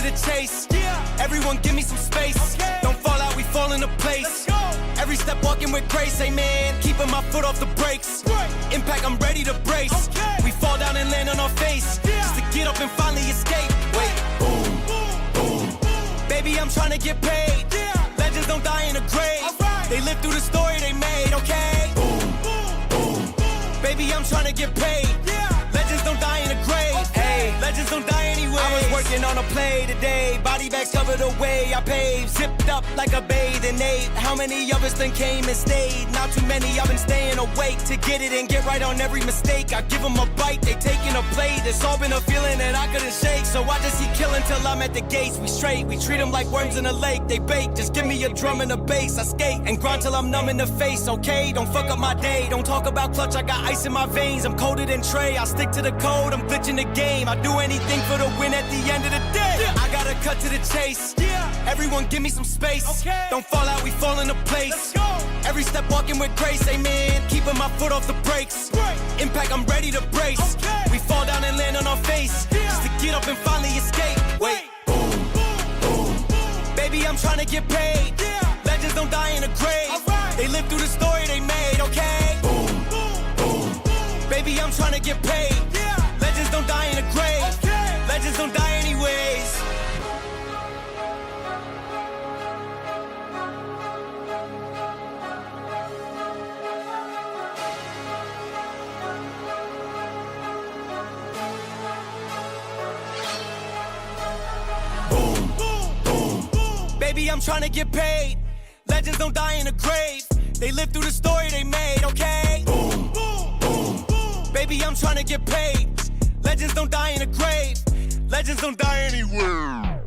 to the chase. Everyone give me some space. Don't fall out, we fall into place. Every step walking with grace, amen. Keeping my foot off the brakes. Impact, I'm ready to brace. We fall down and land on our face. Just to get up and finally escape. Wait, boom, boom. Baby, I'm trying to get paid. Legends don't die in a grave. They live through the story they made, okay? Boom, boom. Baby, I'm trying to get paid. Legends don't die in a grave. Hey, legends don't die anyway. I was working on a play today. Body bags covered away. I paved, zipped up like a bathing ape. How many of us then came and stayed? Not too many, I've been staying awake to get it and get right on every mistake. I give them a bite, they taking a plate. It's all been a feeling that I couldn't shake. So I just keep killing till I'm at the gates. We straight, we treat them like worms in a lake. They bake, just give me a drum and a bass. I skate and grind till I'm numb in the face, okay? Don't fuck up my day, don't talk about clutch. I got ice in my veins, I'm colder than Trey. I stick to the code, I'm glitching the game. I do anything for the win at the end of the day. I gotta cut to the chase. Everyone give me some space. Don't fall out, we fall into place. Every step walking with grace, amen. Keeping my foot off the brakes. Impact, I'm ready to brace. We fall down and land on our face. Just to get up and finally escape. Wait, boom, boom. Baby, I'm trying to get paid. Legends don't die in a grave. They live through the story they made, okay? Boom, boom. Baby, I'm trying to get paid. Legends don't die in a grave. Legends don't die anyways. Baby, I'm trying to get paid. Legends don't die in a grave. They live through the story they made, okay? Boom, boom. Baby, I'm trying to get paid. Legends don't die in a grave. Legends don't die anywhere.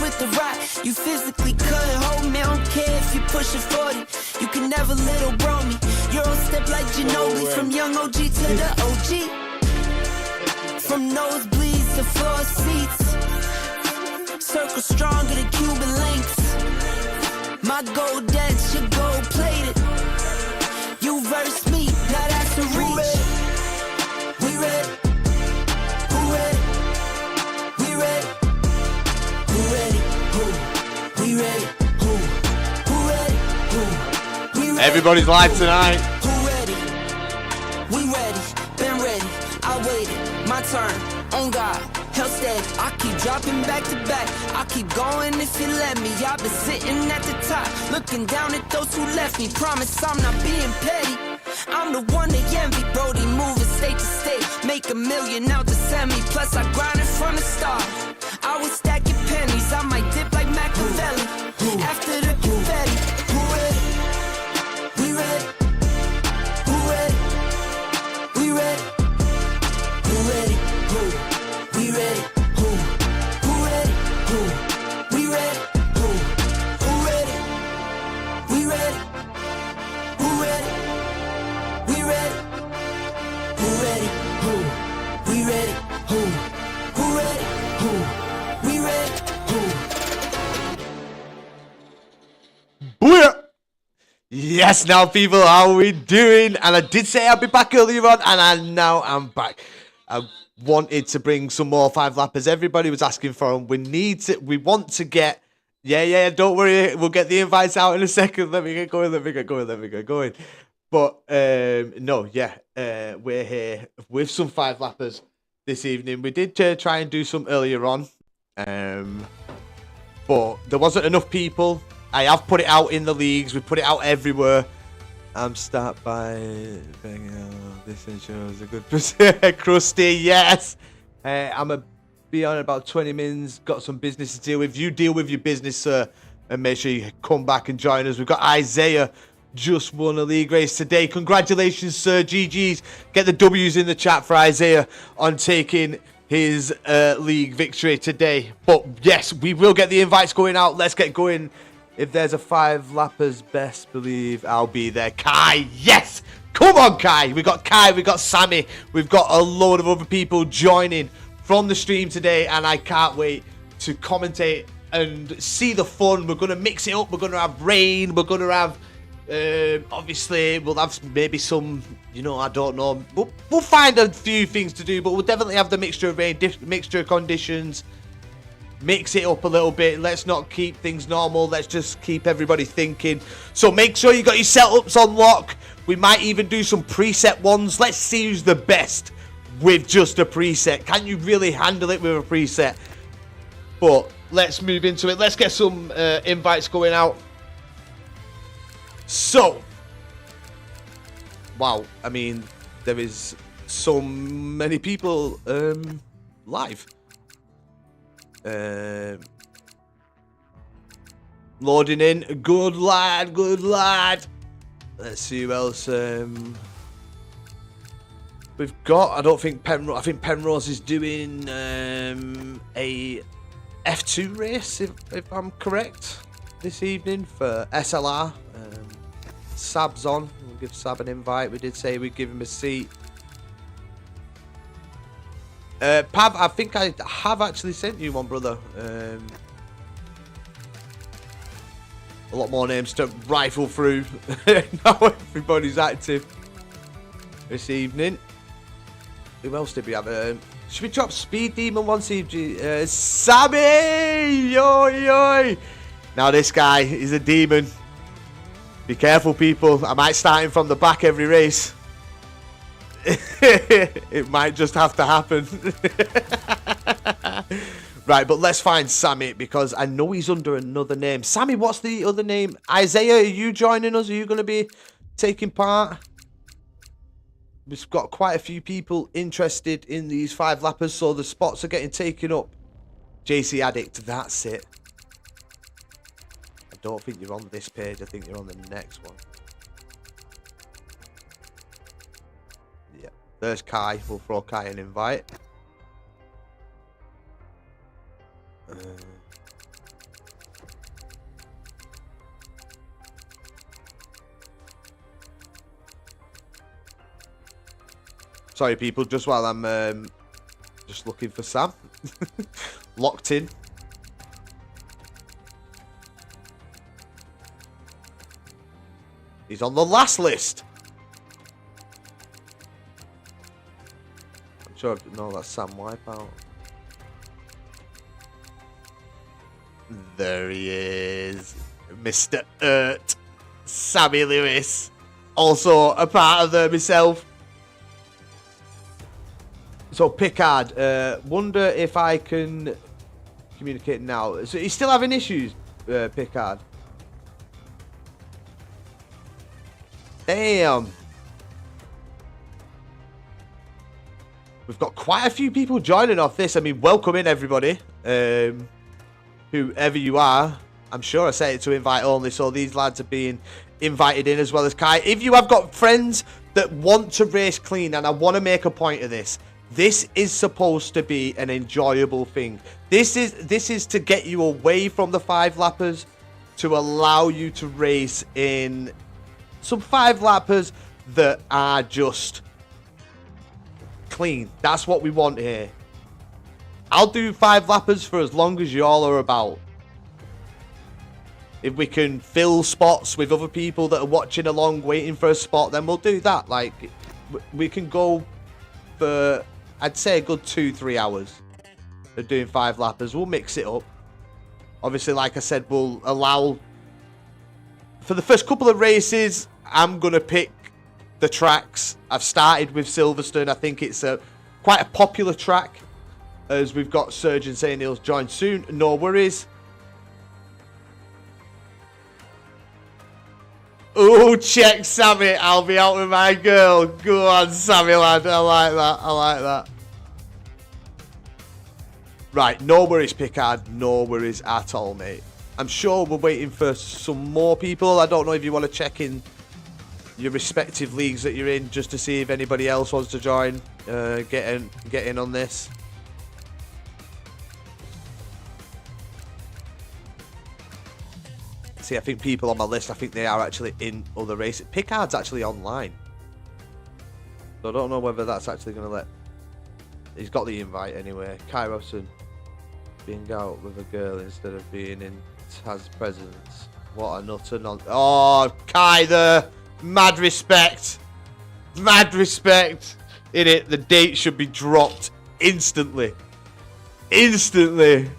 With the rock, you physically couldn't hold me. I don't care if you pushing 40. You can never little bro me. Euro step like Ginobili, from young OG to the OG. From nosebleeds to floor seats. Circle stronger than Cuban links. My gold dance, your gold plated. You verse me, now that's a reach. We ready. Who ready? We ready. Who ready? Who? We ready? Who? Who ready? Who? We ready? Everybody's live tonight. Who ready? We ready. Been ready. I waited. My turn. On God. Hell steady. I keep dropping back to back. I keep going if you let me. I've been sitting at the top, looking down at those who left me. Promise I'm not being petty. I'm the one they envy. Brody moving state to state. Make $1 million out to send me. Plus I grinded from the start. I was stacking pennies. I might dip like Machiavelli. After the confetti. Who ready? We ready. Who ready? We ready. Who ready? Who? We ready. Who? Who ready? Who? We ready. Who? Who ready? We ready. Who ready? We ready. Who ready? Who? We ready. Who? Who ready? Who? We ready. Who? Booyah! Yes, now people, how are we doing? And I did say I'd be back earlier on, and now I'm back. I wanted to bring some more 5-lappers. Everybody was asking for them. We want to get... Yeah, don't worry. We'll get the invites out in a second. Let me get going. But, we're here with some 5-lappers this evening. We did try and do some earlier on. But there wasn't enough people. I have put it out in the leagues. We put it out everywhere. I'm start by this ensures a good Krusty. Yes, I'm a be on about 20 minutes. Got some business to deal with. You deal with your business, sir, and make sure you come back and join us. We've got Isaiah just won a league race today. Congratulations, sir. GG's. Get the W's in the chat for Isaiah on taking his league victory today. But yes, we will get the invites going out. Let's get going. If there's a 5-lappers, best believe I'll be there. Kai, yes! Come on, Kai. We got Kai, we got Sammy. We've got a load of other people joining from the stream today, and I can't wait to commentate and see the fun. We're going to mix it up. We're going to have rain. We're going to have, obviously, we'll have maybe some, you know, I don't know. We'll find a few things to do, but we'll definitely have the mixture of rain, mixture of conditions. Mix it up a little bit. Let's not keep things normal. Let's just keep everybody thinking. So make sure you got your setups on lock. We might even do some preset ones. Let's see who's the best with just a preset. Can you really handle it with a preset? But let's move into it. Let's get some invites going out. So, wow. I mean, there is so many people live. Loading in. Good lad, good lad. Let's see who else we've got. I don't think Penrose. I think Penrose is doing a F2 race, if I'm correct, this evening for SLR. Sab's on. We'll give Sab an invite. We did say we'd give him a seat. Pav, I think I have actually sent you one, brother. A lot more names to rifle through. Now everybody's active this evening. Who else did we have? Should we drop Speed Demon 1CG? Sammy! Yo, yo! Now this guy is a demon. Be careful, people. I might start him from the back every race. It might just have to happen. Right, but let's find Sammy, because I know he's under another name. Sammy, what's the other name? Isaiah, are you joining us? Are you going to be taking part? We've got quite a few people interested in these 5-lappers, so the spots are getting taken up. JC Addict, that's it. I don't think you're on this page. I think you're on the next one. Yeah, there's Kai. We'll throw Kai an invite. Sorry, people, just while I'm just looking for Sam. Locked in. He's on the last list. I'm sure no, that's Sam Wipeout. There he is, Mr. Sammy Lewis, also a part of there myself. So Picard, wonder if I can communicate now. So he's still having issues, Picard. Damn. We've got quite a few people joining off this. I mean, welcome in, everybody. Whoever you are. I'm sure I set it to invite only, so these lads are being invited in as well as Kai. If you have got friends that want to race clean, and I want to make a point of this, this is supposed to be an enjoyable thing. This is to get you away from the 5-lappers, to allow you to race in some 5-lappers that are just clean. That's what we want here. I'll do 5-lappers for as long as y'all are about. If we can fill spots with other people that are watching along, waiting for a spot, then we'll do that. Like, we can go for, I'd say, a good 2-3 hours of doing 5-lappers. We'll mix it up. Obviously, like I said, we'll allow, for the first couple of races, I'm going to pick the tracks. I've started with Silverstone. I think it's quite a popular track, as we've got Surgeon saying he'll join soon. No worries. Oh, check Sammy. I'll be out with my girl. Go on, Sammy, lad. I like that. I like that. Right, no worries, Picard. No worries at all, mate. I'm sure we're waiting for some more people. I don't know if you want to check in your respective leagues that you're in, just to see if anybody else wants to join, get in on this. See, I think people on my list, I think they are actually in other races. Picard's actually online. So I don't know whether that's actually going to let... He's got the invite anyway. Kai Robson being out with a girl instead of being in Taz presence. What a nutter non... Oh, Kai there. Mad respect. Mad respect. In it, the date should be dropped instantly. Instantly.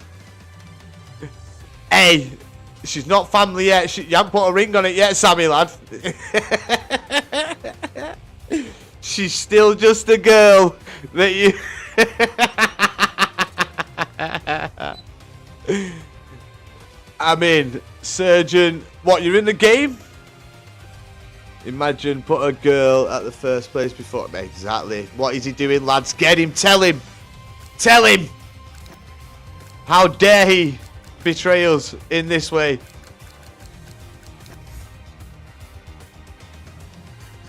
Hey. She's not family yet. You haven't put a ring on it yet, Sammy, lad. She's still just a girl that you... I mean, Surgeon... What, you're in the game? Imagine put a girl at the first place before... Exactly. What is he doing, lads? Get him. Tell him. Tell him. How dare he betray us in this way?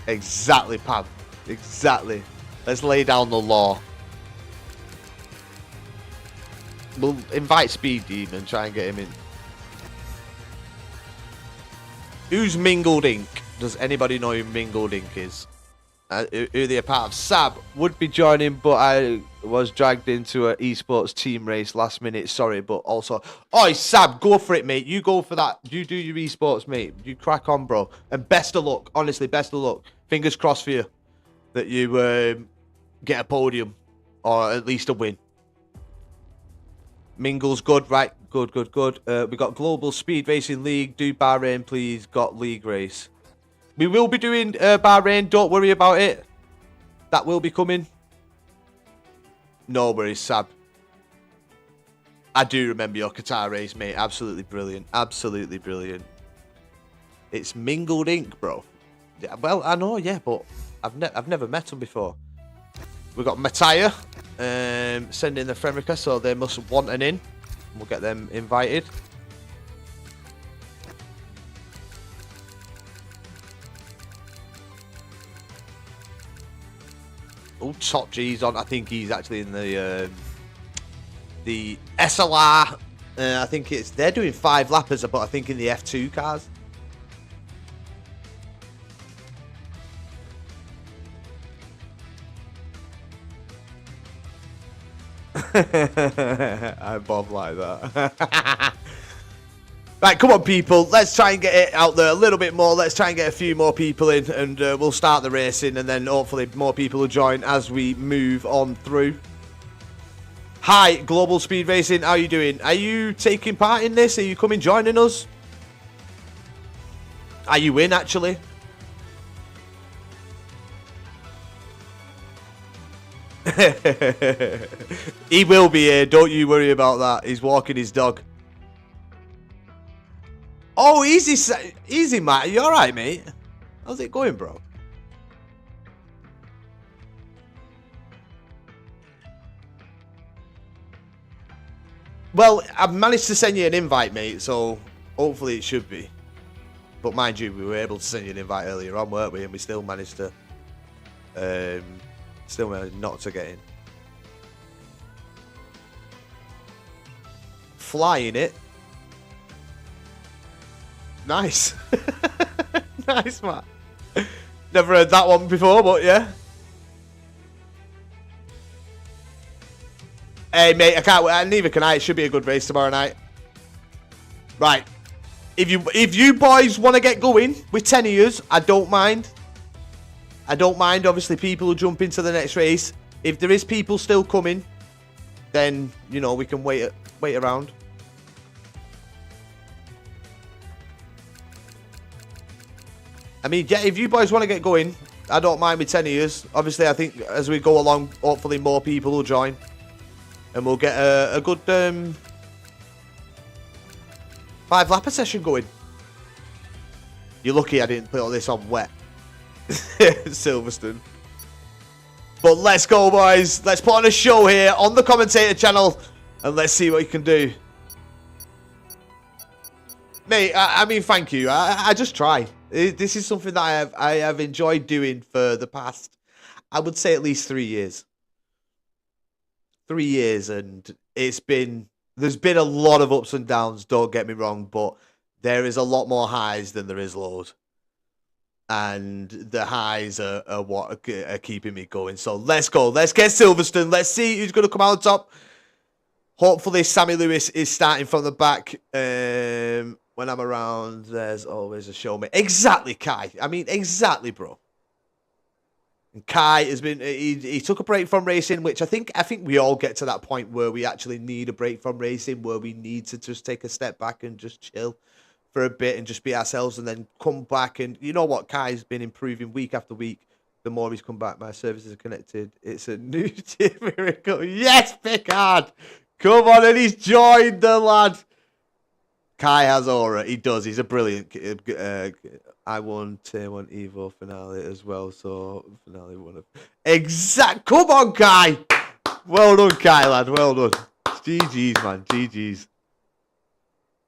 Exactly, Pam. Exactly. Let's lay down the law. We'll invite Speed Demon, try and get him in. Who's Mingled Ink? Does anybody know who Mingled Ink is? Who they're part of? Sab would be joining, but I was dragged into an esports team race last minute. Sorry, but also... Oi, Sab, go for it, mate. You go for that. You do your esports, mate. You crack on, bro. And best of luck. Honestly, best of luck. Fingers crossed for you that you get a podium or at least a win. Mingle's good, right? Good, good, good. We got Global Speed Racing League. Do Bahrain, please. Got League Race. We will be doing Bahrain. Don't worry about it. That will be coming. No worries, Sab. I do remember your Qatar race, mate. Absolutely brilliant. Absolutely brilliant. It's Mingled Ink, bro. Yeah, well, I know, yeah, but I've never met him before. We've got Mattia sending the friend request, so they must want an in. We'll get them invited. Oh, Top G's on. I think he's actually in the SLR. I think they're doing 5 lappers, but I think in the F2 cars. I bob like that. Right, come on, people. Let's try and get it out there a little bit more. Let's try and get a few more people in, and we'll start the racing, and then hopefully more people will join as we move on through. Hi, Global Speed Racing. How are you doing? Are you taking part in this? Are you coming joining us? Are you in, actually? He will be here. Don't you worry about that. He's walking his dog. Oh, easy, Matt. You alright, mate? How's it going, bro? Well, I've managed to send you an invite, mate, so hopefully it should be. But mind you, we were able to send you an invite earlier on, weren't we? And we still managed to... still managed not to get in. Flying it. Nice. Nice, Matt. Never heard that one before, but yeah. Hey, mate, I can't. Neither can I. It should be a good race tomorrow night. Right. If you boys want to get going with 10 of yous, I don't mind. I don't mind. Obviously, people will jump into the next race. If there is people still coming, then, you know, we can wait around. I mean, yeah, if you boys want to get going, I don't mind with 10 of yous. Obviously, I think as we go along, hopefully more people will join. And we'll get a good 5-lapper session going. You're lucky I didn't put all this on wet. Silverstone. But let's go, boys. Let's put on a show here on the commentator channel. And let's see what you can do. Mate, I mean, thank you. I just try. This is something that I have enjoyed doing for the past, I would say, at least 3 years. 3 years, and there's been a lot of ups and downs, don't get me wrong, but there is a lot more highs than there is lows. And the highs are what are keeping me going. So let's go. Let's get Silverstone. Let's see who's going to come out on top. Hopefully, Sammy Lewis is starting from the back. When I'm around, there's always a show me. Exactly, Kai. I mean, exactly, bro. And Kai has been. He took a break from racing, which I think we all get to that point where we actually need a break from racing, where we need to just take a step back and just chill for a bit and just be ourselves, and then come back. And you know what? Kai's been improving week after week. The more he's come back, my services are connected. It's a new miracle. Yes, Pickard. Come on, and he's joined the lad. Kai has aura. He does. He's a brilliant. I won Tier 1 Evo finale as well, so finale one of exact. Come on, Kai. Well done, Kai, lad. Well done. GG's, man. GG's.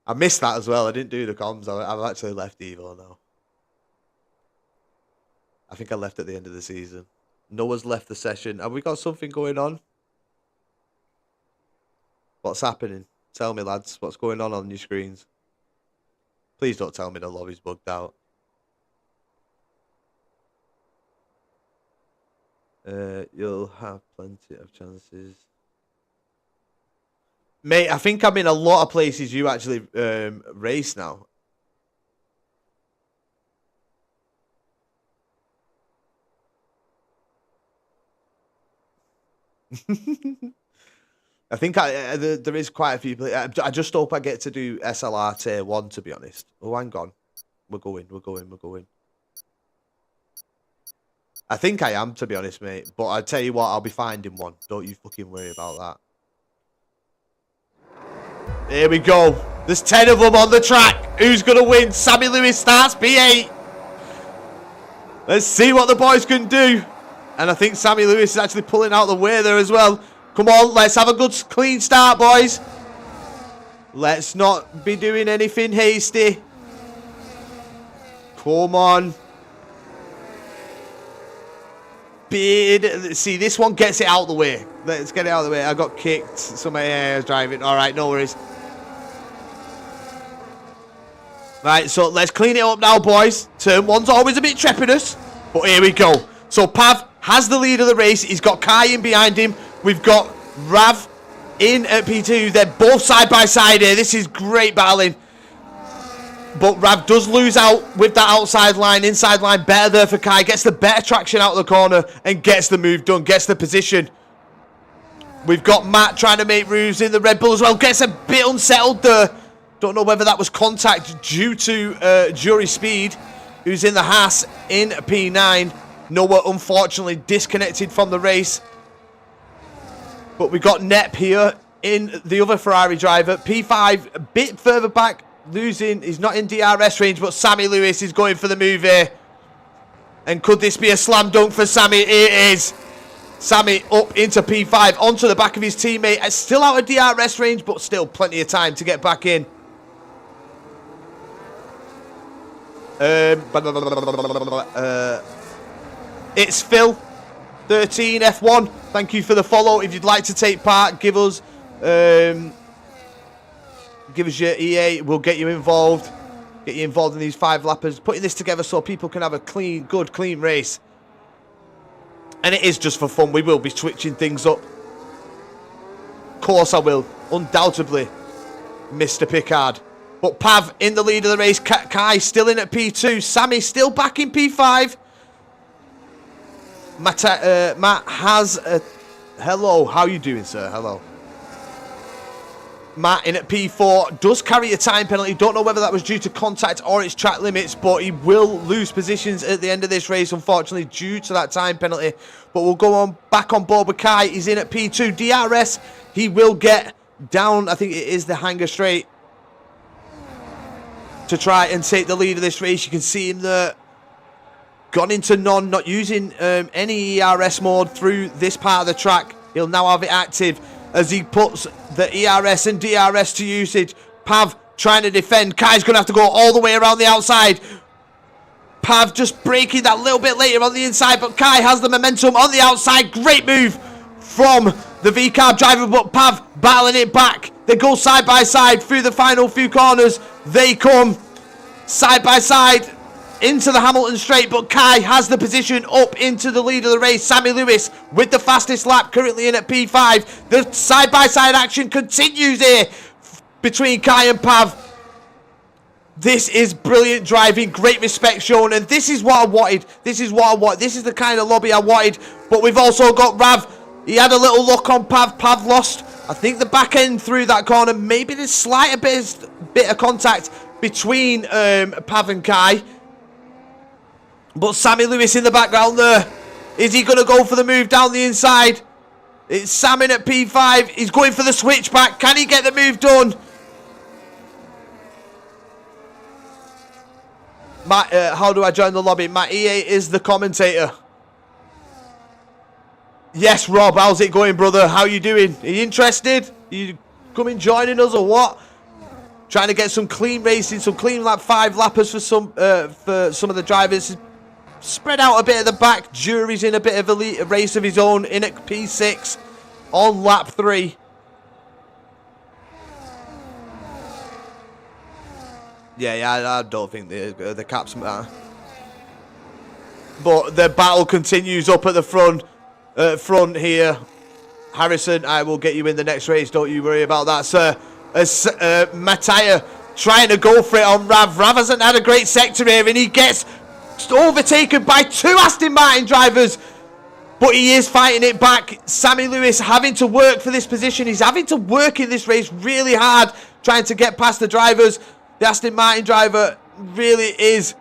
I missed that as well. I didn't do the comms. I've actually left Evo now. I think I left at the end of the season. Noah's left the session. Have we got something going on? What's happening? Tell me, lads. What's going on your screens? Please don't tell me the lobby's bugged out. You'll have plenty of chances. Mate, I think I'm in a lot of places you actually race now. I think there is quite a few. I just hope I get to do SLR Tier 1, to be honest. Oh, hang on. We're going. I think I am, to be honest, mate. But I tell you what, I'll be finding one. Don't you fucking worry about that. Here we go. There's 10 of them on the track. Who's going to win? Sammy Lewis starts P8. Let's see what the boys can do. And I think Sammy Lewis is actually pulling out the way there as well. Come on, let's have a good, clean start, boys. Let's not be doing anything hasty. Come on. Beard. See, this one gets it out of the way. Let's get it out of the way. I got kicked. Somebody was driving. All right, no worries. Right, so let's clean it up now, boys. Turn 1's always a bit trepidous, but here we go. So Pav has the lead of the race. He's got Kai in behind him. We've got Rav in at P2. They're both side by side here. This is great battling. But Rav does lose out with that outside line. Inside line better there for Kai. Gets the better traction out of the corner and gets the move done. Gets the position. We've got Matt trying to make moves in the Red Bull as well. Gets a bit unsettled there. Don't know whether that was contact due to Jury Speed, who's in the Haas in P9. Noah unfortunately disconnected from the race. But we got Nep here in the other Ferrari driver. P5 a bit further back, losing. He's not in DRS range, but Sammy Lewis is going for the move here. And could this be a slam dunk for Sammy? It is. Sammy up into P5, onto the back of his teammate. Still out of DRS range, but still plenty of time to get back in. It's Phil 13 F1. Thank you for the follow. If you'd like to take part, give us your EA. We'll get you involved. Get you involved in these 5 lappers. Putting this together so people can have a good, clean race. And it is just for fun. We will be switching things up. Of course I will. Undoubtedly, Mr. Pickard. But Pav in the lead of the race. Kai still in at P2. Sammy still back in P5. Matt has a... Hello, how you doing, sir? Hello. Matt in at P4 does carry a time penalty. Don't know whether that was due to contact or it's track limits, but he will lose positions at the end of this race, unfortunately, due to that time penalty. But we'll go on back on board with Kai. He's in at P2. DRS, he will get down, I think it is the Hanger Straight, to try and take the lead of this race. You can see him there. Gone into none, not using any ERS mode through this part of the track. He'll now have it active as he puts the ERS and DRS to usage. Pav trying to defend. Kai's going to have to go all the way around the outside. Pav just breaking that little bit later on the inside, but Kai has the momentum on the outside. Great move from the VCarb driver, but Pav battling it back. They go side by side through the final few corners. They come side by side into the Hamilton straight, but Kai has the position up into the lead of the race. Sammy Lewis with the fastest lap, currently in at P5. The side by side action continues here between Kai and Pav. This is brilliant driving, great respect shown, and this is what I wanted. This is what I want. This is the kind of lobby I wanted. But we've also got Rav. He had a little look on Pav. Pav lost, I think, the back end through that corner. Maybe there's slight bit of contact between Pav and Kai. But Sammy Lewis in the background there. Is he going to go for the move down the inside? It's Sam in at P5. He's going for the switchback. Can he get the move done? Matt, how do I join the lobby? Matt E8 is the commentator. Yes, Rob, how's it going, brother? How you doing? Are you interested? Are you coming joining us or what? Trying to get some clean racing, some clean lap 5 lappers for some of the drivers. Spread out a bit at the back. Jury's in a bit of a race of his own in at P6 on lap 3. Yeah, I don't think the caps matter. But the battle continues up at the front here. Harrison, I will get you in the next race. Don't you worry about that, sir. As Mattia trying to go for it on Rav. Rav hasn't had a great sector here, and he gets overtaken by 2 Aston Martin drivers. But he is fighting it back. Sammy Lewis having to work for this position. He's having to work in this race really hard, trying to get past the drivers. The Aston Martin driver really is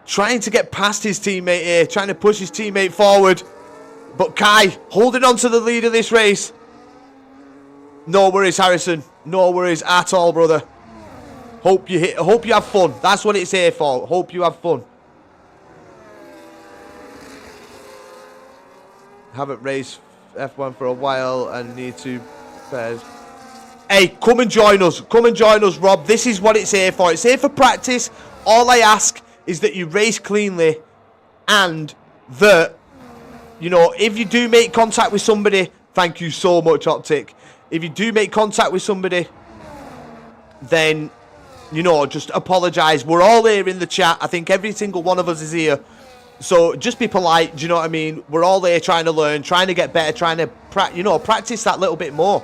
trying to get past his teammate here, trying to push his teammate forward. But Kai holding on to the lead of this race. No worries, Harrison. No worries at all, brother. Hope you have fun. That's what it's here for. Hope you have fun. Haven't raced F1 for a while and need to... Hey, come and join us. Come and join us, Rob. This is what it's here for. It's here for practice. All I ask is that you race cleanly and that, you know, if you do make contact with somebody, thank you so much, Optic. If you do make contact with somebody, then, you know, just apologise. We're all here in the chat. I think every single one of us is here. So just be polite, do you know what I mean? We're all here trying to learn, trying to get better, trying to, practice that little bit more.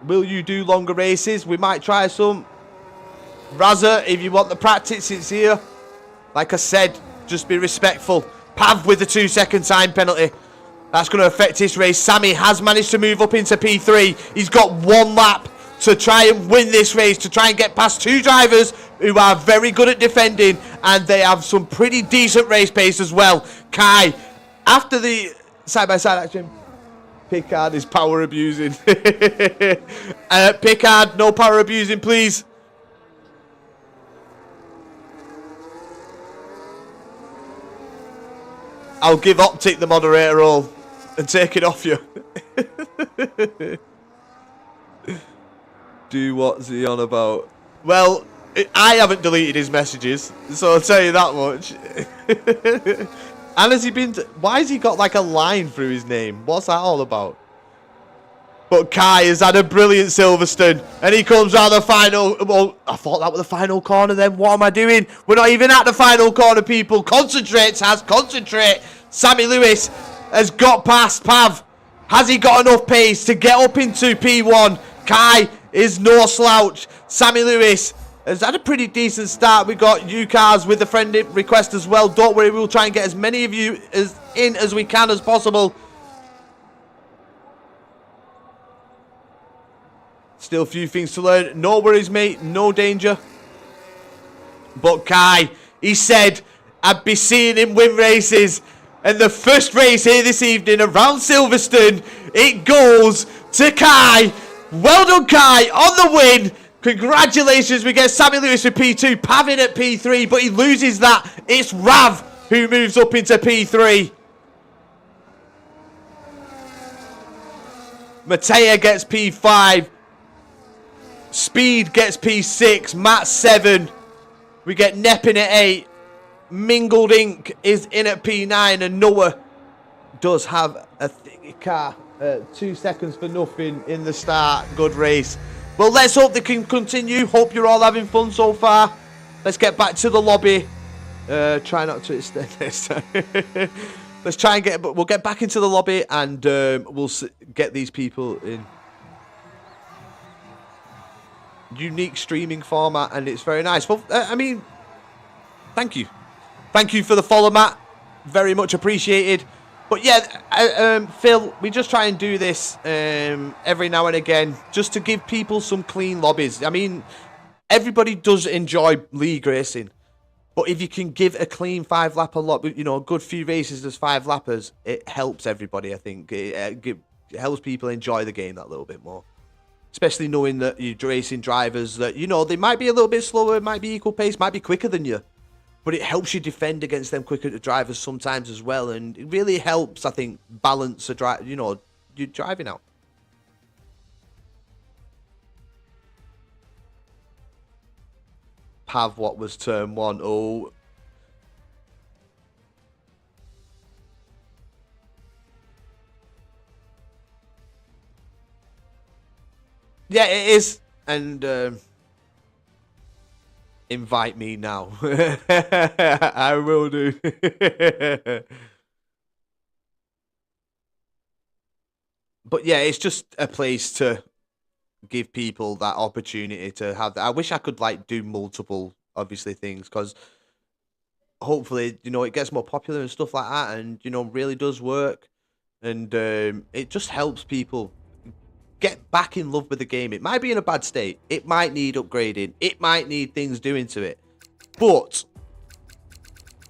Will you do longer races? We might try some. Razza, if you want the practice, it's here. Like I said, just be respectful. Pav with the 2-second time penalty. That's going to affect his race. Sammy has managed to move up into P3. He's got 1 lap to try and win this race, to try and get past 2 drivers who are very good at defending, and they have some pretty decent race pace as well. Kai, after the side-by-side action, Pickard is power abusing. Pickard, no power abusing, please. I'll give Optic the moderator role and take it off you. Do what's he on about? Well, I haven't deleted his messages, so I'll tell you that much. And has he been... Why has he got like a line through his name? What's that all about? But Kai has had a brilliant Silverstone. And he comes out the final... Well, I thought that was the final corner then. What am I doing? We're not even at the final corner, people. Concentrate, Taz. Concentrate. Sammy Lewis has got past Pav. Has he got enough pace to get up into P1? Kai is no slouch. Sammy Lewis has had a pretty decent start. We got UCars with the friend request as well. Don't worry, we'll try and get as many of you in as we can as possible. Still a few things to learn. No worries, mate. No danger. But Kai, he said I'd be seeing him win races. And the first race here this evening around Silverstone, it goes to Kai. Well done, Kai, on the win. Congratulations, we get Sammy Lewis with P2, Pavin at P3, but he loses that. It's Rav who moves up into P3. Matea gets P5. Speed gets P6. Matt 7. We get Neppin at 8. Mingled Ink is in at P9. And Noah does have a car. 2 seconds for nothing in the start. Good race. Well, let's hope they can continue. Hope you're all having fun so far. Let's get back to the lobby. Try not to extend this time. Let's try and but we'll get back into the lobby and we'll get these people in. Unique streaming format, and it's very nice. Well, I mean, thank you. Thank you for the follow, Matt. Very much appreciated. But yeah, Phil, we just try and do this every now and again just to give people some clean lobbies. I mean, everybody does enjoy league racing. But if you can give a clean 5-lapper lot, you know, a good few races as 5-lappers, it helps everybody, I think. It helps people enjoy the game that little bit more. Especially knowing that you're racing drivers that, you know, they might be a little bit slower, might be equal pace, might be quicker than you. But it helps you defend against them quicker drivers sometimes as well. And it really helps, I think, balance the drive, you know, you're driving out. Pav, what was turn 1? Oh. Yeah, it is. And invite me now. I will do. But yeah, it's just a place to give people that opportunity to have that. I wish I could like do multiple obviously things, because hopefully, you know, it gets more popular and stuff like that, and you know, really does work, and it just helps people get back in love with the game. It might be in a bad state, it might need upgrading, it might need things doing to it, but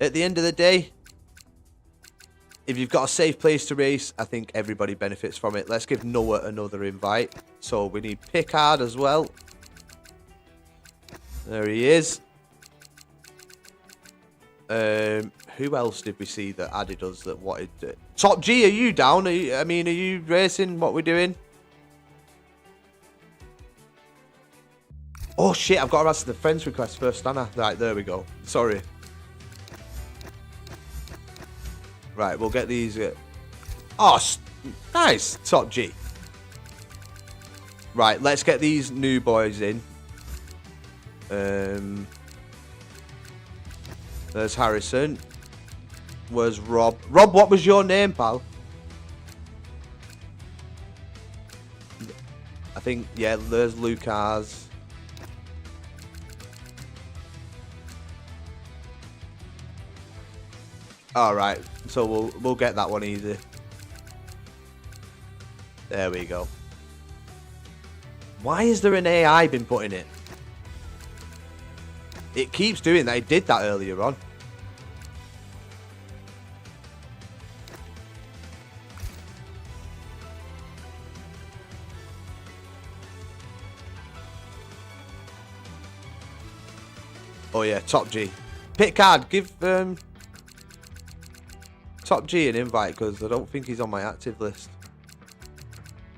at the end of the day, if you've got a safe place to race, I think everybody benefits from it. Let's give Noah another invite. So we need Pickard as well. There he is. Who else did we see that added us that wanted to... Top G, are you down? Are you racing? What we're doing? Oh shit, I've got to answer the friends request first, Anna. Right, there we go. Sorry. Right, we'll get these... Oh, nice, Top G. Right, let's get these new boys in. There's Harrison. Where's Rob? Rob, what was your name, pal? I think, yeah, there's Lucas. Alright, so we'll get that one easy. There we go. Why is there an AI been put in it? It keeps doing that. It did that earlier on. Oh yeah, Top G. Pickard, give Top G an invite, because I don't think he's on my active list.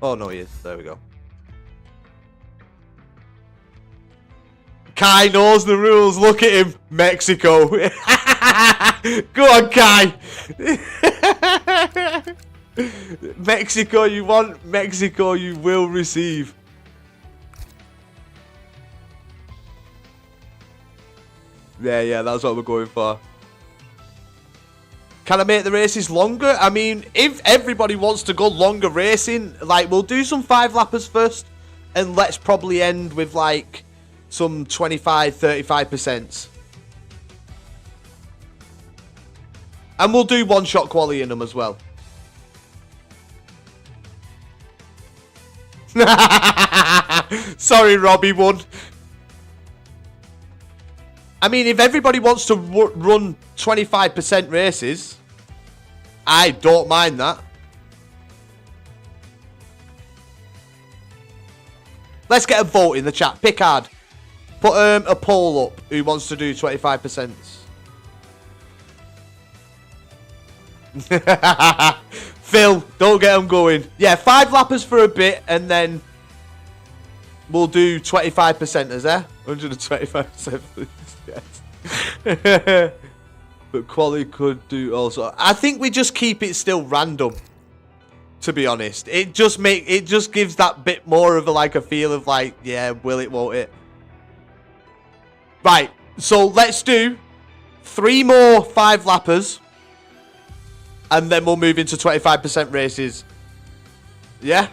Oh no, he is. There we go. Kai knows the rules. Look at him. Mexico. Go on, Kai. Mexico you want, Mexico you will receive. Yeah, that's what we're going for. Can I make the races longer? I mean, if everybody wants to go longer racing, like, we'll do some 5-lappers first, and let's probably end with, like, some 25-35%. And we'll do one-shot quality in them as well. Sorry, Robbie won. I mean, if everybody wants to run 25% races, I don't mind that. Let's get a vote in the chat. Pickard, put a poll up who wants to do 25%. Phil, Don't get them going. Yeah, 5 lappers for a bit, and then we'll do 25%ers, eh? 125%, please. Yes. But quality could do also. I think we just keep it still random. To be honest, it just gives that bit more of a feel of yeah, will it, won't it? Right. So let's do 3 more 5 lappers. And then we'll move into 25% races. Yeah?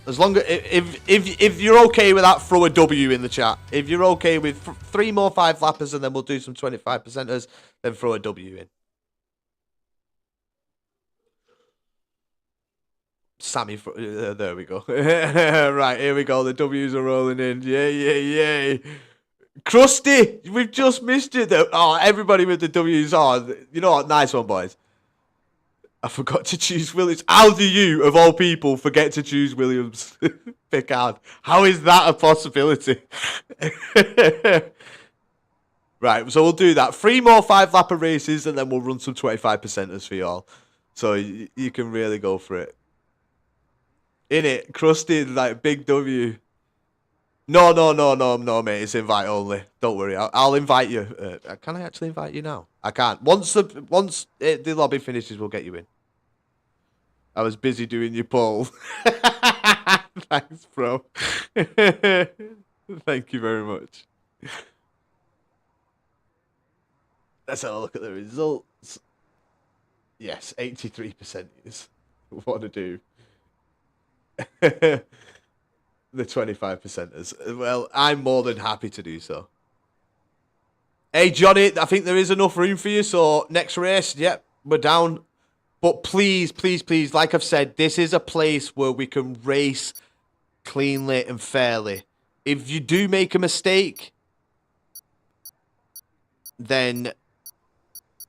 As long as if you're okay with that, throw a W in the chat. If you're okay with 3 more 5 lappers and then we'll do some 25%ers, then throw a W in. Sammy, there we go. Right, here we go. The W's are rolling in. Yay. Krusty, we've just missed it though. Oh, everybody with the W's on. You know what? Nice one, boys. I forgot to choose Williams. How do you, of all people, forget to choose Williams? Picard. How is that a possibility? Right, so we'll do that. 3 more 5-lapper races, and then we'll run some 25%ers for y'all. So you can really go for it. In it, Krusty, big W. No, mate. It's invite only. Don't worry. I'll invite you. Can I actually invite you now? I can't. Once the lobby finishes, we'll get you in. I was busy doing your poll. Thanks, bro. Thank you very much. Let's have a look at the results. Yes, 83% is what to do. The 25%ers. Well, I'm more than happy to do so. Hey, Johnny, I think there is enough room for you. So, next race, yep, we're down. But please, like I've said, this is a place where we can race cleanly and fairly. If you do make a mistake, then,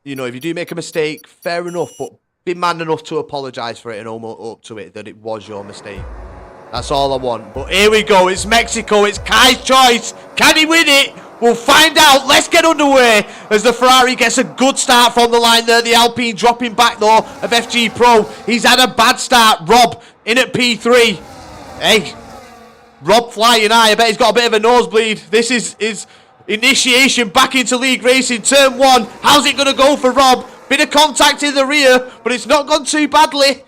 if you do make a mistake, fair enough, but be man enough to apologise for it and own up to it that it was your mistake. That's all I want. But here we go. It's Mexico. It's Kai's choice. Can he win it? We'll find out. Let's get underway as the Ferrari gets a good start from the line there. The Alpine dropping back, though, of FG Pro. He's had a bad start. Rob in at P3. Hey, Rob flying high. I bet he's got a bit of a nosebleed. This is his initiation back into league racing. Turn 1. How's it going to go for Rob? Bit of contact in the rear, but it's not gone too badly.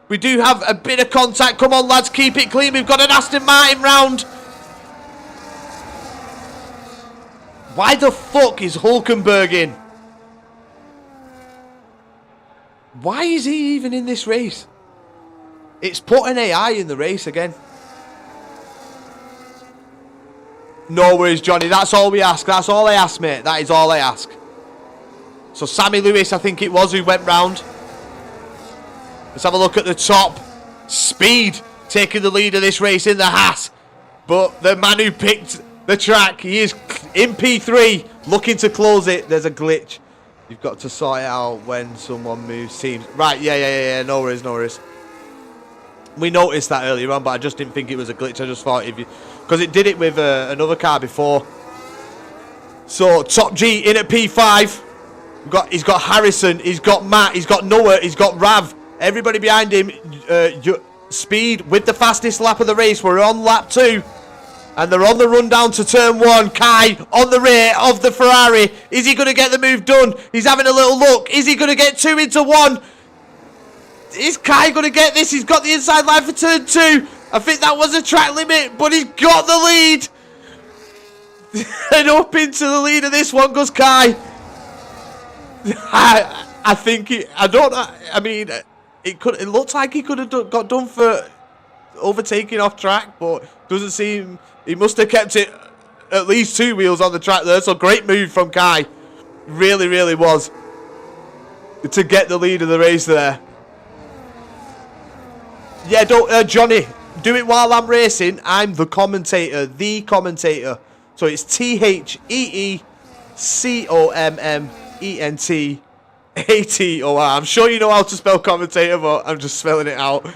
We do have a bit of contact. Come on, lads, keep it clean. We've got an Aston Martin round. Why the fuck is Hulkenberg in? Why is he even in this race? It's put an AI in the race again. No worries, Johnny. That's all we ask. That's all I ask, mate. That is all I ask. So Sammy Lewis, I think it was, who went round. Let's have a look at the top. Speed taking the lead of this race in the Haas. But the man who picked the track, he is in P3, looking to close it. There's a glitch. You've got to sort it out when someone moves teams. Right, yeah. No worries. We noticed that earlier on, but I just didn't think it was a glitch. I just thought because it did it with another car before. So Top G in at P5. He's got Harrison, he's got Matt, he's got Noah, he's got Rav. Everybody behind him. Speed with the fastest lap of the race. We're on lap 2. And they're on the run down to turn 1. Kai on the rear of the Ferrari. Is he going to get the move done? He's having a little look. Is he going to get 2 into 1? Is Kai going to get this? He's got the inside line for turn 2. I think that was a track limit, but he's got the lead. And up into the lead of this one goes Kai. I think it looks like he could have got done for overtaking off track, but doesn't seem. He must have kept it at least 2 wheels on the track there. So great move from Kai, really was, to get the lead of the race there. Yeah, Johnny, do it while I'm racing. I'm the commentator. So it's TheeCommentator. I'm sure you know how to spell commentator, but I'm just spelling it out.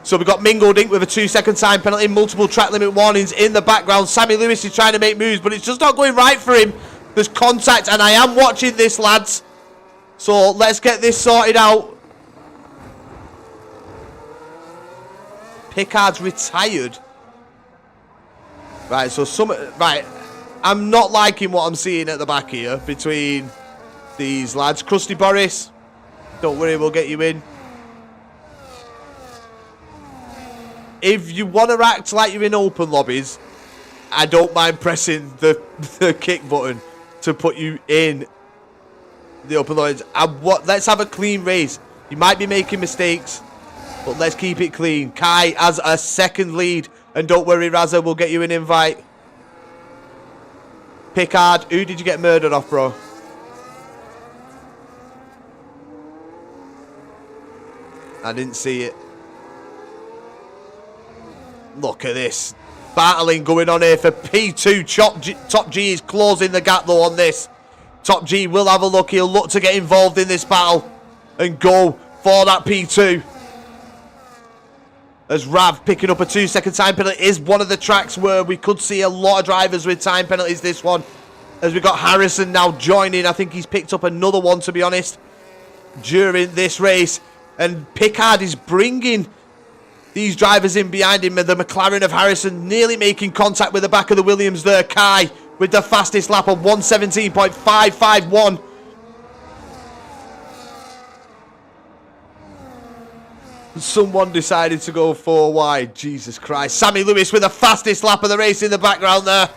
So we've got Mingled Inc. with a 2-second time penalty, multiple track limit warnings in the background. Sammy Lewis is trying to make moves, but it's just not going right for him. There's contact, and I am watching this, lads. So let's get this sorted out. Picard's retired. Right, so right. I'm not liking what I'm seeing at the back here between these lads. Krusty Boris, don't worry, we'll get you in. If you want to act like you're in open lobbies, I don't mind pressing the kick button to put you in the open lobbies. Let's have a clean race. You might be making mistakes, but let's keep it clean. Kai has a second lead, and don't worry, Raza, we'll get you an invite. Picard, who did you get murdered off, bro? I didn't see it. Look at this. Battling going on here for P2. Top G is closing the gap, though, on this. Top G will have a look. He'll look to get involved in this battle and go for that P2. As Rav picking up a 2-second time penalty. Is one of the tracks where we could see a lot of drivers with time penalties, this one. As we got Harrison now joining. I think he's picked up another one, to be honest, during this race. And Picard is bringing these drivers in behind him. The McLaren of Harrison nearly making contact with the back of the Williams there. Kai with the fastest lap of 1:17.551. Someone decided to go 4 wide. Jesus Christ. Sammy Lewis with the fastest lap of the race in the background there.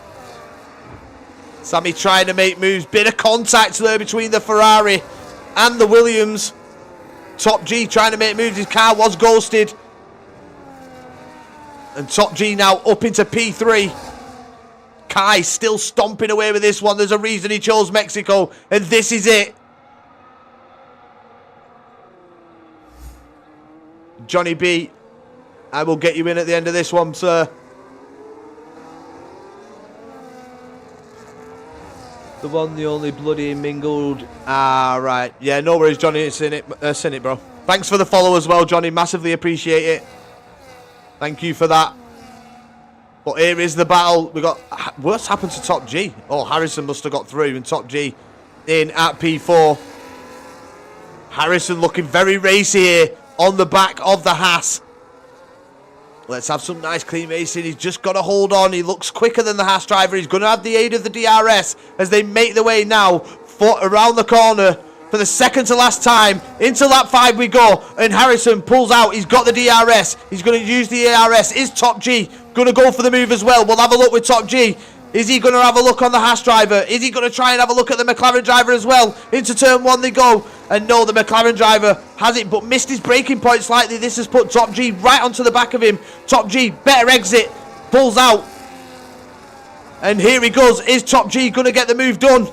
Sammy trying to make moves. Bit of contact there between the Ferrari and the Williams. Top G trying to make moves. His car was ghosted. And Top G now up into P3. Kai still stomping away with this one. There's a reason he chose Mexico. And this is it. Johnny B, I will get you in at the end of this one, sir. The one, the only bloody mingled. Ah, right. Yeah, no worries, Johnny. It's in it, bro. Thanks for the follow as well, Johnny. Massively appreciate it. Thank you for that. But here is the battle. We got. What's happened to Top G? Oh, Harrison must have got through, and Top G in at P4. Harrison looking very racy here on the back of the Haas. Let's have some nice clean racing. He's just got to hold on. He looks quicker than the Haas driver. He's going to have the aid of the DRS as they make their way now around the corner for the second to last time. Into lap 5 we go. And Harrison pulls out. He's got the DRS. He's going to use the DRS. Is Top G going to go for the move as well? We'll have a look with Top G. Is he going to have a look on the Haas driver? Is he going to try and have a look at the McLaren driver as well? Into turn 1 they go. And no, the McLaren driver has it, but missed his braking point slightly. This has put Top G right onto the back of him. Top G, better exit. Pulls out. And here he goes. Is Top G going to get the move done?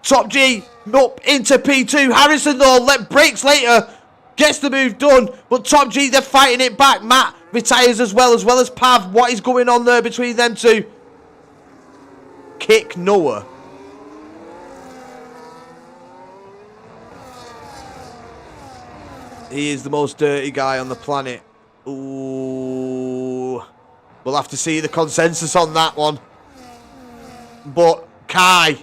Top G up into P2. Harrison, though, brakes later. Gets the move done. But Top G, they're fighting it back. Matt retires as well as Pav. What is going on there between them two? Kick Noah. He is the most dirty guy on the planet. Ooh. We'll have to see the consensus on that one. But Kai,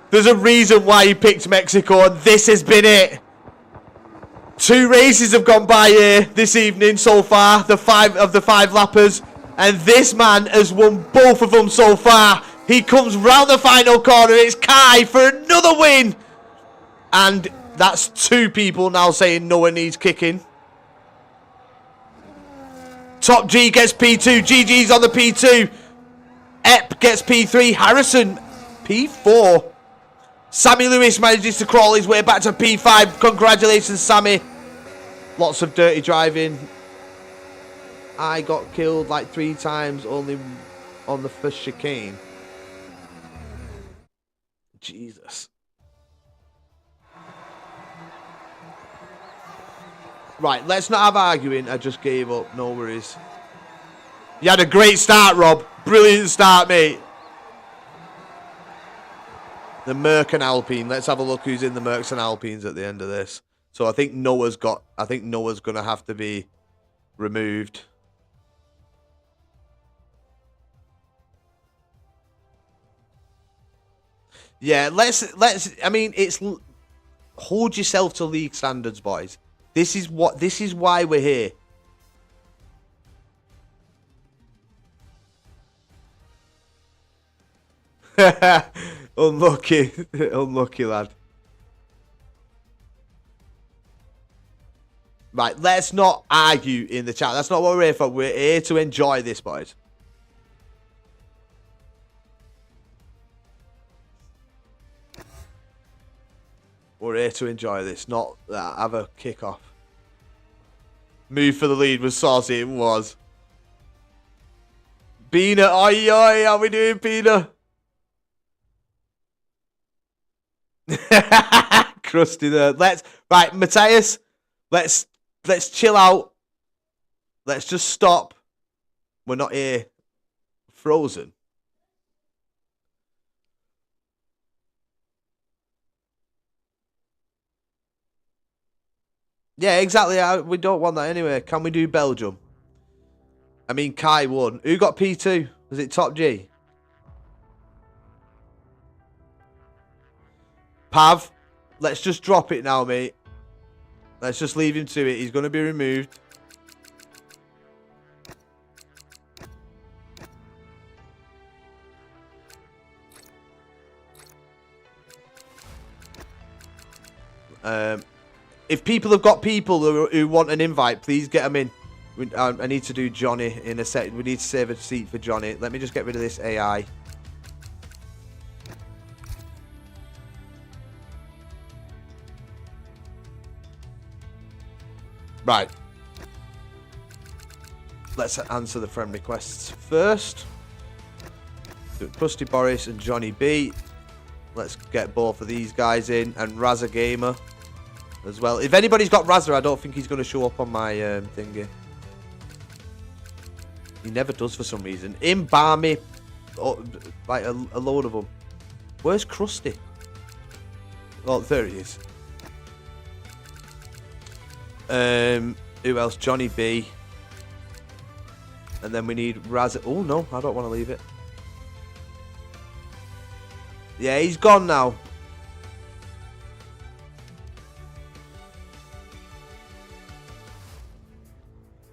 there's a reason why he picked Mexico, and this has been it. 2 races have gone by here this evening so far, the 5 lappers, and this man has won both of them so far. He comes round the final corner. It's Kai for another win. And that's 2 people now saying no one needs kicking. Top G gets P2. GG's on the P2. Epp gets P3. Harrison, P4. Sammy Lewis manages to crawl his way back to P5. Congratulations, Sammy. Lots of dirty driving. I got killed like 3 times only on the first chicane. Jesus. Right, let's not have arguing. I just gave up. No worries. You had a great start, Rob. Brilliant start, mate. The Merc and Alpine. Let's have a look who's in the Mercs and Alpines at the end of this. So I think Noah's going to have to be removed. Yeah, let's I mean, hold yourself to league standards, boys. This is why we're here. Unlucky. Unlucky, lad. Right, let's not argue in the chat. That's not what we're here for. We're here to enjoy this, boys. We're here to enjoy this, not have a kick-off. Move for the lead was saucy, it was. Pina, oi, oi, how we doing, Pina? Crusty there. Right, Matthias, let's chill out. Let's just stop. We're not here. Frozen. Yeah, exactly. We don't want that anyway. Can we do Belgium? I mean, Kai won. Who got P2? Was it Top G? Pav, let's just drop it now, mate. Let's just leave him to it. He's going to be removed. If people have got people who want an invite, please get them in. I need to do Johnny in a sec. We need to save a seat for Johnny. Let me just get rid of this AI. Right. Let's answer the friend requests first. Crusty Boris and Johnny B. Let's get both of these guys in. And Raza Gamer as well. If anybody's got Raza, I don't think he's going to show up on my thingy. He never does for some reason. In Barmy. Oh, like a load of them. Where's Crusty? Oh, there he is. Who else? Johnny B. And then we need Raza. Oh, no. I don't want to leave it. Yeah, he's gone now.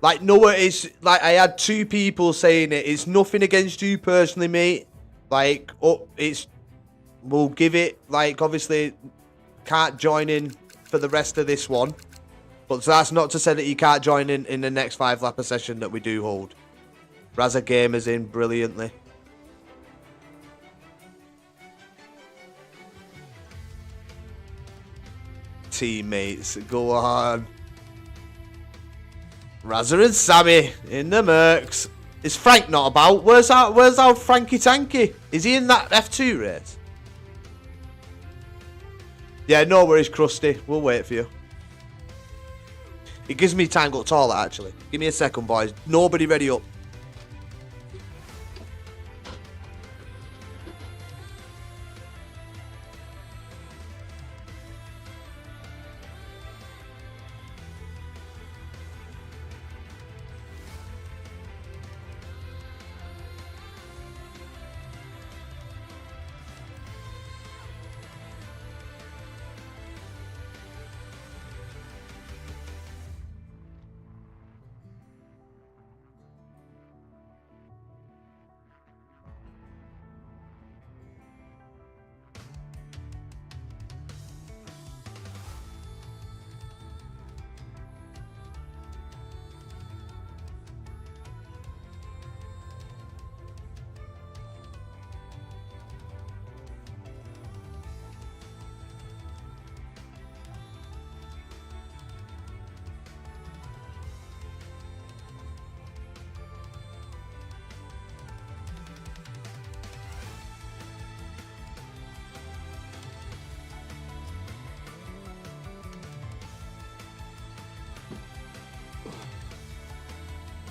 Like, Noah is... Like, I had 2 people saying it. It's nothing against you personally, mate. Like, it's... We'll give it... Like, obviously, can't join in for the rest of this one. But so that's not to say that you can't join in the next 5-lapper session that we do hold. Raza Gamer's in brilliantly. Teammates, go on. Raza and Sammy in the Mercs. Is Frank not about? Where's our Frankie Tanky? Is he in that F2 race? Yeah, no worries, Krusty. We'll wait for you. It gives me time to go toilet, actually. Give me a second, boys. Nobody ready up.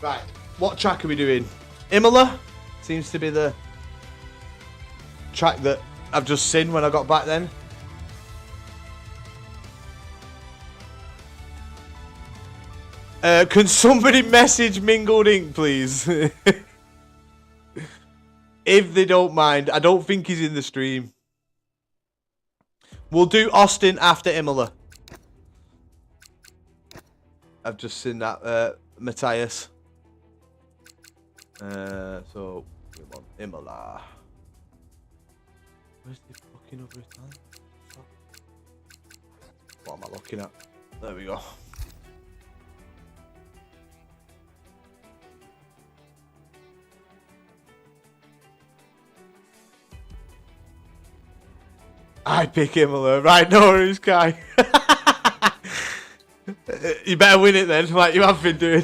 Right, what track are we doing? Imola seems to be the track that I've just seen when I got back then. Can somebody message Mingled Ink, please? If they don't mind. I don't think he's in the stream. We'll do Austin after Imola. I've just seen that, Matthias. So, we want Imola. Where's the fucking other Italian? What am I looking at? There we go. I pick Imola. Right, no worries, Kai. You better win it then, like you have been doing.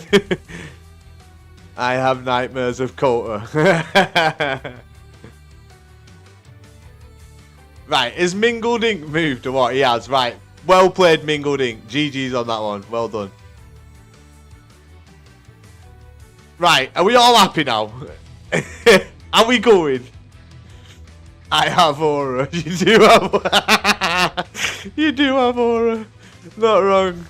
I have nightmares of Kota. Right, is Mingled Ink moved or what? He has, right. Well played, Mingled Ink. GG's on that one. Well done. Right, are we all happy now? Are we going? I have aura. You do have you do have aura. Not wrong.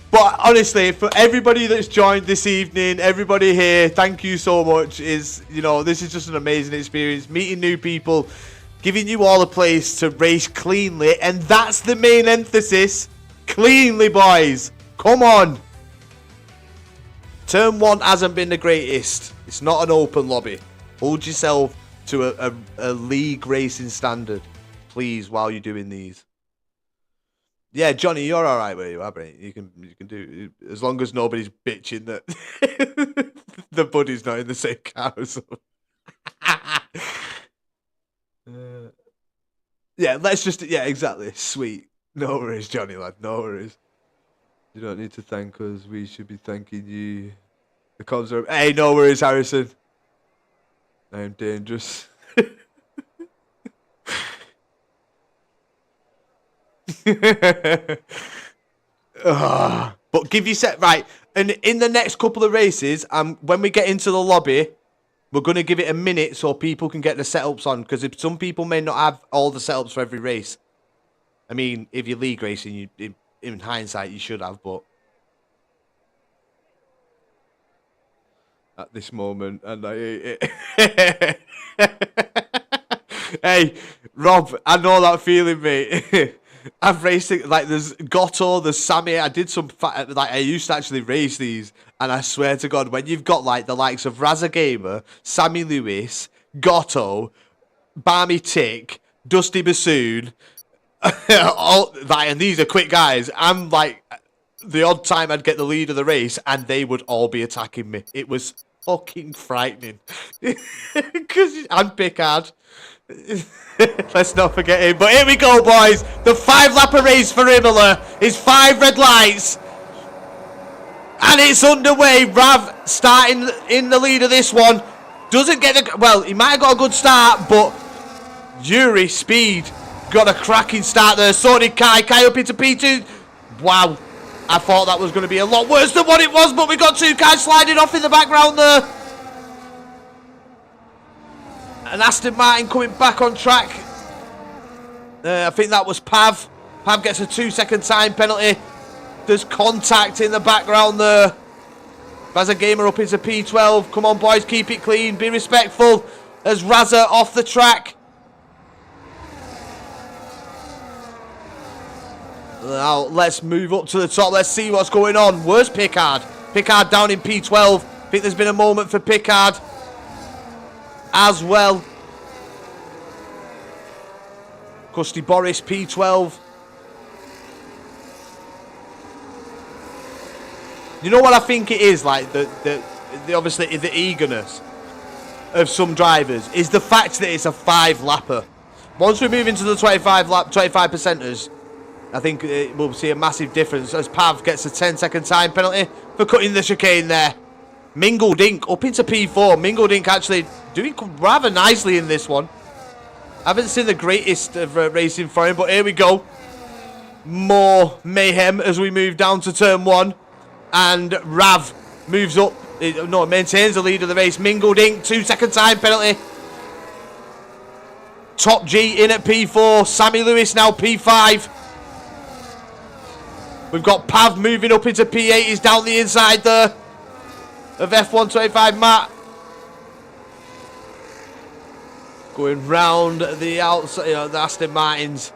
But honestly, for everybody that's joined this evening, everybody here, thank you so much. This is just an amazing experience. Meeting new people, giving you all a place to race cleanly, and that's the main emphasis. Cleanly, boys. Come on. Turn 1 hasn't been the greatest. It's not an open lobby. Hold yourself to a league racing standard, please, while you're doing these. Yeah, Johnny, you're all right where you are, mate. You can do it, as long as nobody's bitching that the buddy's not in the same car or something. Yeah, exactly. Sweet. No worries, Johnny, lad. No worries. You don't need to thank us. We should be thanking you. The comms are... Hey, no worries, Harrison. I am dangerous. But give you set right, and in the next couple of races, when we get into the lobby, we're gonna give it a minute so people can get the setups on, because if some people may not have all the setups for every race. I mean, if you're league racing, in hindsight you should have, but at this moment, and hey, Rob, I know that feeling, mate. I've raced it, like, there's Gotto, there's Sammy. I did some, I used to actually race these, and I swear to God, when you've got, like, the likes of Raza Gamer, Sammy Lewis, Gotto, Barmy Tick, Dusty Bassoon, and these are quick guys. I'm, like, the odd time I'd get the lead of the race, and they would all be attacking me. It was fucking frightening. Because I'm Pickard. Let's not forget him. But here we go, boys. The 5-lapper race for Imola is 5 red lights. And it's underway. Rav starting in the lead of this one. Doesn't get the... Well, he might have got a good start, but Yuri Speed got a cracking start there. So did Kai. Kai up into P2. Wow. I thought that was going to be a lot worse than what it was, but we got 2 guys sliding off in the background there. And Aston Martin coming back on track. I think that was Pav. Pav gets a 2-second time penalty. There's contact in the background there. Raza Gamer up into P12. Come on, boys, keep it clean. Be respectful. As Raza off the track. Now, let's move up to the top. Let's see what's going on. Where's Pickard? Pickard down in P12. I think there's been a moment for Pickard as well. Custy Boris, P12. You know what I think it is, like, the obviously the eagerness of some drivers is the fact that it's a 5-lapper. Once we move into the 25%ers, I think we'll see a massive difference as Pav gets a 10-second time penalty for cutting the chicane there. Mingled Ink up into P4. Mingled Ink actually doing rather nicely in this one. I haven't seen the greatest of racing for him, but here we go. More mayhem as we move down to turn 1. And Rav moves up. Maintains the lead of the race. Mingled Ink, 2-second time penalty. Top G in at P4. Sammy Lewis now P5. We've got Pav moving up into P8. He's down the inside there of F125 Matt. Going round the outside, the Aston Martins.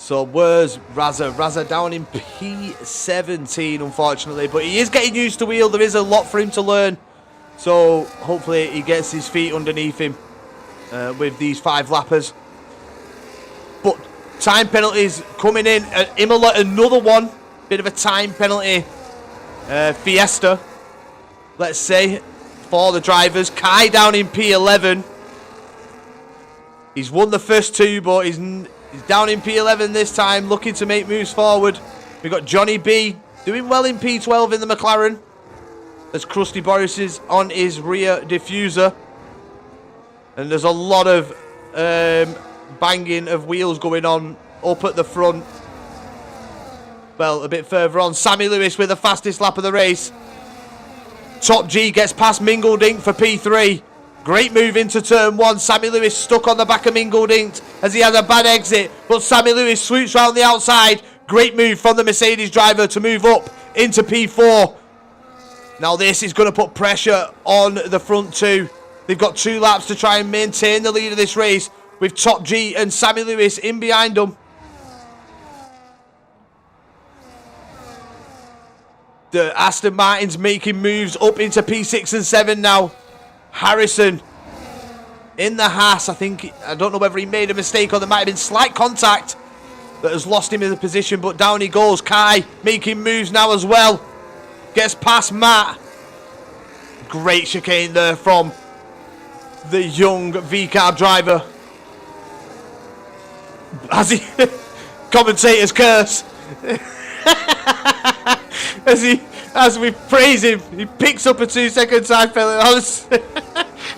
So where's Raza? Raza down in P17, unfortunately. But he is getting used to wheel. There is a lot for him to learn. So hopefully he gets his feet underneath him with these 5 lappers. But time penalties coming in. Imola, another one. Bit of a time penalty fiesta, let's say, for the drivers. Kai down in P11. He's won the first 2, but he's down in P11 this time, looking to make moves forward. We've got Johnny B doing well in P12 in the McLaren, as Krusty Boris is on his rear diffuser. And there's a lot of banging of wheels going on up at the front. Well, a bit further on, Sammy Lewis with the fastest lap of the race. Top G gets past Mingledink for P3. Great move into turn 1. Sammy Lewis stuck on the back of Mingledink as he has a bad exit. But Sammy Lewis swoops round the outside. Great move from the Mercedes driver to move up into P4. Now this is going to put pressure on the front 2. They've got 2 laps to try and maintain the lead of this race, with Top G and Sammy Lewis in behind them. The Aston Martin's making moves up into P6 and 7 now. Harrison in the Haas. I don't know whether he made a mistake or there might have been slight contact that has lost him in the position, but down he goes. Kai making moves now as well. Gets past Matt. Great chicane there from the young V-car driver. As he commentator's curse. As we praise him, he picks up a 2-second time penalty.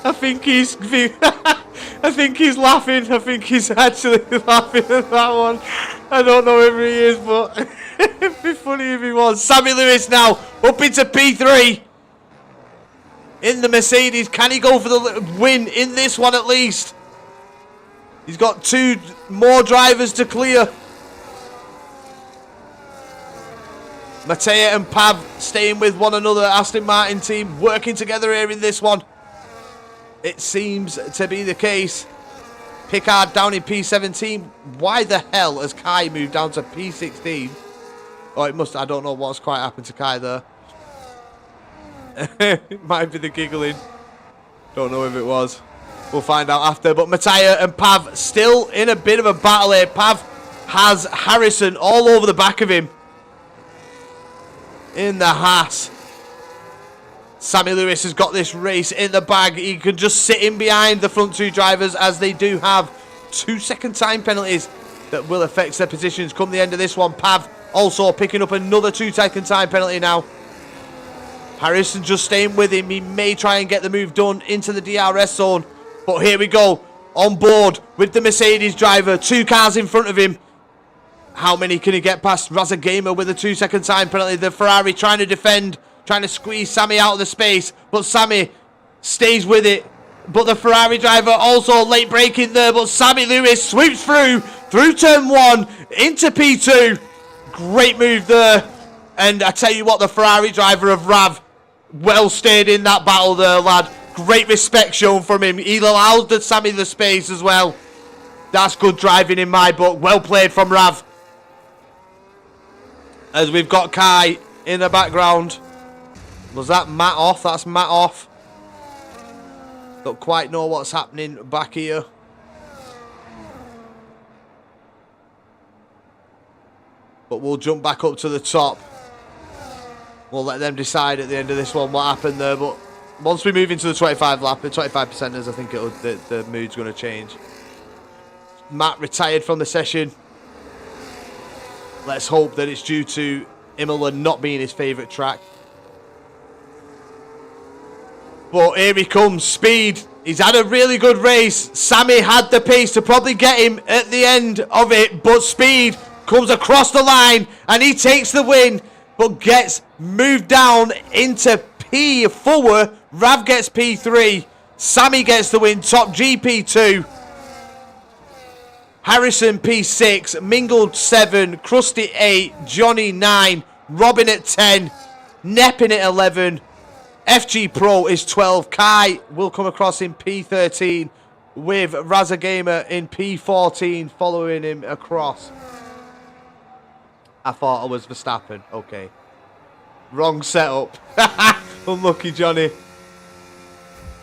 I think he's laughing. I think he's actually laughing at that one. I don't know if he is, but it'd be funny if he was. Sammy Lewis now up into P3 in the Mercedes. Can he go for the win in this one at least? He's got 2 more drivers to clear. Mattia and Pav staying with one another. Aston Martin team working together here in this one. It seems to be the case. Pickard down in P17. Why the hell has Kai moved down to P16? Oh, it must. I don't know what's quite happened to Kai there. It might be the giggling. Don't know if it was. We'll find out after. But Mattia and Pav still in a bit of a battle here. Pav has Harrison all over the back of him in the Haas. Sammy Lewis has got this race in the bag. He can just sit in behind the front 2 drivers, as they do have 2-second time penalties that will affect their positions come the end of this one. Pav also picking up another 2-second time penalty now. Harrison just staying with him. He may try and get the move done into the DRS zone. But here we go. On board with the Mercedes driver. 2 cars in front of him. How many can he get past? Raza Gamer with a 2-second time penalty. The Ferrari trying to defend, trying to squeeze Sammy out of the space, but Sammy stays with it. But the Ferrari driver also late braking there, but Sammy Lewis swoops through turn 1 into P2. Great move there. And I tell you what, the Ferrari driver of Rav well stayed in that battle there, lad. Great respect shown from him. He allowed the Sammy the space as well. That's good driving in my book. Well played from Rav. As we've got Kai in the background. Was that Matt off? That's Matt off. Don't quite know what's happening back here. But we'll jump back up to the top. We'll let them decide at the end of this one what happened there. But once we move into the 25 lap, the 25%ers, I think the mood's going to change. Matt retired from the session. Let's hope that it's due to Imola not being his favourite track. But here he comes, Speed. He's had a really good race. Sammy had the pace to probably get him at the end of it. But Speed comes across the line and he takes the win. But gets moved down into P4. Rav gets P3. Sammy gets the win. Top GP2. Harrison P6, Mingled 7, Krusty 8, Johnny 9, Robin at 10, Neppin at 11, FG Pro is 12. Kai will come across in P13 with Raza Gamer in P14 following him across. I thought I was Verstappen. Okay. Wrong setup. Unlucky, Johnny.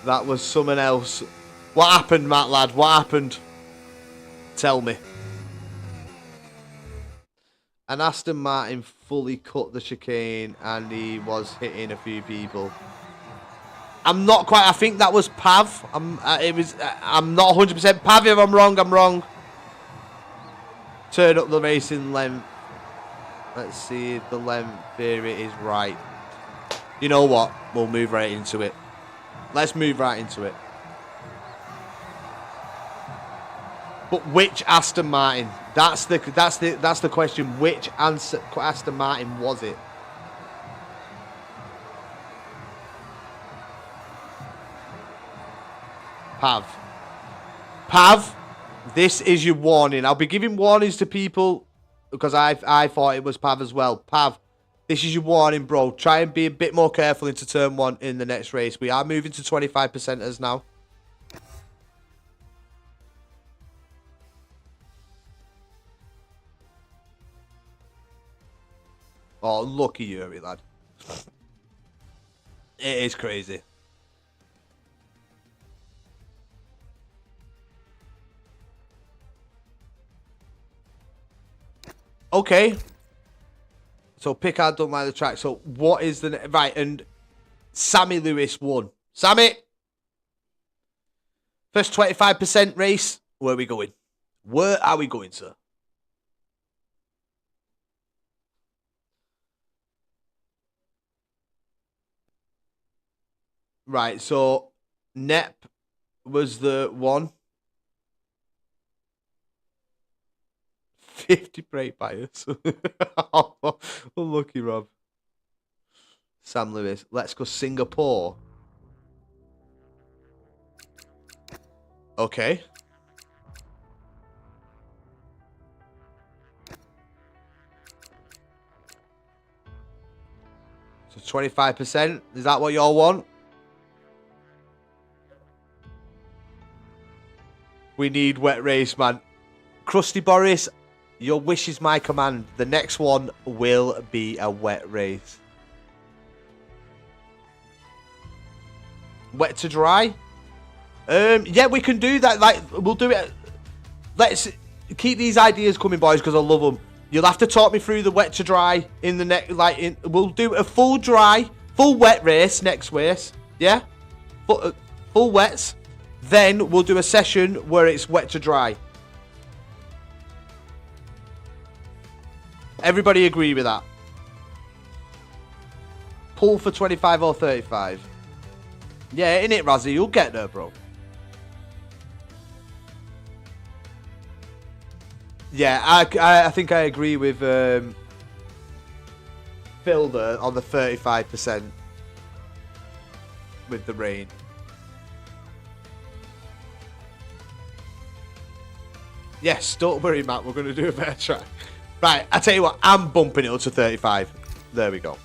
That was someone else. What happened, Matt, lad? What happened? Tell me. An Aston Martin fully cut the chicane and he was hitting a few people. I'm not quite. I think that was Pav. I'm not 100% Pav. If I'm wrong, I'm wrong. Turn up the racing length. Let's see if the length theory is right. You know what? We'll move right into it. Let's move right into it. But which Aston Martin? That's the question. Which Aston Martin was it? Pav, this is your warning. I'll be giving warnings to people because I thought it was Pav as well. Pav, this is your warning, bro. Try and be a bit more careful into turn 1 in the next race. We are moving to 25%ers now. Oh, lucky Yuri, lad. It is crazy. Okay. So Picard don't like the track. So what is the... Right, and Sammy Lewis won. Sammy! First 25% race. Where are we going? Where are we going, sir? Right, so Nep was the one. 50 brake bias. Oh, lucky Rob. Sam Lewis. Let's go Singapore. Okay. So 25%. Is that what y'all want? We need wet race, man. Krusty Boris, your wish is my command. The next one will be a wet race. Wet to dry? Yeah, we can do that. Like, we'll do it. Let's keep these ideas coming, boys, because I love them. You'll have to talk me through the wet to dry in the next. We'll do a full dry, full wet race next race. Yeah, full wets. Then we'll do a session where it's wet to dry. Everybody agree with that? Pull for 25 or 35. Yeah, innit, Razzie? You'll get there, bro. Yeah, I think I agree with Phil there on the 35% with the rain. Yes, don't worry, Matt. We're going to do a better track. Right, I tell you what. I'm bumping it up to 35. There we go.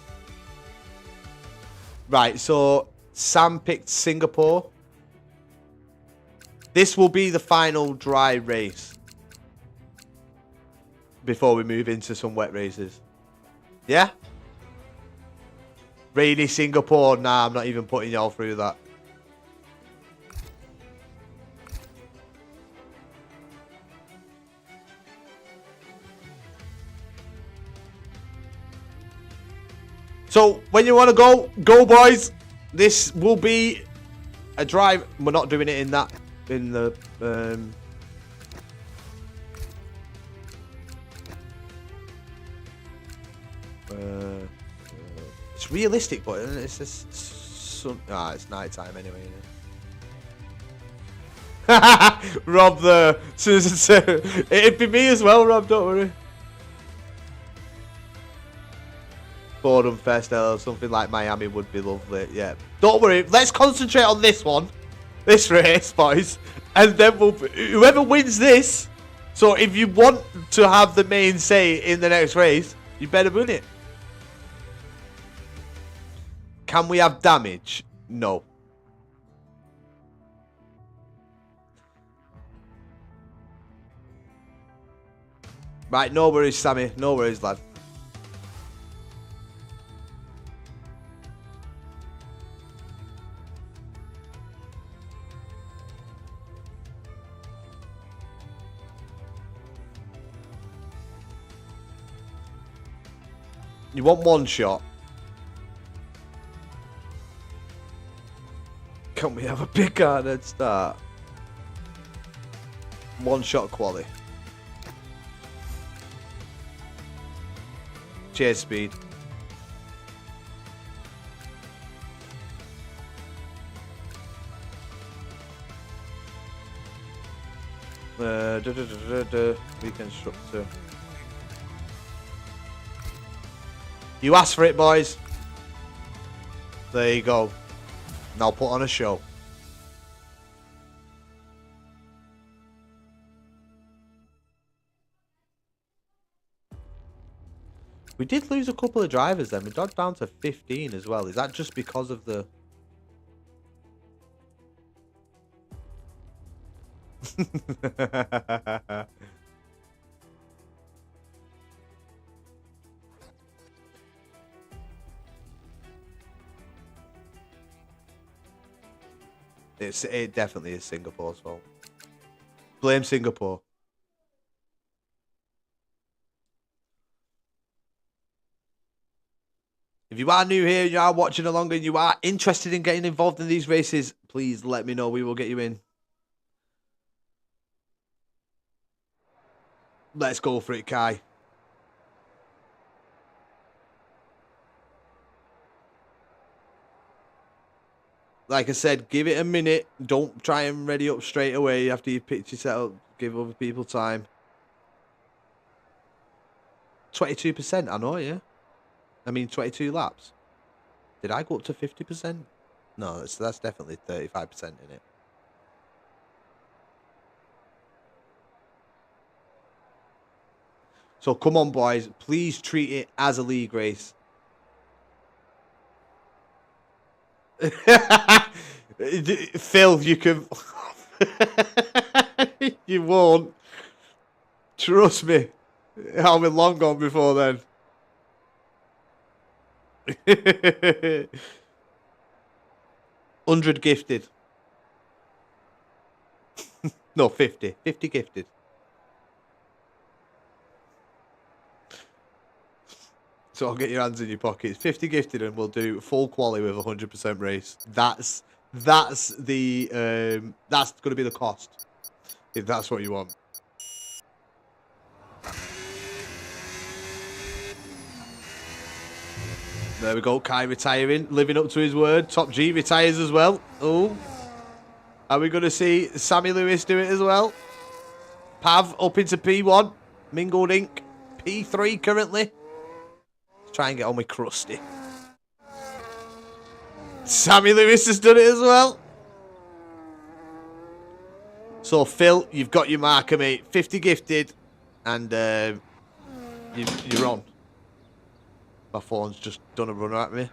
Right, so Sam picked Singapore. This will be the final dry race before we move into some wet races. Yeah? Rainy Singapore. Nah, I'm not even putting y'all through that. So, when you want to go, go, boys. This will be a drive. We're not doing it in that, in the, it's realistic, but it's just, it's night time anyway, isn't it? Rob there. It'd be me as well, Rob, don't worry. Boredom Fest or something like Miami would be lovely. Yeah, don't worry. Let's concentrate on this one, this race, boys, and then whoever wins this. So if you want to have the main say in the next race, you better win it. Can we have damage? No. Right, no worries, Sammy. No worries, lad. You want one shot. Can we have a Picard at start? One shot quality. Cheers, speed. Reconstructor. You asked for it, boys. There you go. Now put on a show. We did lose a couple of drivers then. We got down to 15 as well. Is that just because of the... It definitely is Singapore's fault. Blame Singapore. If you are new here, you are watching along and you are interested in getting involved in these races, please let me know. We will get you in. Let's go for it, Kai. Like I said, give it a minute. Don't try and ready up straight away after you pitch yourself. Give other people time. 22%, I know, yeah. I mean, 22 laps. Did I go up to 50%? No, that's definitely 35% in it. So come on, boys. Please treat it as a league race. Phil, you can... You won't. Trust me. I'll be long gone before then. 100 gifted. No, 50. 50 gifted. So I'll get your hands in your pockets. 50 gifted and we'll do full quali with 100% race. That's the that's going to be the cost. If that's what you want. There we go, Kai retiring, living up to his word. Top G retires as well. Oh, are we going to see Sammy Lewis do it as well? Pav up into P1. Mingled Ink, P3 currently. Let's try and get on with Krusty. Sammy Lewis has done it as well. So, Phil, you've got your marker, mate. 50 gifted. And you're on. My phone's just done a runner at me.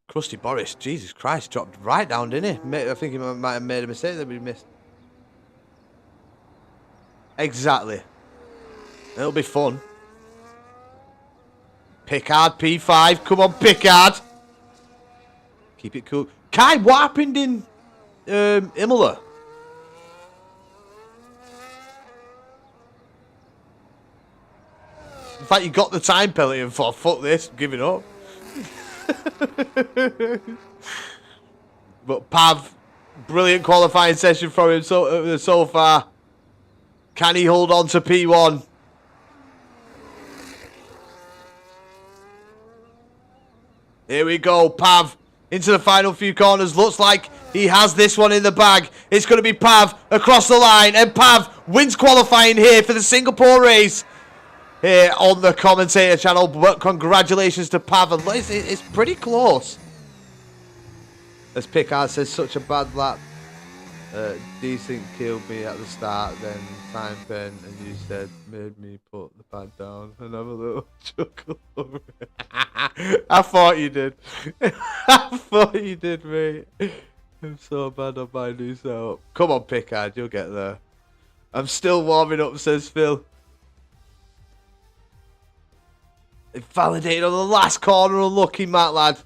Krusty Boris, Jesus Christ, dropped right down, didn't he? I think he might have made a mistake that we missed. Exactly. It'll be fun. Picard, P5. Come on, Picard. Keep it cool. Kai, what happened in Imola? In fact, you got the time penalty and thought, fuck this, I'm giving up. But Pav, brilliant qualifying session from him so far. Can he hold on to P1? Here we go, Pav into the final few corners. Looks like he has this one in the bag. It's going to be Pav across the line, and Pav wins qualifying here for the Singapore race here on the commentator channel. But congratulations to Pav. It's pretty close. As Picard says, such a bad lap. Decent killed me at the start, then time pen, and you said made me put the pad down and have a little chuckle over it. I thought you did. I thought you did, mate. I'm so bad on my new setup. Come on, Picard, you'll get there. I'm still warming up, says Phil. It validated on the last corner, unlucky, Matt, lad.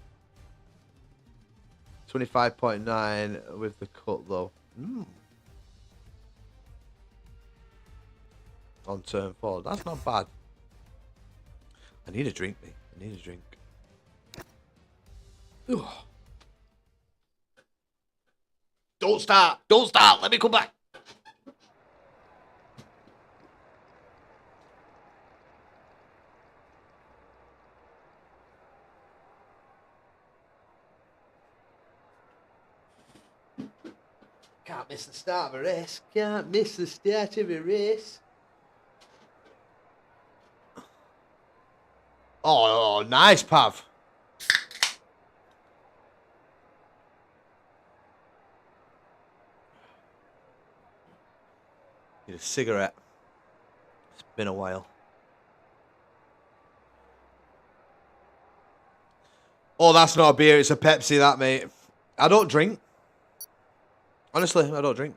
25.9 with the cut though. On turn 4. That's not bad. I need a drink, mate. I need a drink. Ugh. Don't start. Don't start. Let me come back. Can't miss the start of a race. Can't miss the start of a race. Oh, nice, Pav. Need a cigarette. It's been a while. Oh, that's not a beer. It's a Pepsi, that, mate. I don't drink. Honestly, I don't drink.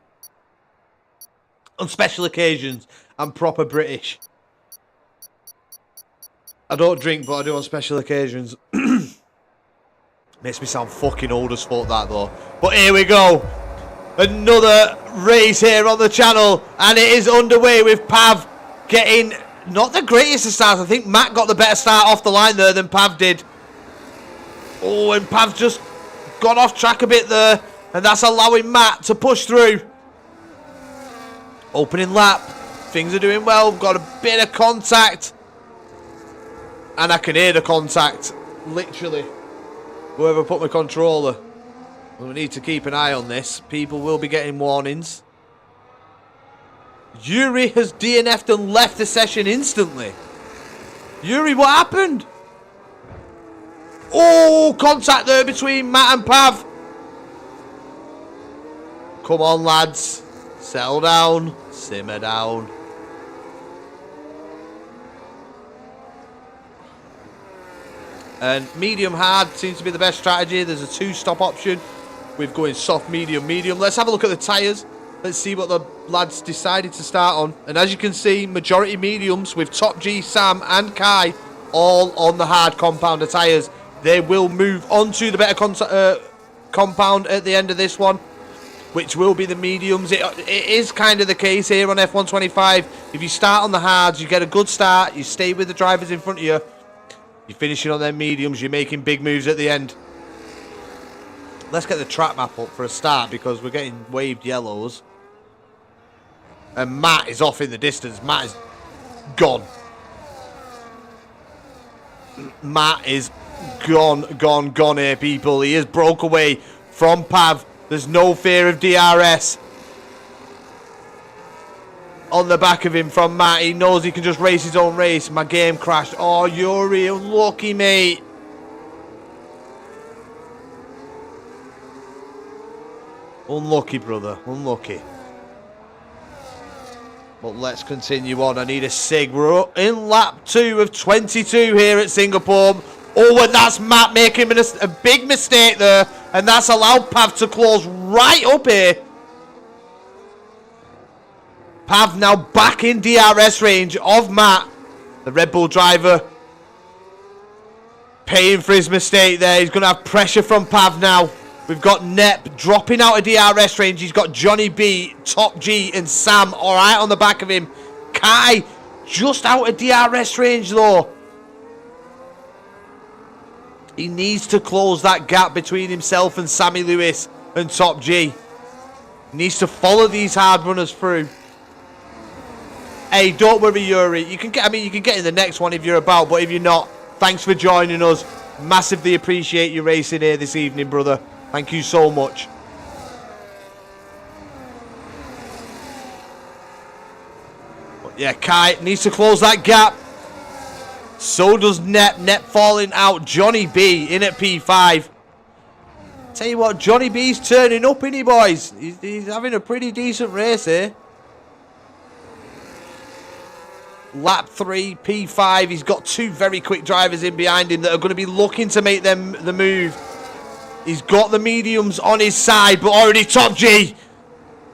On special occasions, I'm proper British. I don't drink, but I do on special occasions. Makes me sound fucking old as fuck, that, though. But here we go. Another race here on the channel. And it is underway with Pav getting not the greatest of starts. I think Matt got the better start off the line there than Pav did. Oh, and Pav's just gone off track a bit there. And that's allowing Matt to push through. Opening lap. Things are doing well. Got a bit of contact. And I can hear the contact. Literally. Whoever put my controller. We need to keep an eye on this. People will be getting warnings. Yuri has DNF'd and left the session instantly. Yuri, what happened? Oh, contact there between Matt and Pav. Come on, lads. Settle down. Simmer down. And medium hard seems to be the best strategy. There's a 2-stop option with going soft, medium, medium. Let's have a look at the tyres. Let's see what the lads decided to start on. And as you can see, majority mediums with Top G, Sam and Kai all on the hard compounder tyres. They will move on to the better compound at the end of this one, which will be the mediums. It is kind of the case here on F125. If you start on the hards, you get a good start. You stay with the drivers in front of you. You're finishing on their mediums. You're making big moves at the end. Let's get the track map up for a start because we're getting waved yellows. And Matt is off in the distance. Matt is gone. Matt is gone here, people. He has broke away from Pav. There's no fear of DRS on the back of him from Matt. He knows he can just race his own race. My game crashed. Oh, Yuri, unlucky, mate. Unlucky, brother. Unlucky. But let's continue on. I need a sig. We're in lap 2 of 22 here at Singapore. Oh, and that's Matt making a big mistake there. And that's allowed Pav to close right up here. Pav now back in DRS range of Matt, the Red Bull driver. Paying for his mistake there. He's going to have pressure from Pav now. We've got Nep dropping out of DRS range. He's got Johnny B, Top G, and Sam all right on the back of him. Kai just out of DRS range though. He needs to close that gap between himself and Sammy Lewis and Top G. He needs to follow these hard runners through. Hey, don't worry, Yuri. You can get in the next one if you're about, but if you're not, thanks for joining us. Massively appreciate you racing here this evening, brother. Thank you so much. But yeah, Kai needs to close that gap. So does Nep. Nep falling out. Johnny B in at P5. Tell you what, Johnny B's turning up, isn't he, boys? He's having a pretty decent race here. Lap 3, P5. He's got 2 very quick drivers in behind him that are going to be looking to make them the move. He's got the mediums on his side, but already Top G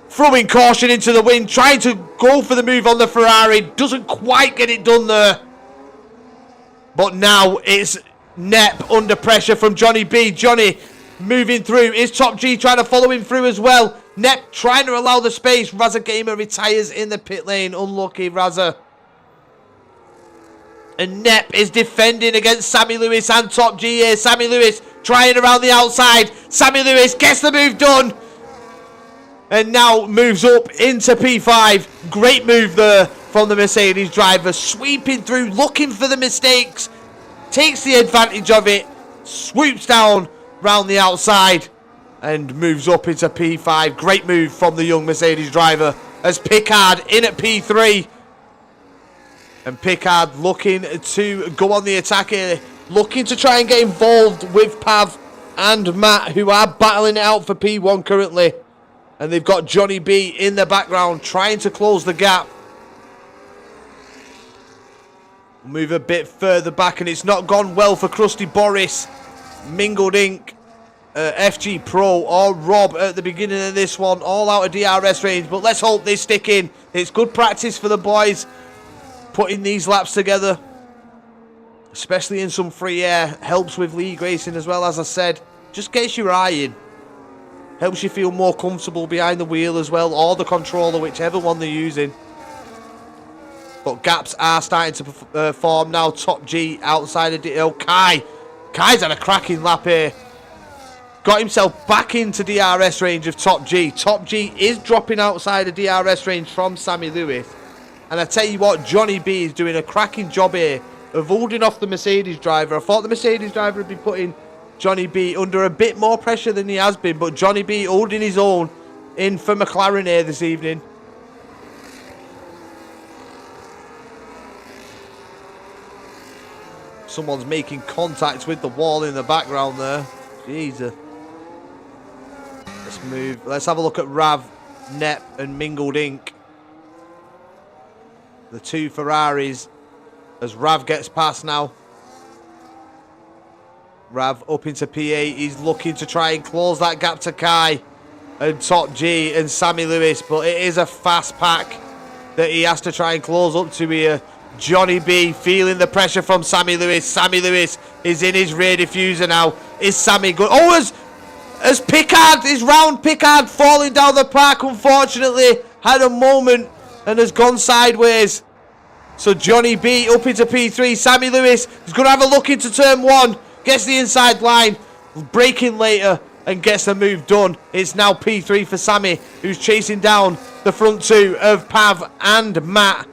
throwing caution into the wind, trying to go for the move on the Ferrari. Doesn't quite get it done there. But now it's Nep under pressure from Johnny B. Johnny moving through. Is Top G trying to follow him through as well? Nep trying to allow the space. Razza Gamer retires in the pit lane. Unlucky Razza. And Nep is defending against Sammy Lewis and Top G here. Sammy Lewis trying around the outside. Sammy Lewis gets the move done. And now moves up into P5. Great move there from the Mercedes driver. Sweeping through, looking for the mistakes. Takes the advantage of it. Swoops down round the outside. And moves up into P5. Great move from the young Mercedes driver. As Pickard in at P3. And Pickard looking to go on the attack here. Looking to try and get involved with Pav and Matt, who are battling it out for P1 currently. And they've got Johnny B in the background trying to close the gap. Move a bit further back, and it's not gone well for Krusty Boris. Mingled Ink, FG Pro or Rob at the beginning of this one. All out of DRS range, but let's hope they stick in. It's good practice for the boys putting these laps together. Especially in some free air. Helps with league racing as well, as I said. Just gets your eye in. Helps you feel more comfortable behind the wheel as well, or the controller, whichever one they're using. But gaps are starting to form now. Top G outside of Kai. Kai's had a cracking lap here. Got himself back into DRS range of Top G. Top G is dropping outside of DRS range from Sammy Lewis. And I tell you what, Johnny B is doing a cracking job here of holding off the Mercedes driver. I thought the Mercedes driver would be putting Johnny B under a bit more pressure than he has been, but Johnny B holding his own in for McLaren here this evening. Someone's making contact with the wall in the background there. Jesus. Let's move. Let's have a look at Rav, Nep and Mingled Ink. The two Ferraris as Rav gets past now. Rav up into P8. He's looking to try and close that gap to Kai and Top G and Sammy Lewis. But it is a fast pack that he has to try and close up to here. Johnny B feeling the pressure from Sammy Lewis. Sammy Lewis is in his rear diffuser now. Is Sammy good? Oh, as Pickard is round. Pickard falling down the park, unfortunately. Had a moment and has gone sideways. So Johnny B up into P3. Sammy Lewis is going to have a look into turn one. Gets the inside line, braking later, and gets the move done. It's now P3 for Sammy, who's chasing down the front two of Pav and Matt.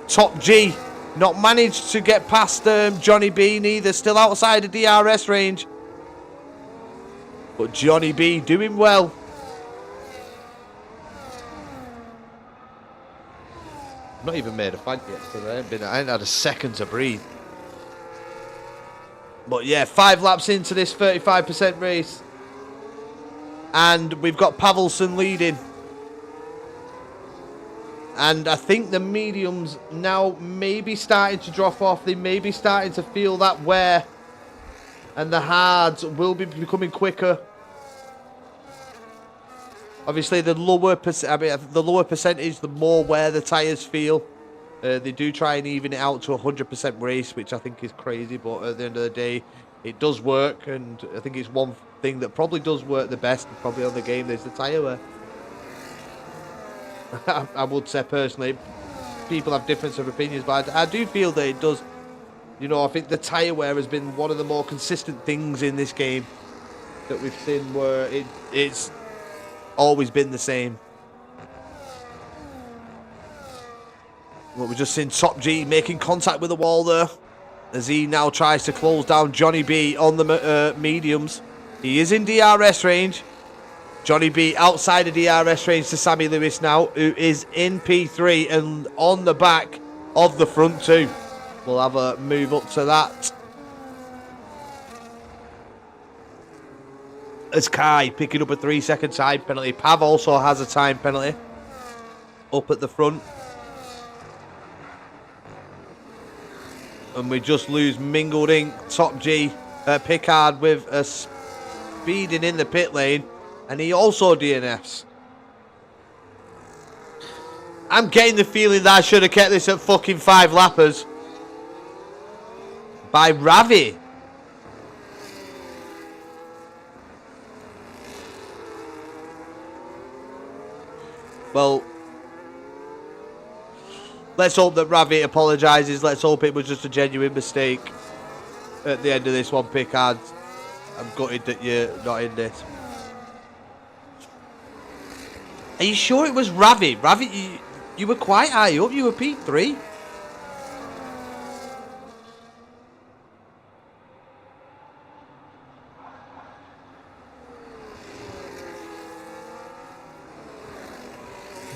Top G not managed to get past Johnny B neither, still outside of DRS range. But Johnny B doing well. I've not even made a fight yet, because I ain't had a second to breathe. But yeah, 5 laps into this 35% race. And we've got Pavelson leading. And I think the mediums now may be starting to drop off. They may be starting to feel that wear. And the hards will be becoming quicker. Obviously, the lower percentage, the more wear the tyres feel. They do try and even it out to 100% race, which I think is crazy. But at the end of the day, it does work. And I think it's one thing that probably does work the best, probably on the game, there's the tyre wear. I would say personally, people have difference of opinions, but I do feel that it does. You know, I think the tyre wear has been one of the more consistent things in this game that we've seen, where it's always been the same. Well, we've just seen Top G making contact with the wall there, as he now tries to close down Johnny B on the mediums. He is in DRS range. Johnny B outside of DRS range to Sammy Lewis now, who is in P3 and on the back of the front two. We'll have a move up to that. As Kai picking up a 3-second time penalty. Pav also has a time penalty up at the front. And we just lose Mingled Ink, Top G, Pickard with a speeding in the pit lane. And he also DNFs. I'm getting the feeling that I should have kept this at fucking 5 lappers. By Ravi. Well, let's hope that Ravi apologises. Let's hope it was just a genuine mistake at the end of this one, Pickard. I'm gutted that you're not in this. Are you sure it was Ravi? Ravi, you were quite high up. You were P3.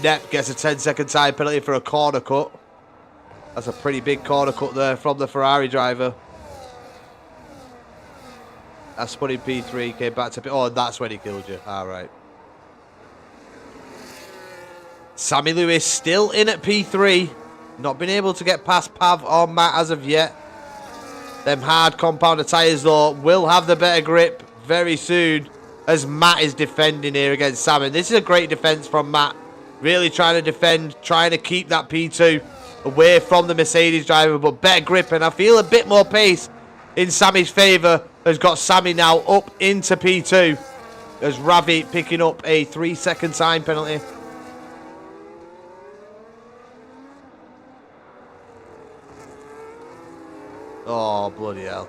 Nep gets a 10-second time penalty for a corner cut. That's a pretty big corner cut there from the Ferrari driver. That's spun in P3, came back to... Oh, that's when he killed you. All right. Sammy Lewis still in at P3. Not been able to get past Pav or Matt as of yet. Them hard compounder tyres, though, will have the better grip very soon as Matt is defending here against Sammy. This is a great defence from Matt. Really trying to defend, trying to keep that P2 away from the Mercedes driver, but better grip, and I feel a bit more pace in Sammy's favour has got Sammy now up into P2 as Ravi picking up a 3-second time penalty. Oh, bloody hell.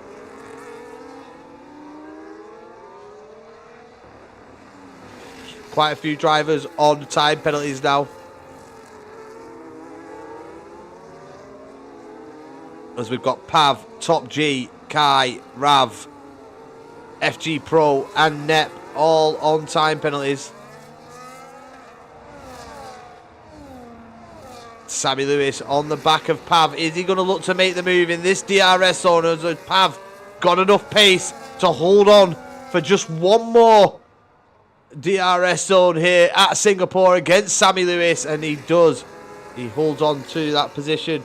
Quite a few drivers on time penalties now. As we've got Pav, Top G, Kai, Rav, FG Pro and Nep all on time penalties. Sammy Lewis on the back of Pav. Is he going to look to make the move in this DRS zone? Has Pav got enough pace to hold on for just one more DRS zone here at Singapore against Sammy Lewis? And he does. He holds on to that position.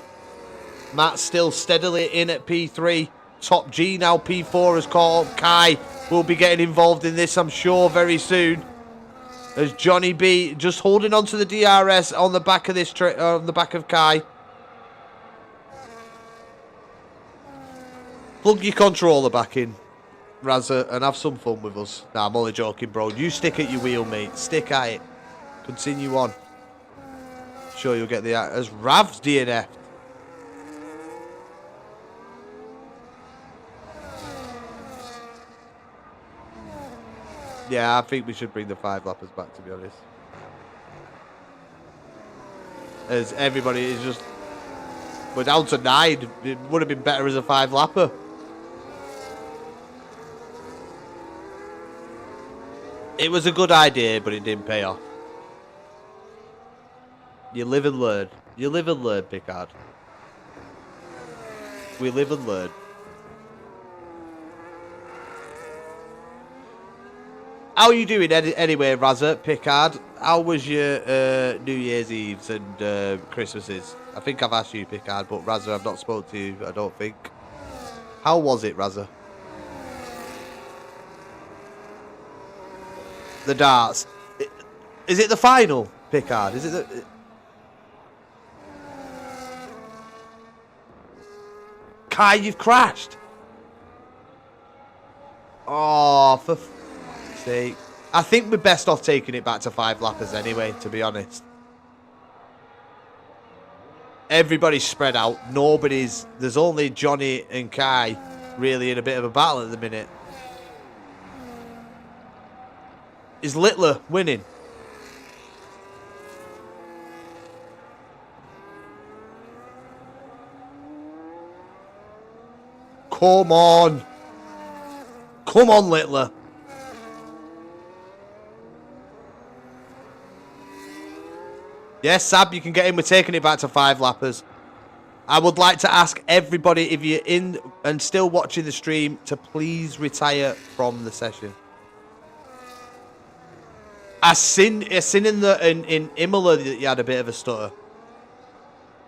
Matt still steadily in at P3. Top G now P4 has caught up. Kai will be getting involved in this, I'm sure, very soon. As Johnny B just holding on to the DRS on the back of this on the back of Kai. Plug your controller back in, Razza, and have some fun with us. Nah, I'm only joking, bro. You stick at your wheel, mate. Stick at it. Continue on. Sure you'll get the... As Rav's DNF. Yeah, I think we should bring the 5-lappers back, to be honest. As everybody is just... We're down to 9. It would have been better as a 5-lapper. It was a good idea, but it didn't pay off. You live and learn. You live and learn, Pickard. We live and learn. How are you doing anyway, Razza, Pickard? How was your New Year's Eves and Christmases? I think I've asked you, Pickard, but Razza, I've not spoken to you, I don't think. How was it, Razza? The darts. Is it the final, Pickard? Is it the... Kai, you've crashed. Oh, for fuck's sake. I think we're best off taking it back to 5-lappers anyway, to be honest. Everybody's spread out. Nobody's... There's only Johnny and Kai really in a bit of a battle at the minute. Is Littler winning? Come on. Come on, Littler. Yes, Sab, you can get in. We're taking it back to 5-lappers. I would like to ask everybody, if you're in and still watching the stream, to please retire from the session. I seen in Imola that you had a bit of a stutter.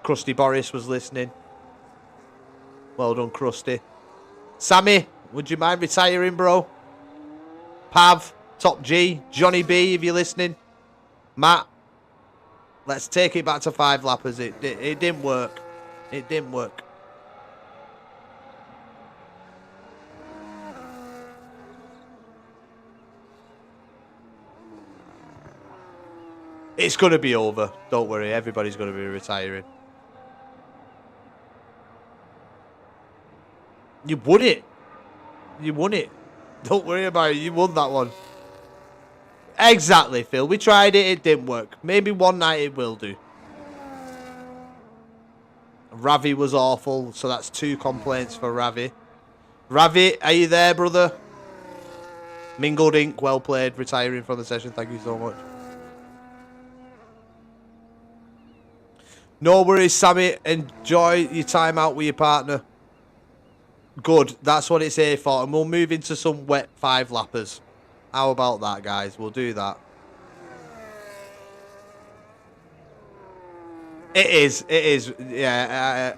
Krusty Boris was listening. Well done, Krusty. Sammy, would you mind retiring, bro? Pav, Top G, Johnny B, if you're listening. Matt, let's take it back to 5-lappers. It didn't work. It didn't work. It's going to be over. Don't worry. Everybody's going to be retiring. You won it. You won it. Don't worry about it. You won that one. Exactly, Phil. We tried it. It didn't work. Maybe one night it will do. Ravi was awful. So that's 2 complaints for Ravi. Ravi, are you there, brother? Mingled Ink, well played. Retiring from the session. Thank you so much. No worries, Sammy. Enjoy your time out with your partner. Good. That's what it's here for. And we'll move into some wet 5-lappers. How about that, guys? We'll do that. It is. It is. Yeah.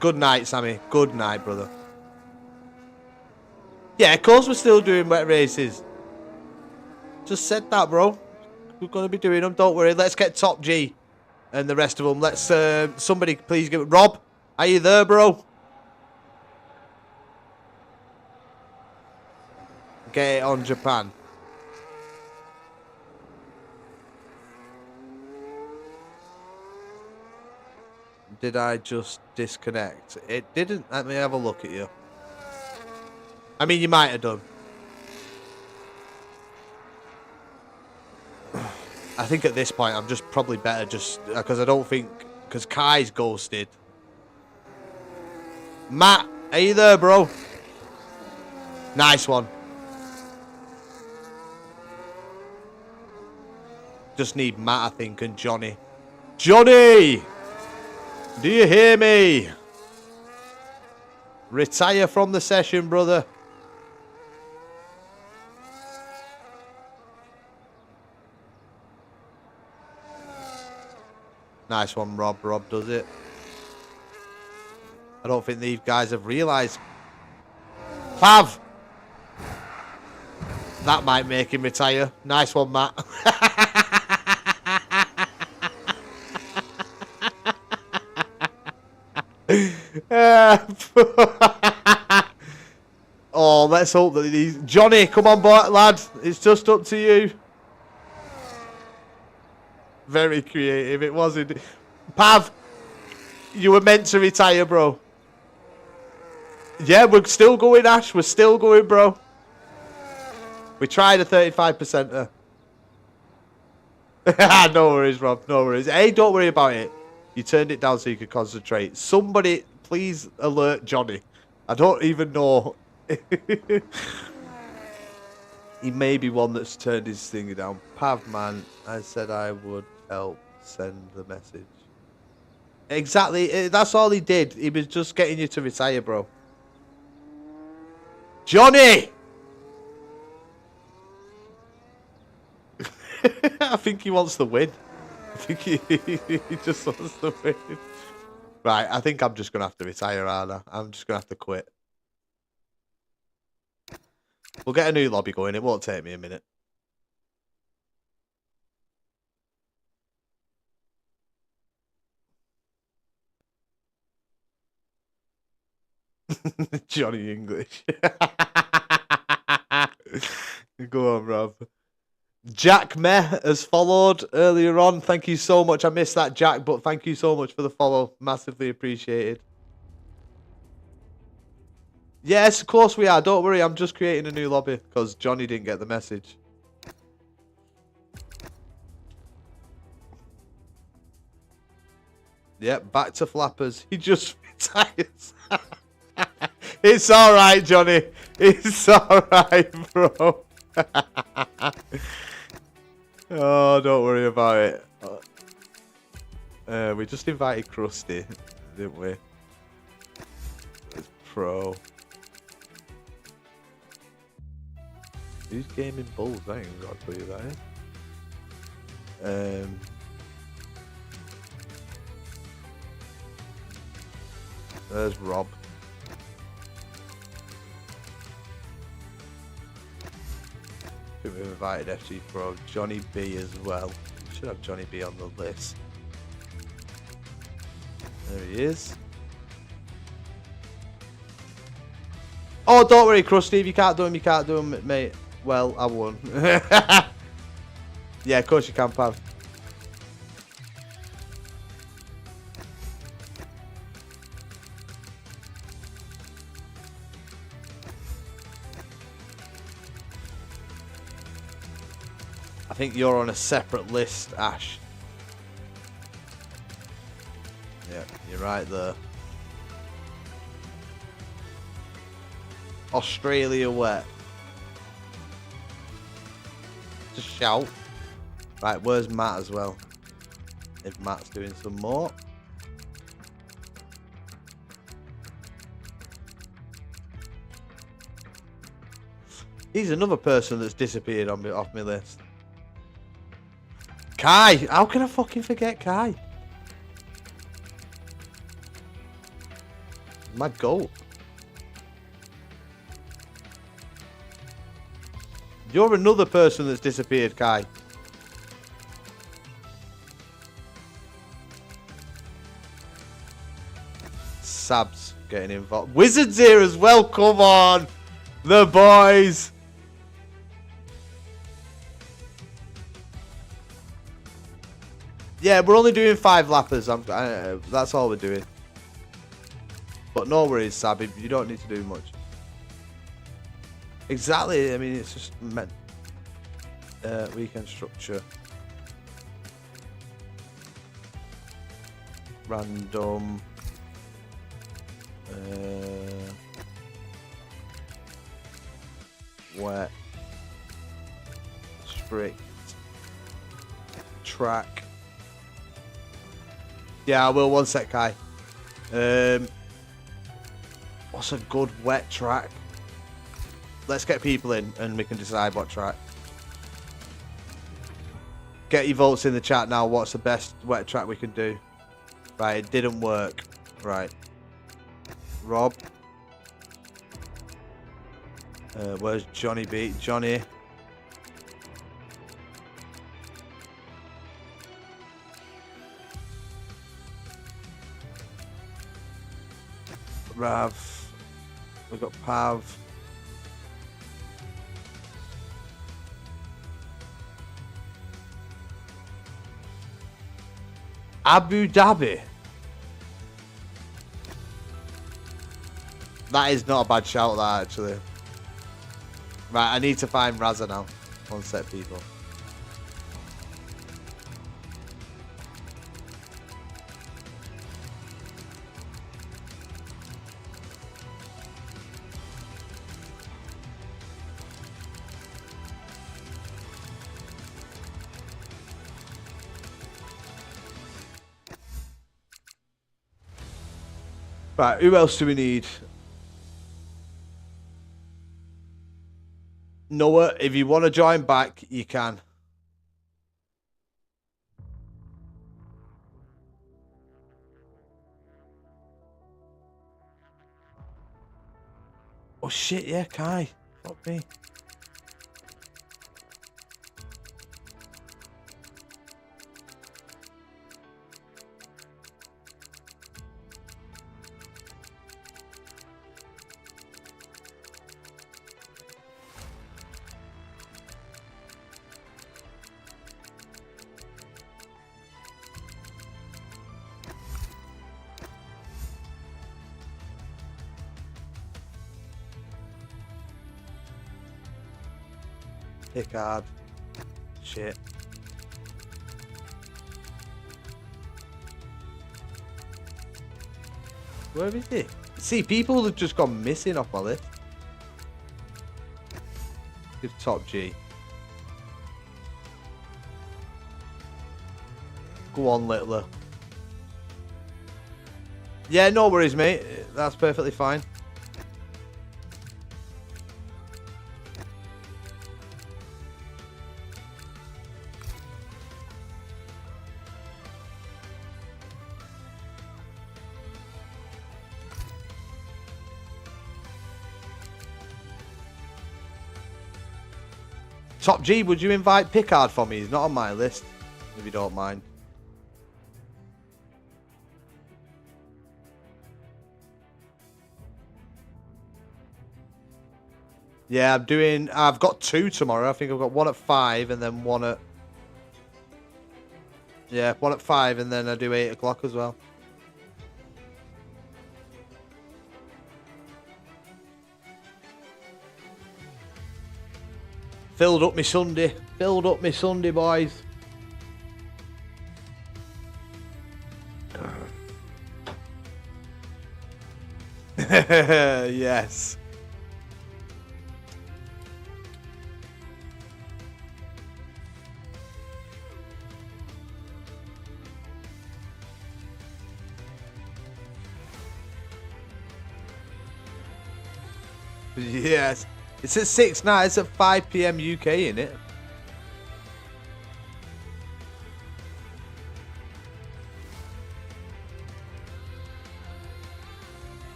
Good night, Sammy. Good night, brother. Yeah, of course we're still doing wet races. Just said that, bro. We're going to be doing them. Don't worry. Let's get Top G and the rest of them. Let's, somebody please give it. Rob, are you there, bro? Get it on Japan. Did I just disconnect? It didn't. Let me have a look at you. I mean, you might have done. I think at this point, I'm just probably better just... Because I don't think... Because Kai's ghosted. Matt, are you there, bro? Nice one. Just need Matt, I think, and Johnny. Johnny! Do you hear me? Retire from the session, brother. Nice one, Rob. Rob does it. I don't think these guys have realised. Pav! That might make him retire. Nice one, Matt. Oh, let's hope that these... Johnny, come on, boy, lad. It's just up to you. Very creative. It wasn't. Pav, you were meant to retire, bro. Yeah, we're still going, Ash. We're still going, bro. We tried a 35%er. No worries, Rob. No worries. Hey, don't worry about it. You turned it down so you could concentrate. Somebody, please alert Johnny. I don't even know. He may be one that's turned his thing down. Pav, man, I said I would help send the message. Exactly. That's all he did. He was just getting you to retire, bro. Johnny! I think he wants the win. I think he just wants the win. Right, I think I'm just going to have to retire, aren't I? I'm just going to have to quit. We'll get a new lobby going. It won't take me a minute. Johnny English. Go on, Rob. Jack Meh has followed earlier on. Thank you so much. I missed that, Jack, but thank you so much for the follow. Massively appreciated. Yes, of course we are. Don't worry. I'm just creating a new lobby because Johnny didn't get the message. Yep, back to flappers. He just retires. It's all right, Johnny. It's all right, bro. Oh, don't worry about it. We just invited Krusty, didn't we? It's pro. Who's gaming Bulls? I ain't got to tell you that is. There's Rob. I think we've invited FG Pro, Johnny B as well. We should have Johnny B on the list. There he is. Oh, don't worry, Krusty. If you can't do him, you can't do him, mate. Well, I won. Yeah, of course you can, Pav. I think you're on a separate list, Ash. Yeah, you're right there. Australia wet. Just shout. Right, where's Matt as well? If Matt's doing some more. He's another person that's disappeared on me, off my list. Kai! How can I fucking forget Kai? My goal. You're another person that's disappeared, Kai. Sab's getting involved. Wizards here as well, come on! The boys! Yeah, we're only doing 5 lappers. That's all we're doing. But no worries, Sab. You don't need to do much. Exactly. I mean, it's just meant. Weekend structure. Random. Wet. Strict. Track. Yeah, I will. One sec, Kai. What's a good wet track? Let's get people in and we can decide what track. Get your votes in the chat now. What's the best wet track we can do? Right, it didn't work. Right. Rob. Where's Johnny B? Johnny. Rav. We've got Pav. Abu Dhabi. That is not a bad shout, that actually. Right, I need to find Raza now. One sec, people. Right, who else do we need? Noah, if you want to join back, you can. Oh shit, yeah, Kai. Fuck me. Pickard. Shit. Where is he? See, people have just gone missing off my list. Give Top G. Go on, Littler. Yeah, no worries, mate. That's perfectly fine. Top G, would you invite Pickard for me? He's not on my list, if you don't mind. Yeah, I've got 2 tomorrow. I think I've got one at 5 and then one at... Yeah, one at 5 and then I do 8 o'clock as well. Filled up my Sunday. Filled up my Sunday, boys. Yes. Yes. It's at 6 now. It's at 5 PM UK, isn't it?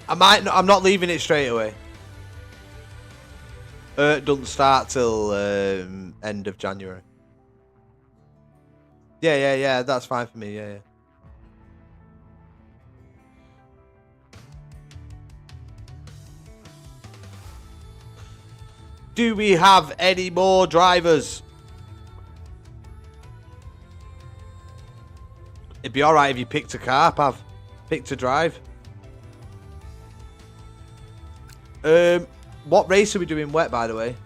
I'm not leaving it straight away. It doesn't start till end of January. Yeah. That's fine for me. Yeah. Do we have any more drivers? It'd be alright if you picked a car, Pav. Picked a drive. What race are we doing wet, by the way?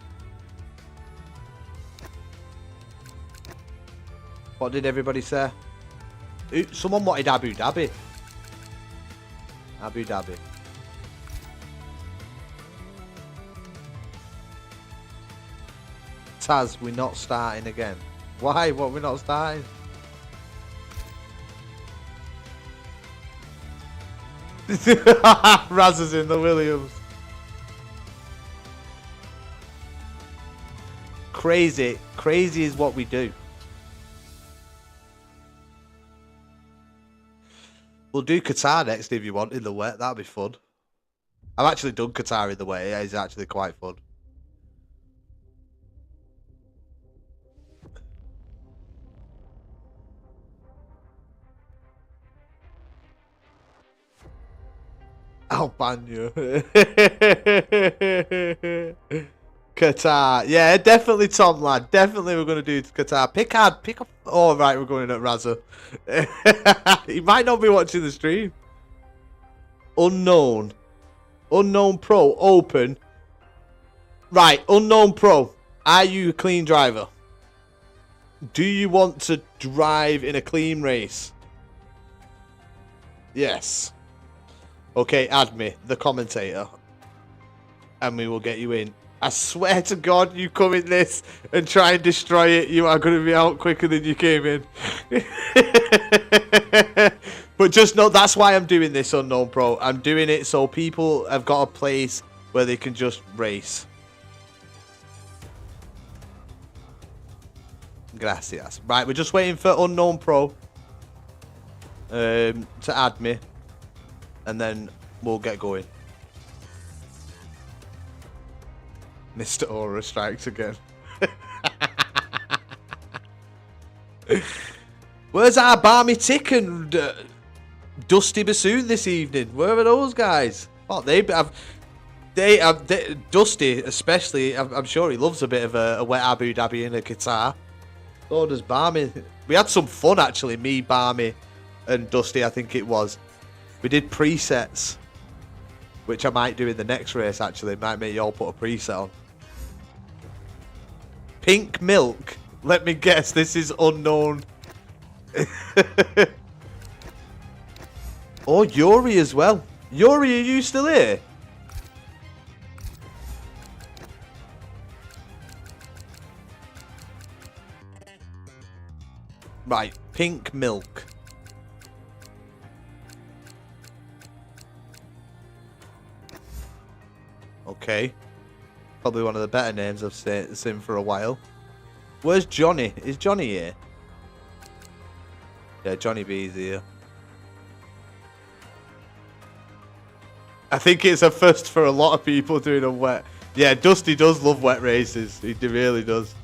What did everybody say? Someone wanted Abu Dhabi. Abu Dhabi. Taz, we're not starting again. Why? What, we're not starting? Raz is in the Williams. Crazy. Crazy is what we do. We'll do Qatar next if you want in the wet. That'd be fun. I've actually done Qatar in the wet. It is actually quite fun. Albania. Qatar. Yeah, definitely, Tom, lad. Definitely we're going to do Qatar. Pickard, pick up. Oh, right, we're going at Raza. He might not be watching the stream. Unknown. Unknown Pro. Open. Right, Unknown Pro. Are you a clean driver? Do you want to drive in a clean race? Yes. Okay, add me, the commentator, and we will get you in. I swear to God, you come in this and try and destroy it, you are going to be out quicker than you came in. But just know, that's why I'm doing this, Unknown Pro. I'm doing it so people have got a place where they can just race. Gracias. Right, we're just waiting for Unknown Pro to add me. And then we'll get going. Mr. Aura strikes again. Where's our Barmy Tick and Dusty Bassoon this evening? Where are those guys? Oh, they have. Dusty, especially. I'm sure he loves a bit of a wet Abu Dhabi and a Qatar. So does Barmy. We had some fun actually. Me, Barmy, and Dusty. I think it was. We did presets, which I might do in the next race, actually. Might make you all put a preset on. Pink Milk. Let me guess, this is unknown. Oh, Yuri as well. Yuri, are you still here? Right, Pink Milk. Okay. Probably one of the better names I've seen for a while. Where's Johnny? Is Johnny here? Yeah, Johnny B's here. I think it's a first for a lot of people doing a wet. Yeah, Dusty does love wet races. He really does.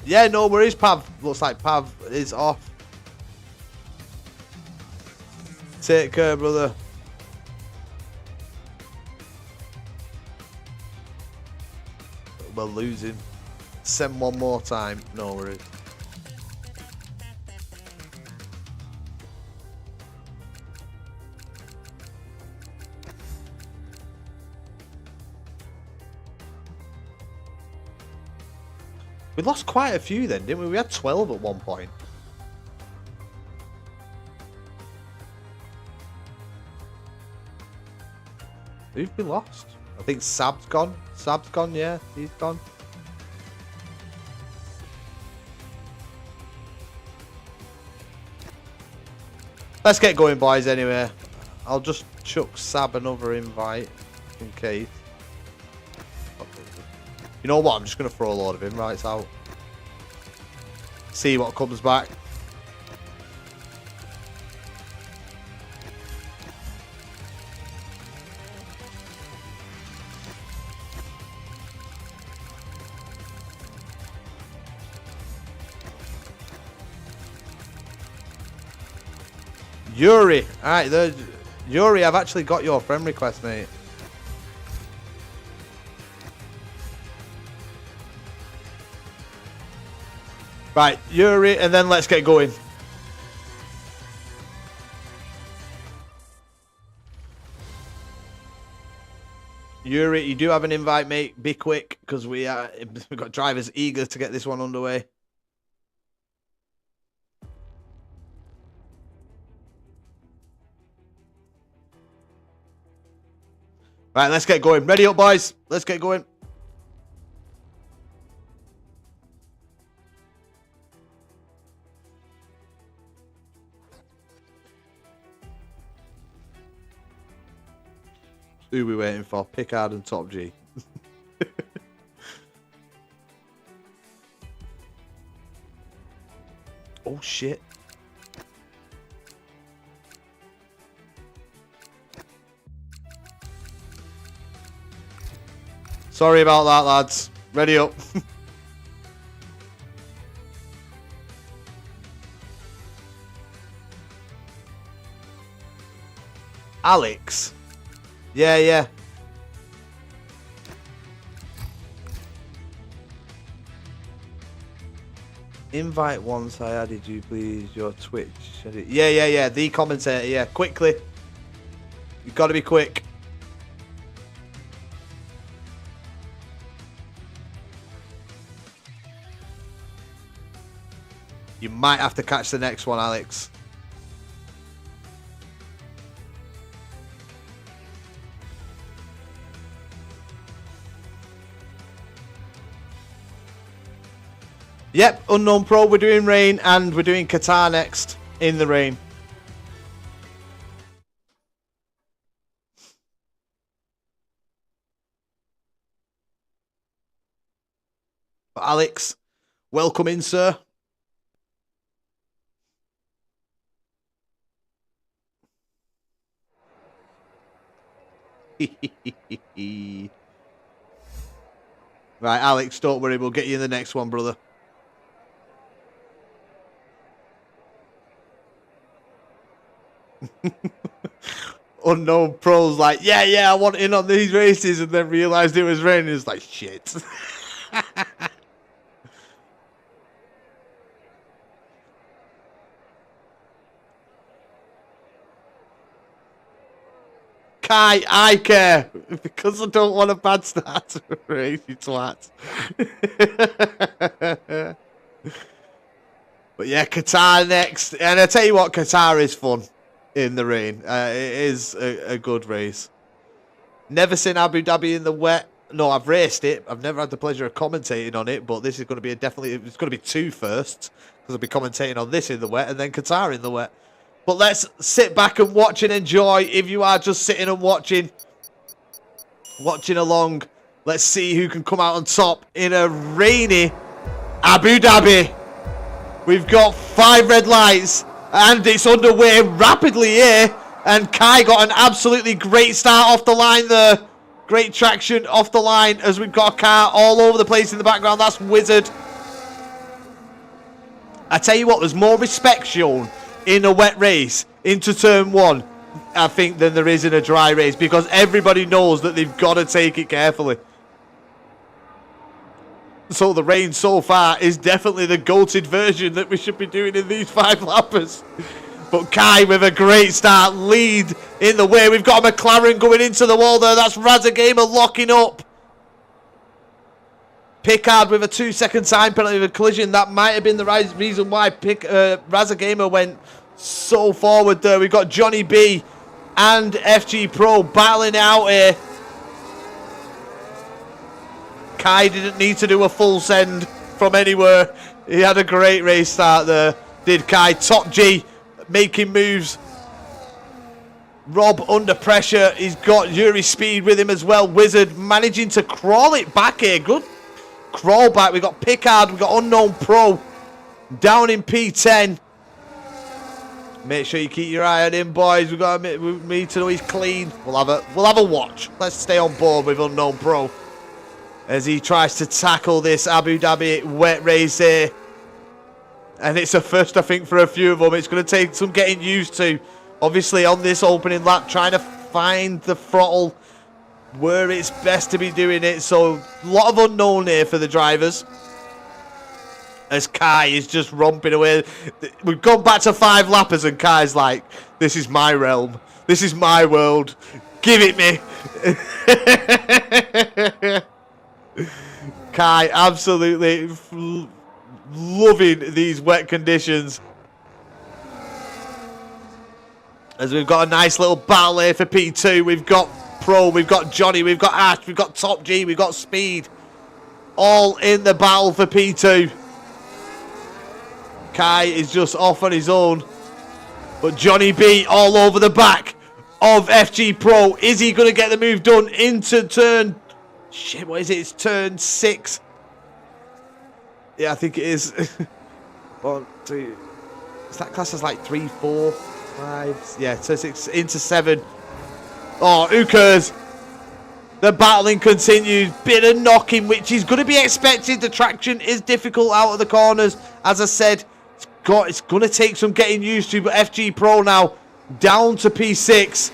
Yeah, no worries, Pav. Looks like Pav is off. Take care, brother. We're losing. Send one more time. No worries. We lost quite a few then, didn't we? We had 12 at one point. Who've we lost? I think Sab's gone. Sab's gone, yeah. He's gone. Let's get going, boys, anyway. I'll just chuck Sab another invite in case. You know what? I'm just going to throw a load of invites out. See what comes back. Yuri. Alright, Yuri, I've actually got your friend request, mate. Right, Yuri, and then let's get going. Yuri, you do have an invite, mate. Be quick, because we've got drivers eager to get this one underway. Right, let's get going. Ready up, boys. Let's get going. Who are we waiting for? Pickard and Top G. Oh, shit. Sorry about that, lads. Ready up. Alex. Yeah. Invite once I added you, please. Your Twitch. Yeah. The commentator. Yeah, quickly. You've got to be quick. You might have to catch the next one, Alex. Yep, Unknown Pro, we're doing rain, and we're doing Qatar next in the rain. But Alex, welcome in, sir. Right, Alex, don't worry, we'll get you in the next one, brother. Unknown Pro's like, yeah, I want in on these races, and then realised it was raining. It's like, shit. Kai, I care, because I don't want a bad start to a race, you twat. But yeah, Qatar next. And I tell you what, Qatar is fun in the rain. It is a good race. Never seen Abu Dhabi in the wet. No, I've raced it. I've never had the pleasure of commentating on it, but this is going to be it's going to be two firsts, because I'll be commentating on this in the wet and then Qatar in the wet. But let's sit back and watch and enjoy. If you are just sitting and watching along, let's see who can come out on top in a rainy Abu Dhabi. We've got 5 red lights, and it's underway rapidly here. And Kai got an absolutely great start off the line there. Great traction off the line as we've got a car all over the place in the background. That's Wizard. I tell you what, there's more respect shown in a wet race into turn 1, I think, than there is in a dry race, because everybody knows that they've got to take it carefully. So the rain so far is definitely the goated version that we should be doing in these 5 lappers. But Kai with a great start, lead in the way. We've got a McLaren going into the wall there. That's Razagamer locking up. Pickard with a 2-second time penalty of a collision. That might have been the right reason why Razza Gamer went so forward there. We've got Johnny B and FG Pro battling it out here. Kai didn't need to do a full send from anywhere. He had a great race start there, did Kai. Top G making moves. Rob under pressure. He's got Yuri Speed with him as well. Wizard managing to crawl it back here. Good crawl back. We've got Pickard. We've got Unknown Pro down in P10. Make sure you keep your eye on him, boys. We've got to need to know he's clean. We'll have a watch. Let's stay on board with Unknown Pro as he tries to tackle this Abu Dhabi wet race here. And it's a first, I think, for a few of them. It's going to take some getting used to. Obviously, on this opening lap, trying to find the throttle where it's best to be doing it. So, a lot of unknown here for the drivers. As Kai is just romping away. We've gone back to 5 lappers and Kai's like, this is my realm. This is my world. Give it me. Kai absolutely loving these wet conditions. As we've got a nice little battle here for P2. We've got Pro, we've got Johnny, we've got Ash, we've got Top G, we've got Speed. All in the battle for P2. Kai is just off on his own. But Johnny B all over the back of FG Pro. Is he going to get the move done into turn... Shit, what is it? It's turn 6. Yeah, I think it is. 1, 2... Is that class as like 3, 4, 5? Yeah, turn 6 into 7. Oh, who cares? The battling continues. Bit of knocking, which is going to be expected. The traction is difficult out of the corners. As I said, it's going to take some getting used to. But FG Pro now down to P6.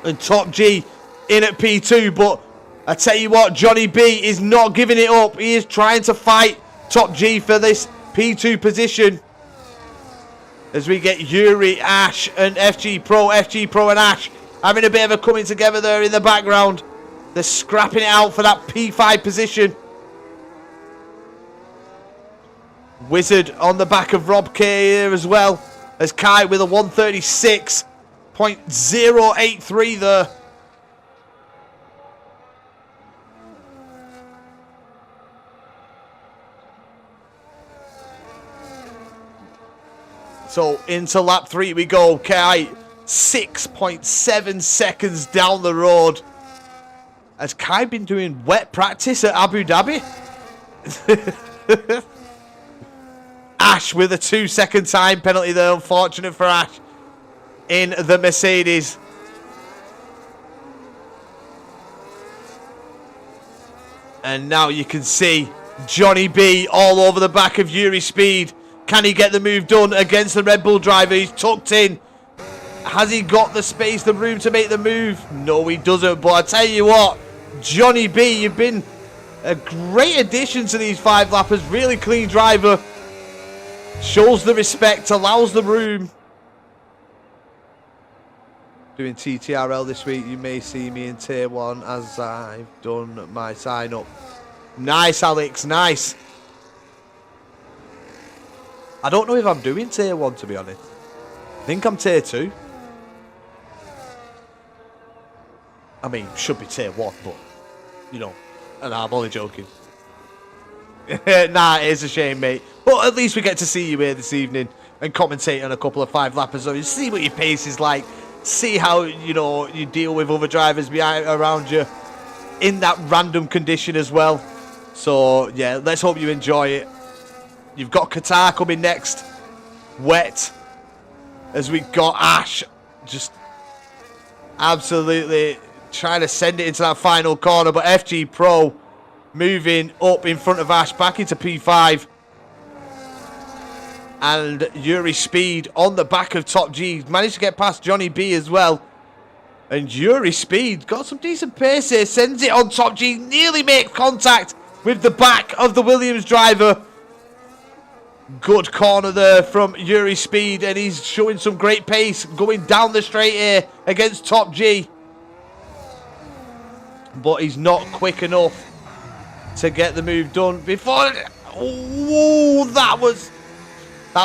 And Top G in at P2. But I tell you what, Johnny B is not giving it up. He is trying to fight Top G for this P2 position. As we get Yuri, Ash and FG Pro and Ash having a bit of a coming together there in the background. They're scrapping it out for that P5 position. Wizard on the back of Rob K here as well. As Kai with a 136.083 there. So into lap 3 we go. Kai 6.7 seconds down the road. Has Kai been doing wet practice at Abu Dhabi? Ash with a 2-second time penalty there. Unfortunate for Ash in the Mercedes. And now you can see Johnny B all over the back of Yuri Speed. Can he get the move done against the Red Bull driver? He's tucked in. Has he got the space, the room to make the move? No, he doesn't. But I tell you what, Johnny B, you've been a great addition to these 5 lappers. Really clean driver. Shows the respect, allows the room. Doing TTRL this week. You may see me in Tier 1 as I've done my sign up. Nice, Alex. Nice. I don't know if I'm doing Tier 1, to be honest. I think I'm Tier 2. I mean, should be Tier 1, but, you know, and I'm only joking. Nah, it's a shame, mate. But at least we get to see you here this evening and commentate on a couple of 5 lappers. So you see what your pace is like. See how, you know, you deal with other drivers behind around you in that random condition as well. So, yeah, let's hope you enjoy it. You've got Qatar coming next. Wet. As we got Ash just absolutely trying to send it into that final corner. But FG Pro moving up in front of Ash back into P5. And Yuri Speed on the back of Top G. Managed to get past Johnny B as well. And Yuri Speed got some decent pace here. Sends it on Top G. Nearly makes contact with the back of the Williams driver. Good corner there from Yuri Speed, and he's showing some great pace going down the straight here against Top G. But he's not quick enough to get the move done before. Oh, that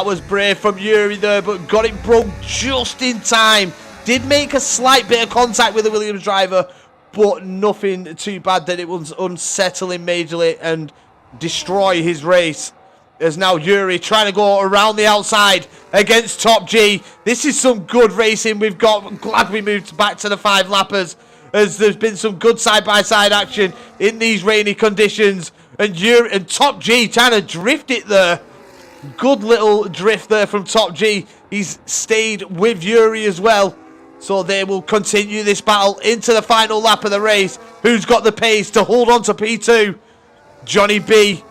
was brave from Yuri there, but got it broke just in time. Did make a slight bit of contact with the Williams driver, but nothing too bad that it was unsettling majorly and destroy his race. As now Yuri trying to go around the outside against Top G. This is some good racing we've got. I'm glad we moved back to the 5 lappers, as there's been some good side-by-side action in these rainy conditions. And Yuri and Top G trying to drift it there. Good little drift there from Top G. He's stayed with Yuri as well. So they will continue this battle into the final lap of the race. Who's got the pace to hold on to P2? Johnny B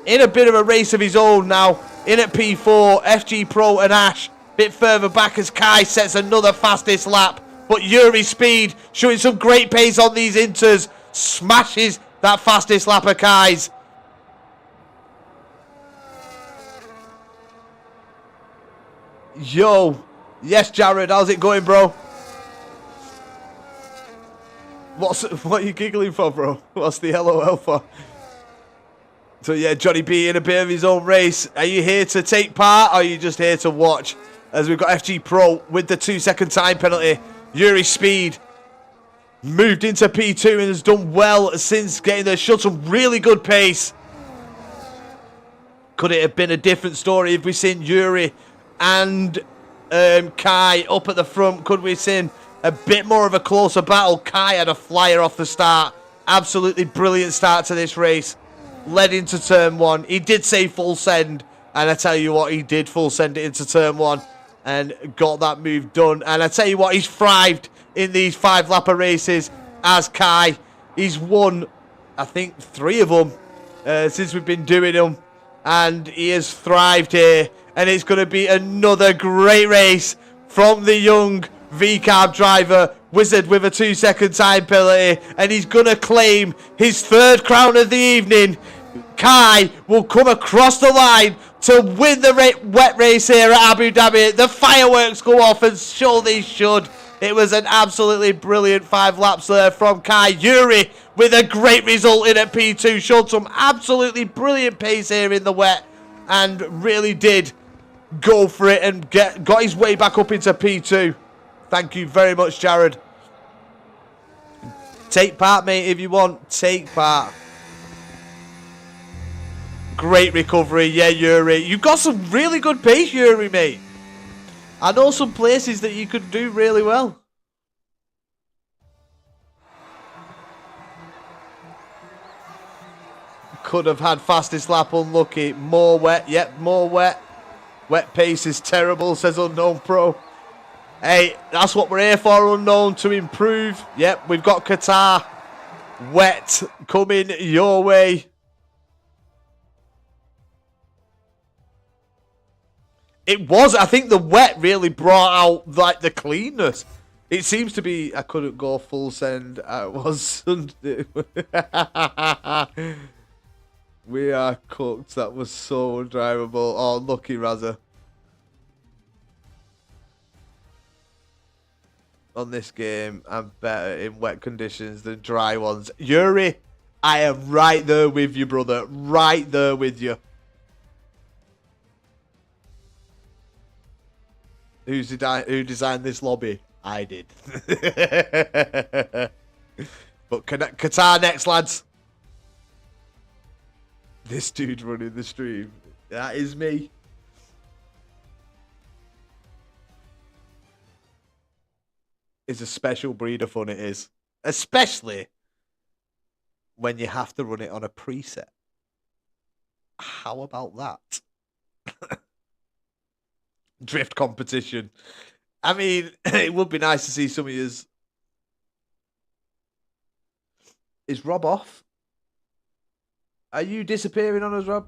in a bit of a race of his own now. In at P4, FG Pro and Ash. Bit further back as Kai sets another fastest lap. But Yuri's speed showing some great pace on these inters. Smashes that fastest lap of Kai's. Yo. Yes, Jared. How's it going, bro? What are you giggling for, bro? What's the LOL for? So yeah, Johnny B in a bit of his own race. Are you here to take part, or are you just here to watch? As we've got FG Pro with the 2-second time penalty. Yuri Speed moved into P2 and has done well since getting there. Showed some really good pace. Could it have been a different story if we seen Yuri and Kai up at the front? Could we seen a bit more of a closer battle? Kai had a flyer off the start. Absolutely brilliant start to this race. Led into turn 1. He did say full send, and I tell you what, he did full send it into turn 1 and got that move done. And I tell you what, he's thrived in these 5-lapper races as Kai. He's won, I think, 3 of them since we've been doing them, and he has thrived here. And it's going to be another great race from the young V-Carb driver. Wizard with a 2-second time penalty, and he's going to claim his 3rd crown of the evening. Kai will come across the line to win the wet race here at Abu Dhabi. The fireworks go off, and sure they should. It was an absolutely brilliant 5 laps there from Kai. Yuri with a great result in at P2. Showed some absolutely brilliant pace here in the wet, and really did go for it and got his way back up into P2. Thank you very much, Jared. Take part, mate, if you want. Take part. Great recovery. Yeah, Yuri. You've got some really good pace, Yuri, mate. I know some places that you could do really well. Could have had fastest lap, unlucky. More wet. Yep, more wet. Wet pace is terrible, says Unknown Pro. Hey, that's what we're here for, Unknown, to improve. Yep, we've got Qatar. Wet coming your way. It was, I think the wet really brought out like the cleanness. It seems to be, I couldn't go full send. I was. We are cooked. That was so undrivable. Oh, lucky Razza. On this game, I'm better in wet conditions than dry ones. Yuri, I am right there with you, brother. Right there with you. Who designed this lobby? I did. But Qatar next, lads. This dude running the stream. That is me. It's a special breed of fun, it is. Especially when you have to run it on a preset. How about that? Drift competition. I mean, it would be nice to see some of yours. Is Rob off? Are you disappearing on us, Rob?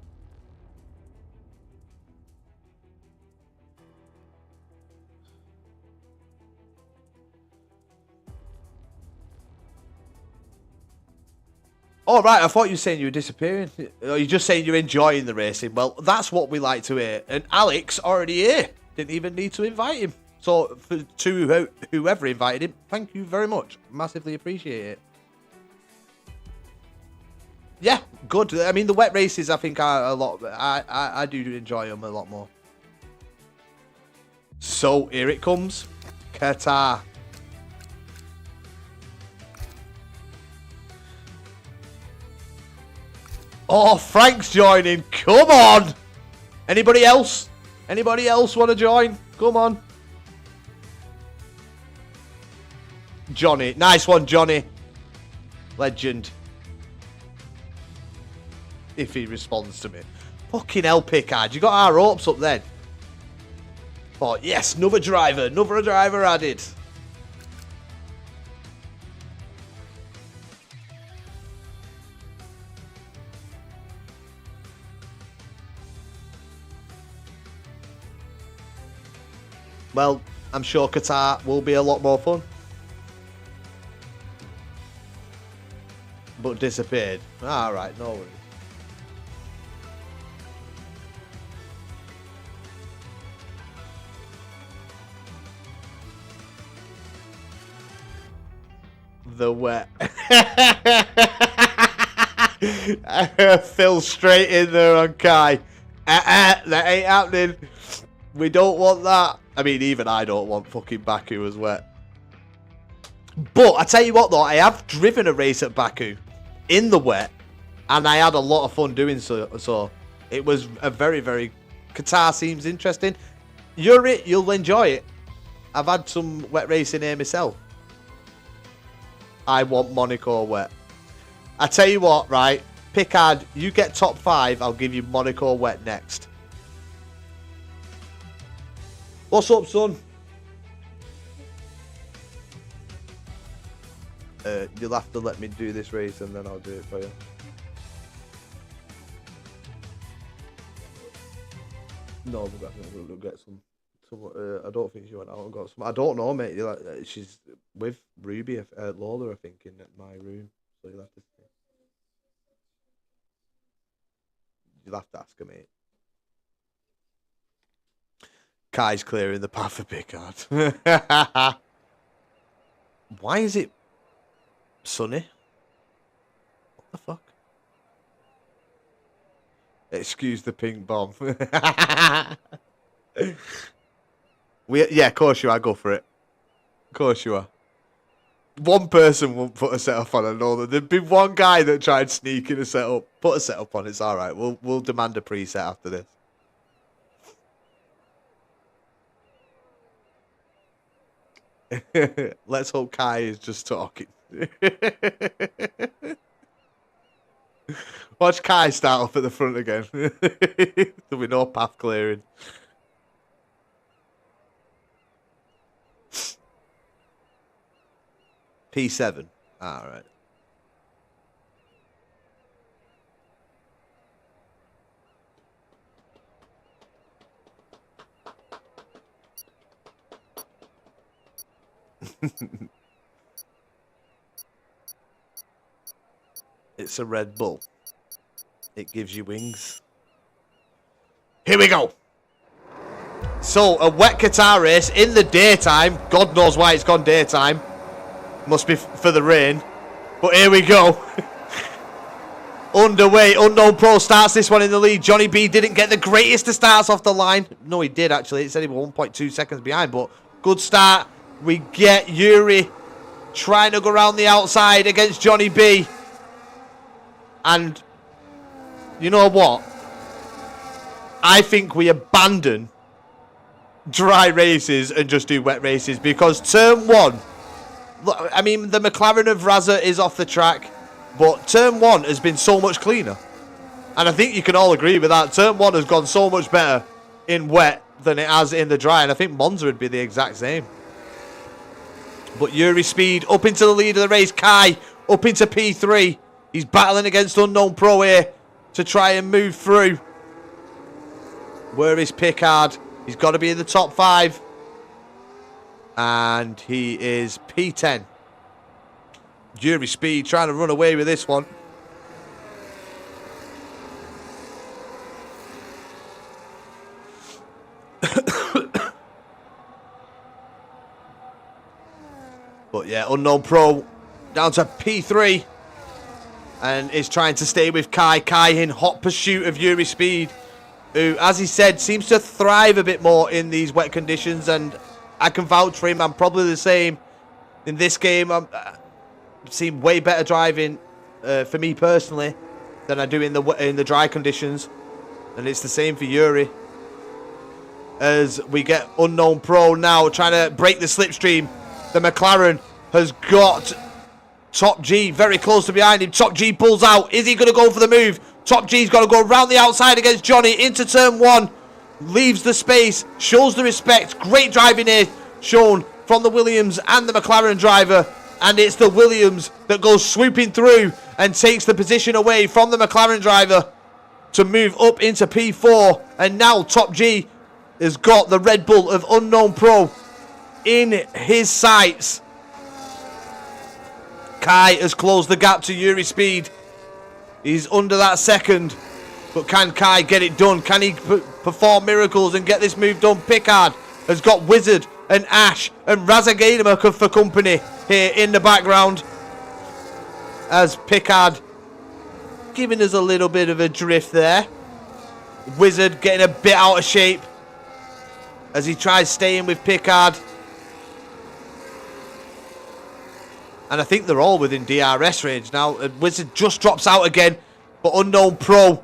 Oh, right, I thought you were saying you were disappearing. Or you're just saying you're enjoying the racing. Well, that's what we like to hear. And Alex already here. Didn't even need to invite him. So, to whoever invited him, thank you very much. Massively appreciate it. Yeah, good. I mean, the wet races, I think, are a lot. I do enjoy them a lot more. So here it comes, Qatar. Oh, Frank's joining. Come on. Anybody else? Anybody else want to join? Come on. Johnny. Nice one, Johnny. Legend. If he responds to me. Fucking hell, Pickard. You got our hopes up then. Oh, yes. Another driver. Another driver added. Well, I'm sure Qatar will be a lot more fun. But disappeared. Alright, no worries. The wet. Phil straight in there on Kai. That ain't happening. We don't want that. I mean, even I don't want fucking Baku as wet. But I tell you what, though, I have driven a race at Baku in the wet, and I had a lot of fun doing so. So it was a very, very. Qatar seems interesting. You'll enjoy it. I've had some wet racing here myself. I want Monaco wet. I tell you what, right? Pickard, you get top 5. I'll give you Monaco wet next. What's up, son? You'll have to let me do this race and then I'll do it for you. No, we'll get some. I don't think she went out and got some. I don't know, mate. She's with Ruby, Lola, I think, in my room. So you'll have to see. You'll have to ask her, mate. Kai's clearing the path for Pickard. Why is it sunny? What the fuck? Excuse the pink bomb. Yeah, of course you are. Go for it. Of course you are. One person won't put a setup on. I know that there'd be one guy that tried sneaking a setup. Put a setup on. It's all right. We'll demand a preset after this. Let's hope Kai is just talking. Watch Kai start off at the front again. There'll be no path clearing. P7. All right. It's a Red Bull. It gives you wings. Here we go. So, a wet Qatar race in the daytime. God knows why it's gone daytime. Must be for the rain. But here we go. Underway. Unknown Pro starts this one in the lead. Johnny B didn't get the greatest of starts off the line. No, he did, actually. It said he was 1.2 seconds behind. But good start. We get Yuri trying to go around the outside against Johnny B. And you know what? I think we abandon dry races and just do wet races, because turn 1, I mean, the McLaren of Raza is off the track, but turn 1 has been so much cleaner. And I think you can all agree with that. Turn 1 has gone so much better in wet than it has in the dry, and I think Monza would be the exact same. But Yuri Speed up into the lead of the race. Kai up into P3. He's battling against Unknown Pro here to try and move through. Where is Pickard? He's got to be in the top 5. And he is P10. Yuri Speed trying to run away with this one. But yeah, Unknown Pro down to P3. and is trying to stay with Kai. Kai in hot pursuit of Yuri Speed, who, as he said, seems to thrive a bit more in these wet conditions, and I can vouch for him. I'm probably the same in this game. I've seen way better driving for me personally than I do in the dry conditions, and it's the same for Yuri. As we get Unknown Pro now trying to break the slipstream. The McLaren has got Top G very close to behind him. Top G pulls out. Is he going to go for the move? Top G's got to go around the outside against Johnny into turn 1. Leaves the space. Shows the respect. Great driving here shown from the Williams and the McLaren driver. And it's the Williams that goes swooping through and takes the position away from the McLaren driver to move up into P4. And now Top G has got the Red Bull of Unknown Pro in his sights. Kai has closed the gap to Yuri Speed. He's under that second. But can Kai get it done? Can he perform miracles and get this move done? Pickard has got Wizard and Ash and Razagainama for company here in the background. As Pickard giving us a little bit of a drift there. Wizard getting a bit out of shape as he tries staying with Pickard. And I think they're all within DRS range now. Wizard just drops out again. But Unknown Pro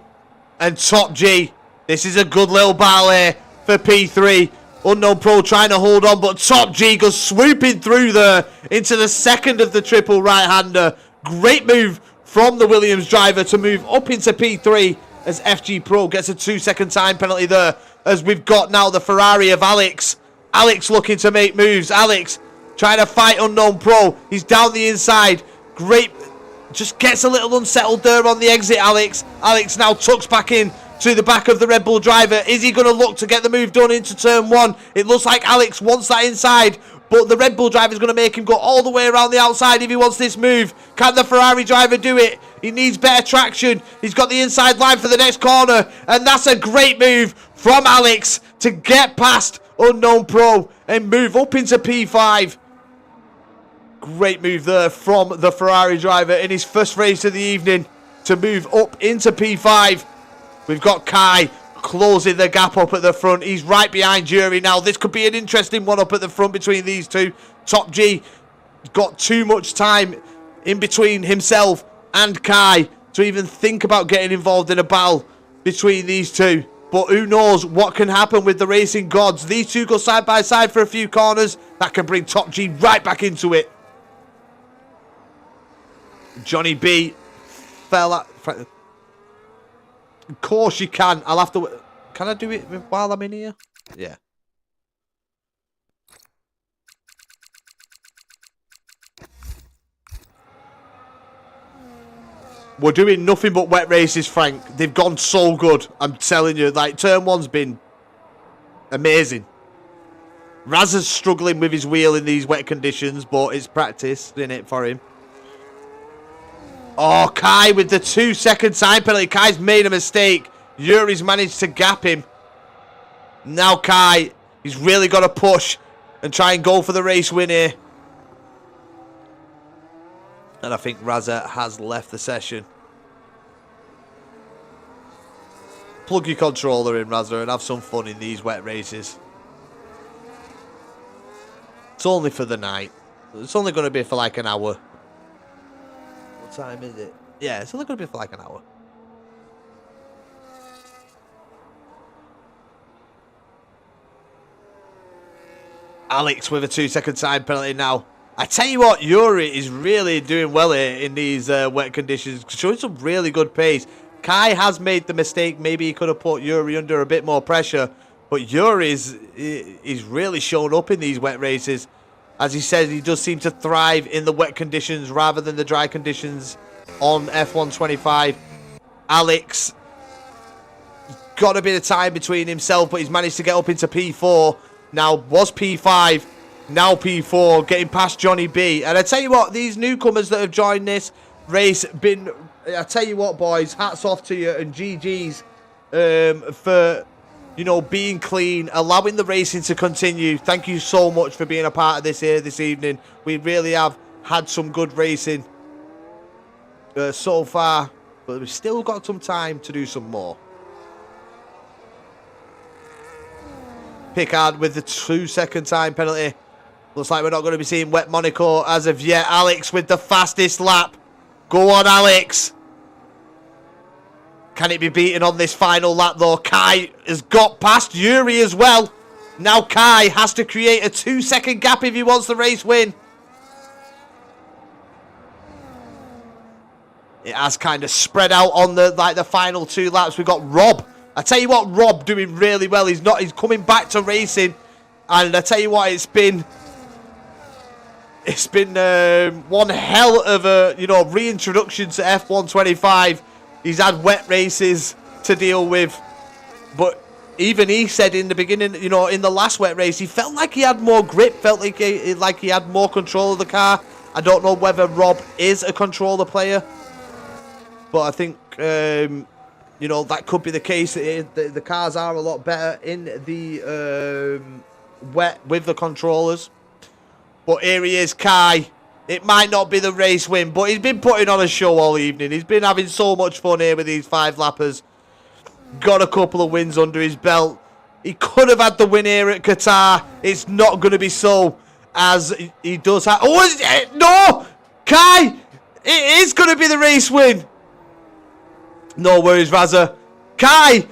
and Top G. This is a good little battle here for P3. Unknown Pro trying to hold on, but Top G goes swooping through there into the second of the triple right-hander. Great move from the Williams driver to move up into P3 as FG Pro gets a 2-second time penalty there. As we've got now the Ferrari of Alex. Alex looking to make moves. Alex trying to fight Unknown Pro. He's down the inside. Great. Just gets a little unsettled there on the exit, Alex. Alex now tucks back in to the back of the Red Bull driver. Is he going to look to get the move done into turn 1? It looks like Alex wants that inside, but the Red Bull driver is going to make him go all the way around the outside if he wants this move. Can the Ferrari driver do it? He needs better traction. He's got the inside line for the next corner, and that's a great move from Alex to get past Unknown Pro and move up into P5. Great move there from the Ferrari driver in his first race of the evening to move up into P5. We've got Kai closing the gap up at the front. He's right behind Yuri now. This could be an interesting one up at the front between these two. Top G got too much time in between himself and Kai to even think about getting involved in a battle between these two. But who knows what can happen with the racing gods. These two go side by side for a few corners. That can bring Top G right back into it. Johnny B fell out. Of course you can. I'll have to. Can I do it while I'm in here? Yeah. We're doing nothing but wet races, Frank. They've gone so good. I'm telling you. Like, turn 1's been amazing. Raz is struggling with his wheel in these wet conditions, but it's practice, isn't it, for him? Oh, Kai with the 2-second time penalty. Kai's made a mistake. Yuri's managed to gap him. Now Kai, he's really got to push and try and go for the race win here. And I think Raza has left the session. Plug your controller in, Raza, and have some fun in these wet races. It's only for the night. It's only going to be for like an hour. What time is it? Yeah, it's only going to be for like an hour. Alex with a 2-second time penalty now. I tell you what, Yuri is really doing well here in these wet conditions, showing some really good pace. Kai has made the mistake. Maybe he could have put Yuri under a bit more pressure, but Yuri is really shown up in these wet races. As he said, he does seem to thrive in the wet conditions rather than the dry conditions on F1 25. Alex got a bit of time between himself, but he's managed to get up into P4. Now was P5, now P4, getting past Johnny B. And I tell you what, these newcomers that have joined this race, I tell you what, boys, hats off to you and GG's for, you know, being clean, allowing the racing to continue. Thank you so much for being a part of this here this evening. We really have had some good racing. so far, but we've still got some time to do some more. Pickard with the 2-second time penalty. Looks like we're not going to be seeing wet Monaco as of yet. Alex with the fastest lap. Go on, Alex. Can it be beaten on this final lap, though? Kai has got past Yuri as well. Now Kai has to create a 2-second gap if he wants the race win. It has kind of spread out on the final 2 laps. We've got Rob. I tell you what, Rob doing really well. He's coming back to racing, and I tell you what, it's been one hell of a reintroduction to F1 25. He's had wet races to deal with, but even he said in the beginning, in the last wet race, he felt like he had more grip, felt like he had more control of the car. I don't know whether Rob is a controller player, but I think that could be the case. The cars are a lot better in the wet with the controllers. But here he is, Kai. It might not be the race win, but he's been putting on a show all evening. He's been having so much fun here with these 5-lappers. Got a couple of wins under his belt. He could have had the win here at Qatar. It's not going to be so, as he does have... Oh, is it? No! Kai! It is going to be the race win. No worries, Razza. Kai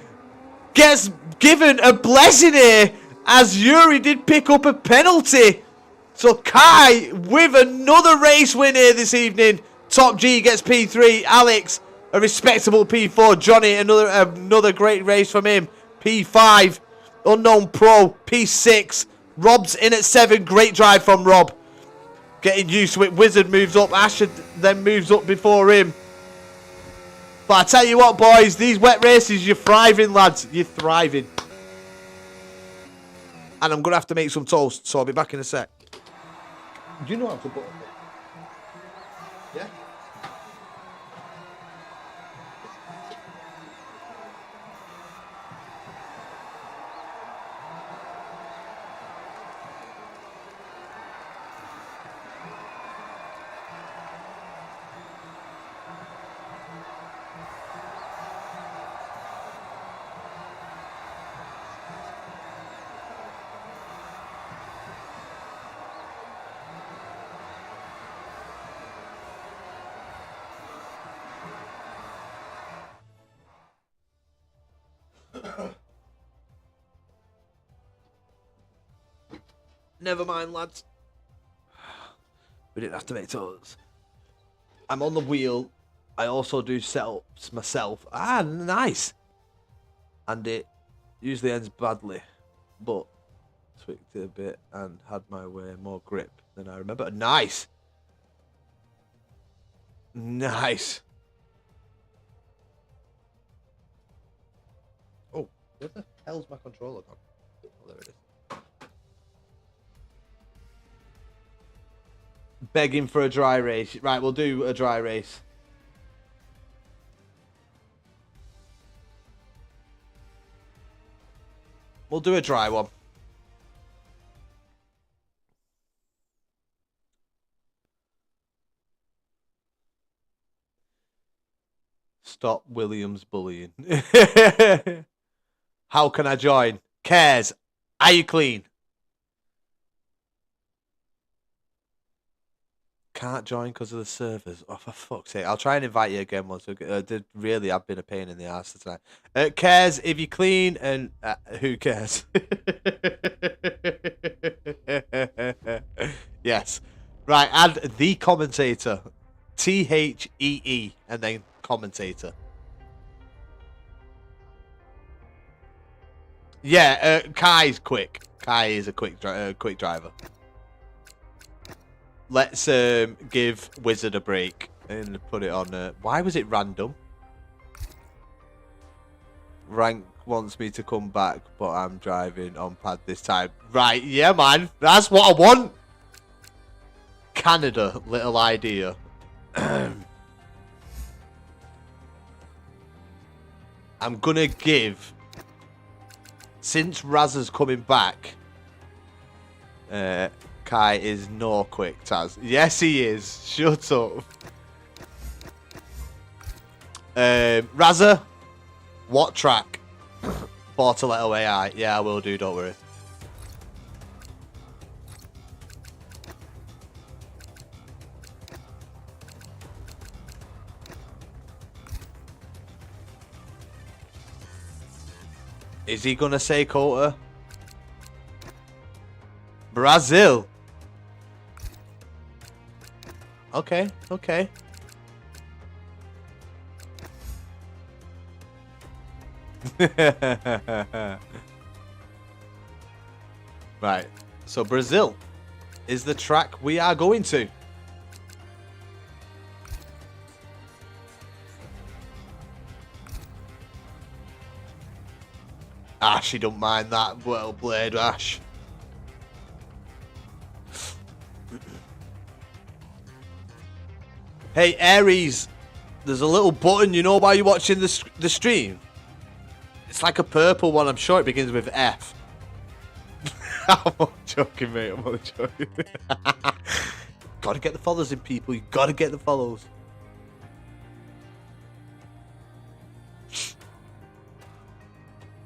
gets given a blessing here, as Yuri did pick up a penalty. So Kai with another race win here this evening. Top G gets P3. Alex, a respectable P4. Johnny, another great race from him. P5. Unknown Pro, P6. Rob's in at 7. Great drive from Rob. Getting used to it. Wizard moves up. Asher then moves up before him. But I tell you what, boys, these wet races, you're thriving, lads. You're thriving. And I'm going to have to make some toast, so I'll be back in a sec. Do you know how to put it? Yeah? Never mind, lads. We didn't have to make toes. I'm on the wheel. I also do setups myself. Ah, nice. And it usually ends badly, but tweaked it a bit and had my way more grip than I remember. Nice. Nice. Oh, where the hell's my controller gone? Oh, there it is. Begging for a dry race. Right, we'll do a dry race. We'll do a dry one. Stop Williams bullying. How can I join? Cares. Are you clean? Can't join because of the servers. Oh, for fuck's sake. I'll try and invite you again once. Did really have been a pain in the ass tonight. Cares if you clean, and who cares? Yes. Right, add the commentator. THEE and then commentator. Yeah, Kai's quick. Kai is a quick driver. Let's give Wizard a break and put it on. Why was it random? Rank wants me to come back, but I'm driving on pad this time. Right, yeah, man. That's what I want. Canada, little idea. I'm going to give, since Raz is coming back, Kai is no quick, Taz. Yes, he is. Shut up. Razza, what track? Portoletto AI. Yeah, I will do, don't worry. Is he gonna say Kota? Brazil. Okay, okay. Right, so Brazil is the track we are going to. Ash, he don't mind that. Well played, Ash. Hey, Aries, there's a little button, you know, while you're watching the stream. It's like a purple one. I'm sure it begins with F. I'm not joking, mate. I'm not joking. Gotta get the follows in, people. You gotta get the follows.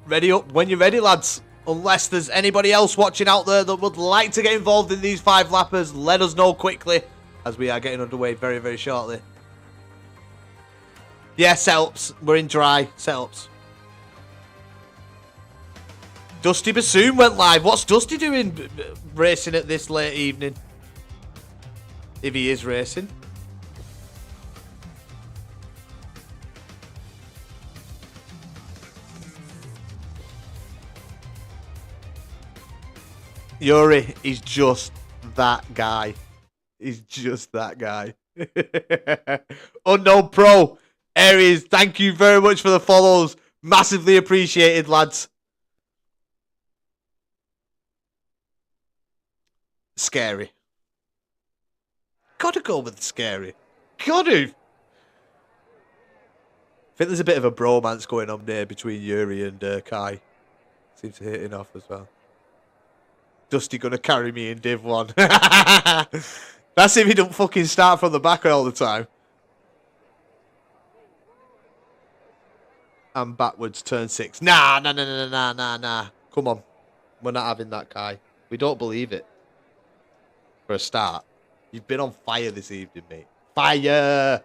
Ready up when you're ready, lads. Unless there's anybody else watching out there that would like to get involved in these 5 lappers, let us know quickly, as we are getting underway very, very shortly. Yeah, setups. We're in dry setups. Dusty Bassoon went live. What's Dusty doing racing at this late evening? If he is racing. Yuri, he's just that guy. He's just that guy. Unknown Pro, Aries, thank you very much for the follows. Massively appreciated, lads. Scary. Gotta go with scary. Gotta. I think there's a bit of a bromance going on there between Yuri and Kai. Seems to hit it off as well. Dusty gonna carry me in Div 1. That's if he don't fucking start from the back all the time. And backwards, turn 6. Nah. Come on. We're not having that, Kai. We don't believe it. For a start. You've been on fire this evening, mate. Fire!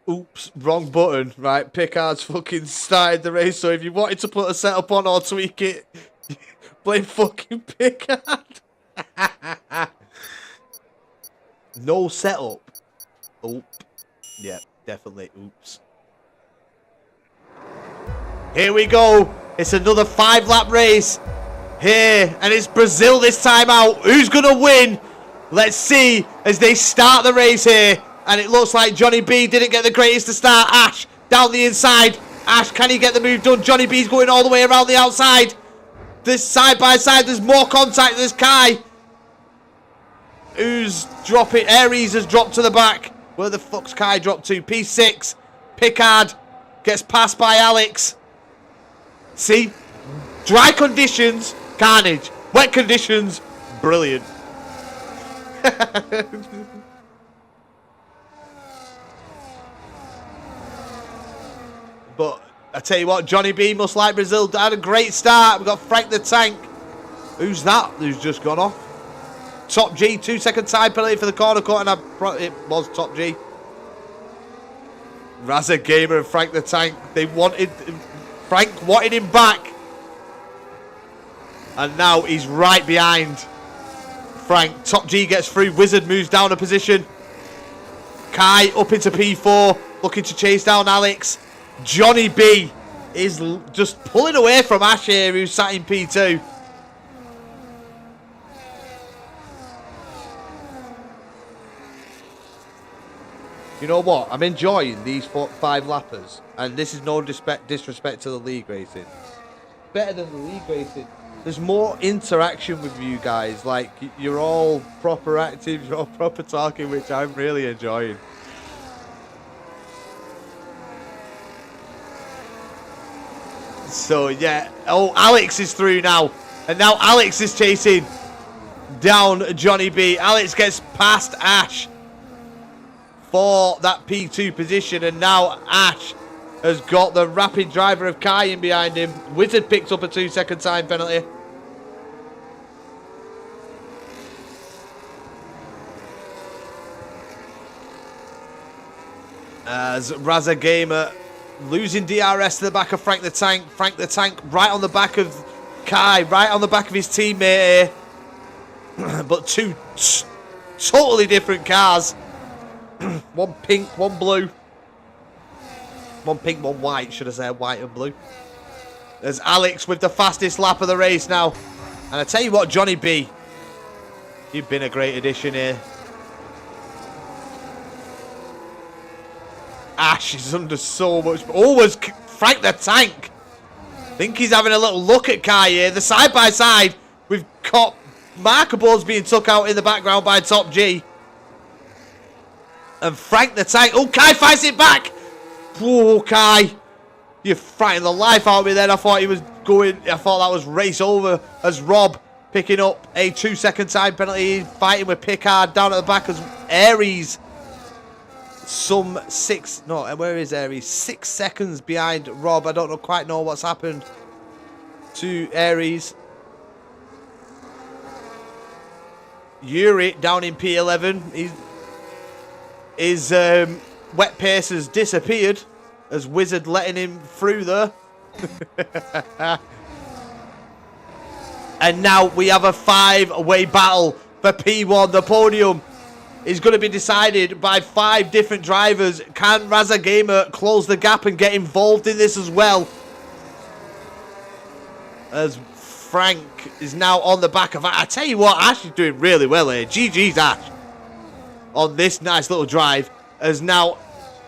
Oops, wrong button. Right, Picard's fucking started the race, so if you wanted to put a setup on or tweak it, blame fucking Picard. No setup. Oop. Yeah, definitely. Oops. Here we go. It's another 5-lap race. Here, and it's Brazil this time out. Who's going to win? Let's see as they start the race here. And it looks like Johnny B didn't get the greatest to start. Ash down the inside. Ash, can he get the move done? Johnny B's going all the way around the outside. This side by side, there's more contact. There's Kai, who's dropping. Aries has dropped to the back. Where the fuck's Kai dropped to? P6. Picard gets passed by Alex. See? Dry conditions, carnage. Wet conditions, brilliant. But I tell you what, Johnny B must like Brazil. Had a great start. We've got Frank the Tank. Who's that? Who's just gone off? Top G, 2-second time penalty for the corner cut, and it was Top G. Razza Gamer and Frank the Tank. Frank wanted him back. And now he's right behind Frank. Top G gets through. Wizard moves down a position. Kai up into P4, looking to chase down Alex. Johnny B is just pulling away from Ash here, who's sat in P2. You know what? I'm enjoying these 5 lappers, and this is no disrespect to the league racing. Better than the league racing. There's more interaction with you guys. Like, you're all proper active, you're all proper talking, which I'm really enjoying. So, yeah. Oh, Alex is through now. And now Alex is chasing down Johnny B. Alex gets past Ash. for that P2 position. And now Ash has got the rapid driver of Kai in behind him. Wizard picks up a 2-second time penalty. As Raza Gamer losing DRS to the back of Frank the Tank. Frank the Tank right on the back of Kai, right on the back of his teammate here. But two totally different cars. One pink, one blue. One pink, one white, should I say, white and blue. There's Alex with the fastest lap of the race now. And I tell you what, Johnny B, you've been a great addition here. Ash is under so much. Oh, was Frank the Tank. I think he's having a little look at Kai here. The side by side, we've got Markables being took out in the background by Top G. And Frank the Tank. Oh, Kai fights it back. Oh, Kai. You frightened the life out of me then. I thought he was going. I thought that was race over as Rob picking up a 2-second time penalty. Fighting with Pickard down at the back as Aries. Some 6. No, where is Aries? 6 seconds behind Rob. I don't quite know what's happened to Aries. Yuri down in P11. His wet pace has disappeared as Wizard letting him through there. And now we have a 5-way battle for P1. The podium is going to be decided by 5 different drivers. Can Raza Gamer close the gap and get involved in this as well? As Frank is now on the back of Ash. I tell you what, Ash is doing really well here. GG's Ash on this nice little drive. As now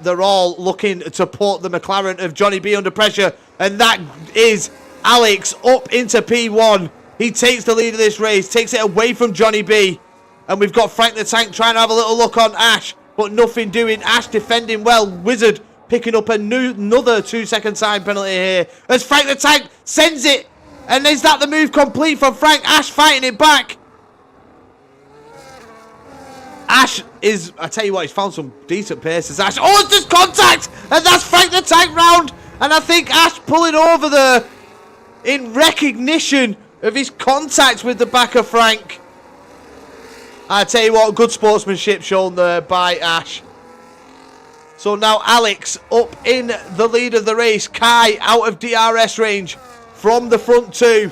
they're all looking to put the McLaren of Johnny B under pressure. And that is Alex up into P1. He takes the lead of this race, takes it away from Johnny B. And we've got Frank the Tank trying to have a little look on Ash, but nothing doing. Ash defending well. Wizard picking up another 2-second time penalty here. As Frank the Tank sends it. And is that the move complete from Frank? Ash fighting it back. Ash is, I tell you what, he's found some decent paces. Ash, oh, it's just contact. And that's Frank the Tank round. And I think Ash pulling over there in recognition of his contact with the back of Frank. I tell you what, good sportsmanship shown there by Ash. So now Alex up in the lead of the race. Kai out of DRS range from the front 2.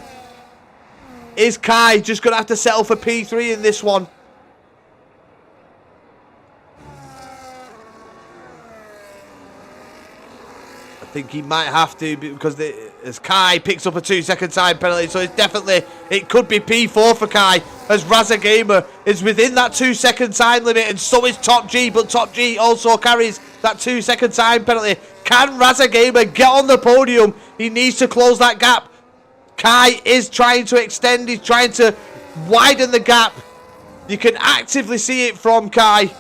Is Kai just going to have to settle for P3 in this one? I think he might have to, because as Kai picks up a 2-second time penalty, so it's definitely, it could be P4 for Kai, as Raza Gamer is within that 2-second time limit, and so is Top G, but Top G also carries that 2-second time penalty. Can Raza Gamer get on the podium? He needs to close that gap. Kai is trying to extend, he's trying to widen the gap. You can actively see it from Kai.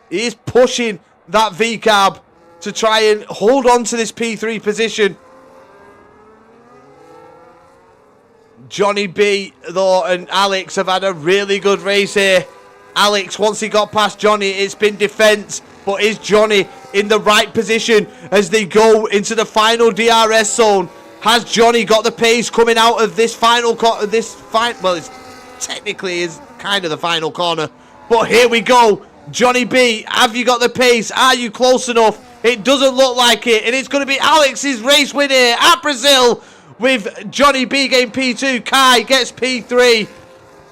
He is pushing that V-carb to try and hold on to this P3 position. Johnny B, though, and Alex have had a really good race here. Alex, once he got past Johnny, it's been defense. But is Johnny in the right position as they go into the final DRS zone? Has Johnny got the pace coming out of this final well, it's technically is kind of the final corner. But here we go. Johnny B, have you got the pace? Are you close enough? It doesn't look like it. And it's going to be Alex's race win here at Brazil with Johnny B getting P2. Kai gets P3.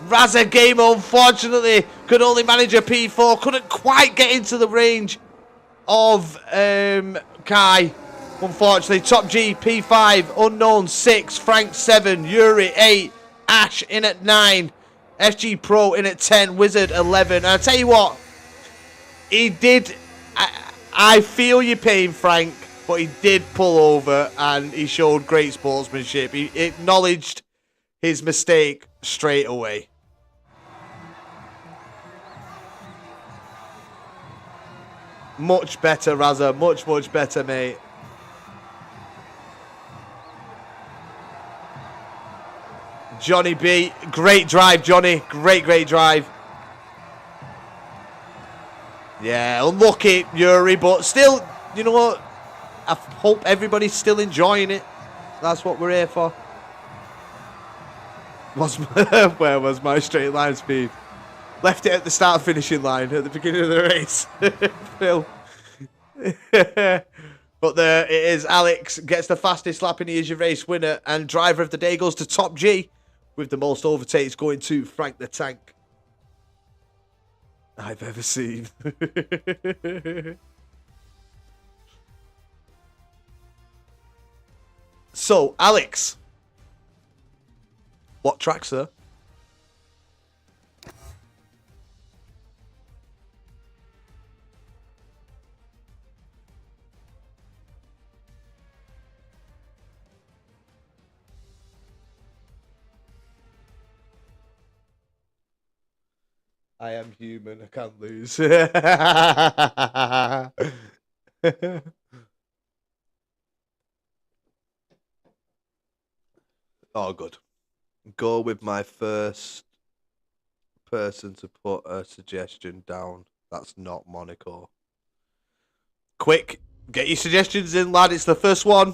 Raza Gamer, unfortunately, could only manage a P4. Couldn't quite get into the range of Kai. Unfortunately, Top G, P5. Unknown, 6. Frank, 7. Yuri, 8. Ash in at 9. FG Pro in at 10. Wizard, 11. And I tell you what, he did... I feel your pain, Frank, but he did pull over and he showed great sportsmanship. He acknowledged his mistake straight away. Much better, Raza. Much, much better, mate. Johnny B. Great drive, Johnny. Great, great drive. Yeah, unlucky, Yuri, but still, you know what? I hope everybody's still enjoying it. That's what we're here for. Where was my straight line speed? Left it at the start finishing line at the beginning of the race. Phil. But there it is. Alex gets the fastest lap and he is your race winner. And driver of the day goes to Top G with the most overtakes going to Frank the Tank I've ever seen. So, Alex. What track, sir? I am human, I can't lose. Oh, good. Go with my first person to put a suggestion down. That's not Monaco. Quick, get your suggestions in, lad. It's the first one.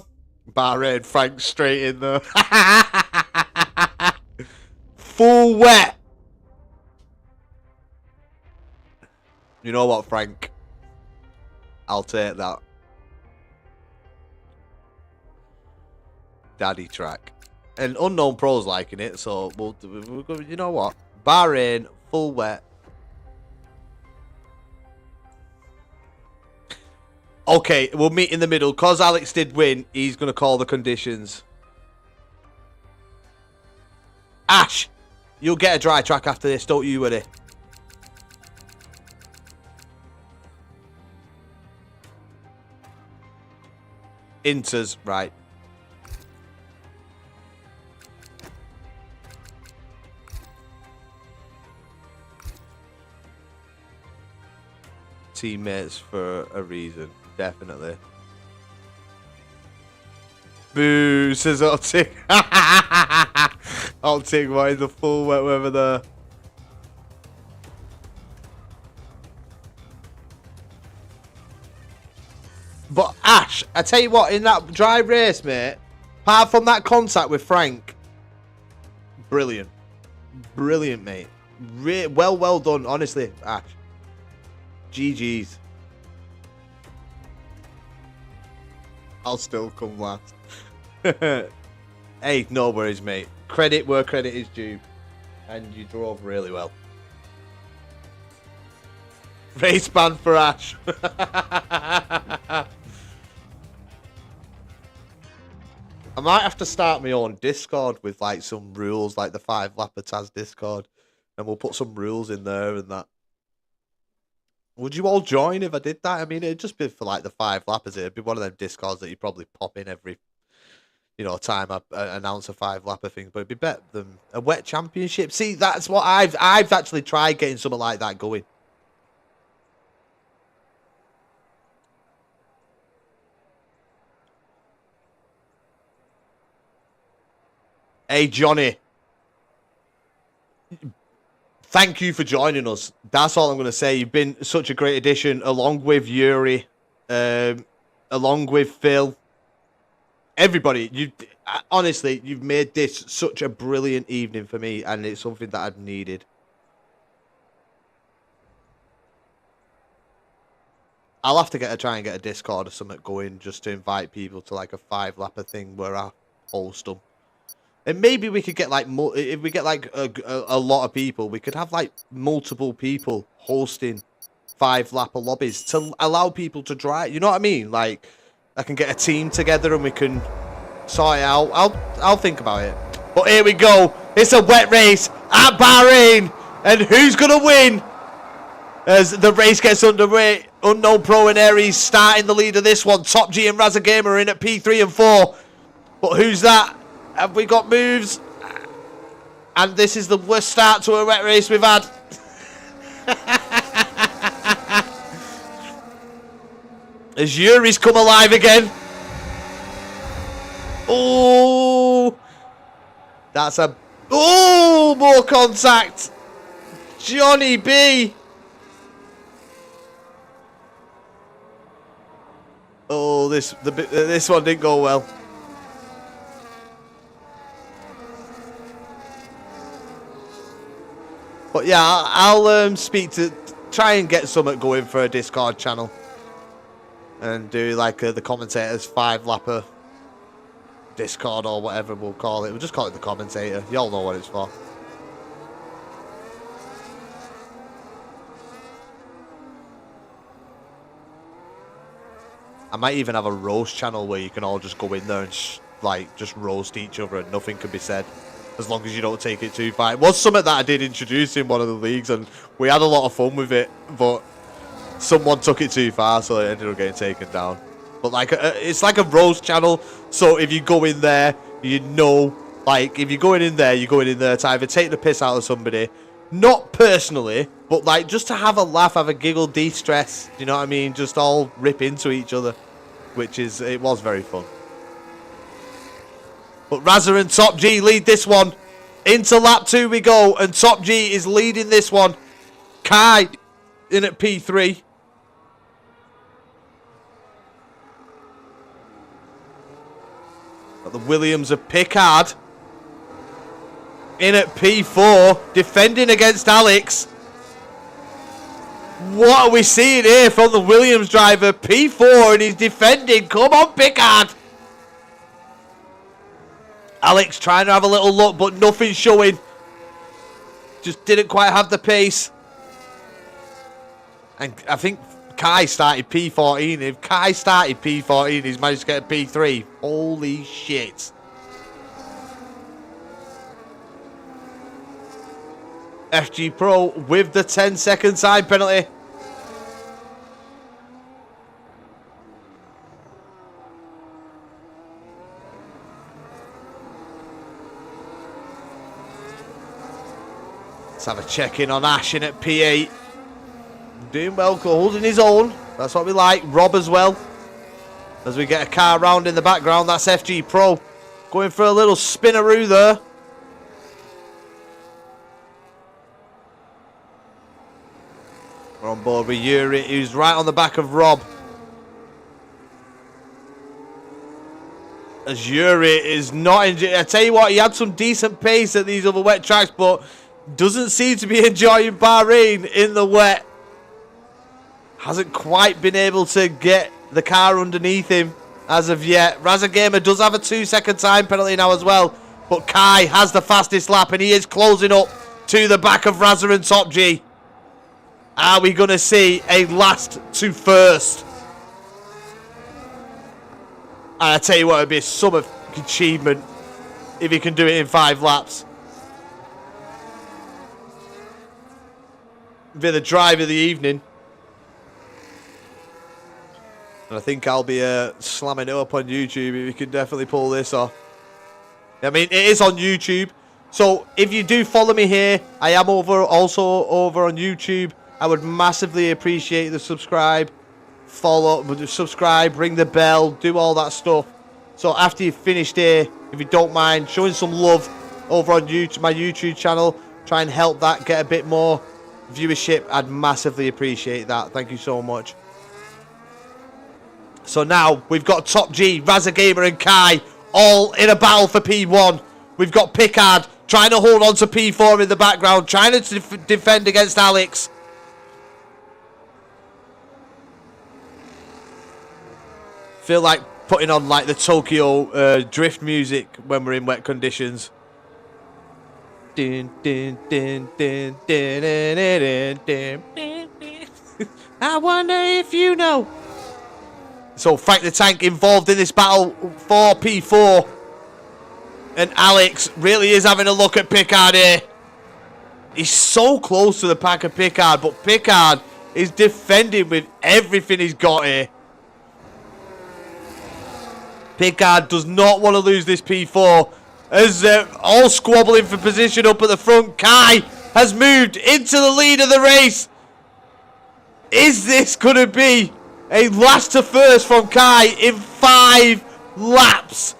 Bahrain, Frank straight in there. Full wet. You know what, Frank? I'll take that. Daddy track. And unknown pros liking it, so we'll you know what? Bahrain, full wet. Okay, we'll meet in the middle. Cause Alex did win, he's gonna call the conditions. Ash, you'll get a dry track after this, don't you, Woody? Inters, right. Teammates for a reason, definitely. Boo, says Optic. Optic, why is the full wet weather there? But Ash, I tell you what, in that dry race, mate, apart from that contact with Frank, brilliant. Brilliant, mate. Well done, honestly, Ash. GG's. I'll still come last. Hey, no worries, mate. Credit where credit is due. And you drove really well. Race ban for Ash. I might have to start my own Discord with like some rules, like the 5 Lapper Taz Discord. And we'll put some rules in there and that. Would you all join if I did that? I mean, it'd just be for like the 5 lappers. It'd be one of them Discords that you probably pop in every, you know, time I announce a 5 lapper thing. But it'd be better than a wet championship. See, that's what I've actually tried getting something like that going. Hey, Johnny. Thank you for joining us. That's all I'm going to say. You've been such a great addition, along with Yuri, along with Phil. Everybody, honestly, you've made this such a brilliant evening for me, and it's something that I've needed. I'll have to try and get a Discord or something going just to invite people to like a 5 lapper thing where I host them. And maybe we could get like, if we get like a lot of people, we could have like multiple people hosting 5 lapper lobbies to allow people to drive. You know what I mean? Like, I can get a team together and we can sort it out. I'll think about it. But here we go. It's a wet race at Bahrain, and who's gonna win? As the race gets underway, Unknown Pro and Aries starting the lead of this one. Top G and Razza Gamer are in at P3 and 4. But who's that? Have we got moves? And this is the worst start to a wet race we've had. As Yuri's come alive again. Oh, that's a... Oh, more contact. Johnny B. Oh, this one didn't go well. But yeah, I'll try and get something going for a Discord channel. And do like the commentators 5-lapper Discord or whatever we'll call it. We'll just call it the commentator. Y'all know what it's for. I might even have a roast channel where you can all just go in there and like just roast each other and nothing can be said. As long as you don't take it too far. It was something that I did introduce in one of the leagues and we had a lot of fun with it. But someone took it too far, so it ended up getting taken down. But like, it's like a roast channel. So if you go in there, you know, like if you're going in there, you're going in there to either take the piss out of somebody, not personally, but like just to have a laugh, have a giggle, de-stress. You know what I mean? Just all rip into each other, it was very fun. But Razza and Top G lead this one. Into lap 2 we go, and Top G is leading this one. Kai in at P3. Got the Williams of Pickard in at P4, defending against Alex. What are we seeing here from the Williams driver? P4 and he's defending. Come on, Pickard. Alex trying to have a little look, but nothing showing. Just didn't quite have the pace. And I think Kai started P14. If Kai started P14, he's managed to get a P3. Holy shit. FG Pro with the 10-second time penalty. Let's have a check-in on Ash in at P8. Doing well, holding his own. That's what we like. Rob as well. As we get a car round in the background, that's FG Pro. Going for a little spinneroo there. We're on board with Yuri, who's right on the back of Rob. As Yuri is not enjoying. I tell you what, he had some decent pace at these other wet tracks, but doesn't seem to be enjoying Bahrain in the wet. Hasn't quite been able to get the car underneath him as of yet. Razza Gamer does have a 2-second time penalty now as well. But Kai has the fastest lap and he is closing up to the back of Razza and Top G. Are we going to see a last to first? And I tell you what, it'd be some achievement if he can do it in 5 laps. Be the drive of the evening. And I think I'll be slamming it up on YouTube if we can definitely pull this off. I mean, it is on YouTube. So if you do follow me here, I am also over on YouTube. I would massively appreciate the subscribe, subscribe, ring the bell, do all that stuff. So after you've finished here, if you don't mind, showing some love over on YouTube, my YouTube channel, try and help that get a bit more viewership. I'd massively appreciate that. Thank you so much. So now we've got Top G, Razza Gamer and Kai all in a battle for P1. We've got Pickard trying to hold on to P4 in the background, trying to defend against Alex. Feel like putting on like the Tokyo drift music when we're in wet conditions. I wonder if you know. So Frank the Tank involved in this battle for P4. And Alex really is having a look at Pickard here. He's so close to the pack of Pickard, but Pickard is defending with everything he's got here. Pickard does not want to lose this P4 as they're all squabbling for position up at the front. Kai has moved into the lead of the race. Is this going to be a last to first from Kai in 5 laps?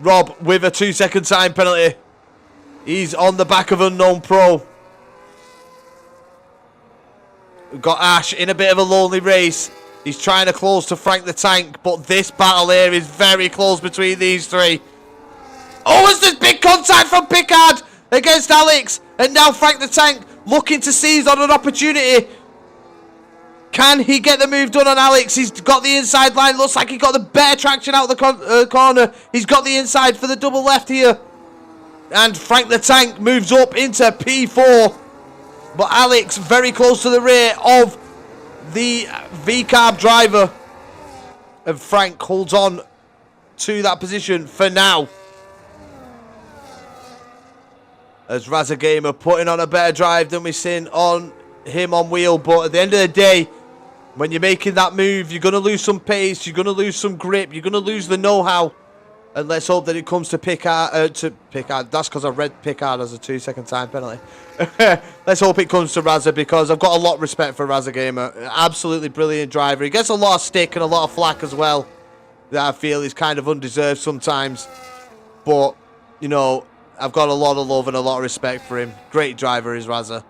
Rob with a 2-second time penalty. He's on the back of Unknown Pro. We've got Ash in a bit of a lonely race. He's trying to close to Frank the Tank, but this battle here is very close between these three. Oh, is this big contact from Picard against Alex? And now Frank the Tank looking to seize on an opportunity. Can he get the move done on Alex? He's got the inside line. Looks like he got the better traction out of the corner. He's got the inside for the double left here. And Frank the Tank moves up into P4. But Alex very close to the rear of the V-Carb driver. And Frank holds on to that position for now. As Razor Gamer putting on a better drive than we've seen on him on wheel. But at the end of the day, when you're making that move, you're going to lose some pace. You're going to lose some grip. You're going to lose the know-how. And let's hope that it comes to Picard. That's because I read Picard as a 2-second time penalty. Let's hope it comes to Razor, because I've got a lot of respect for Razor Gamer. Absolutely brilliant driver. He gets a lot of stick and a lot of flack as well, that I feel is kind of undeserved sometimes. But, you know, I've got a lot of love and a lot of respect for him. Great driver is Razor.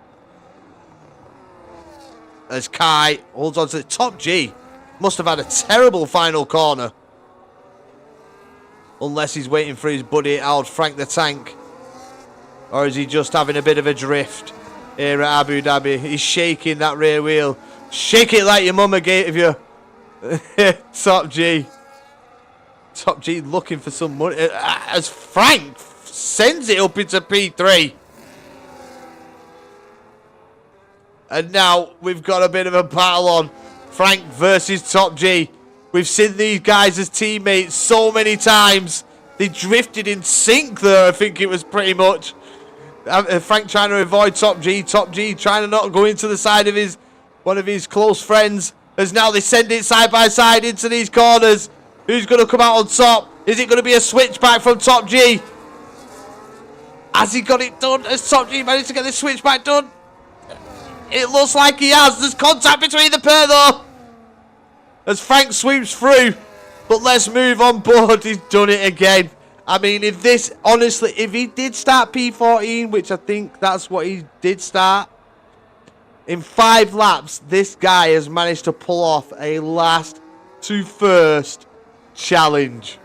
As Kai holds on to the top G. Must have had a terrible final corner. Unless he's waiting for his buddy out, Frank the Tank. Or is he just having a bit of a drift here at Abu Dhabi? He's shaking that rear wheel. Shake it like your mama gave you. Top G. Top G looking for some money. As Frank sends it up into P3. And now we've got a bit of a battle on. Frank versus Top G. We've seen these guys as teammates so many times. They drifted in sync there, I think it was pretty much. Frank trying to avoid Top G. Top G trying to not go into the side of one of his close friends. As now they send it side by side into these corners. Who's going to come out on top? Is it going to be a switchback from Top G? Has he got it done? Has Top G managed to get the switchback done? It looks like he has. There's contact between the pair though. As Frank sweeps through. But let's move on board. He's done it again. I mean, if this, honestly, if he did start P14, which I think that's what he did start, in 5 laps, this guy has managed to pull off a last to first challenge.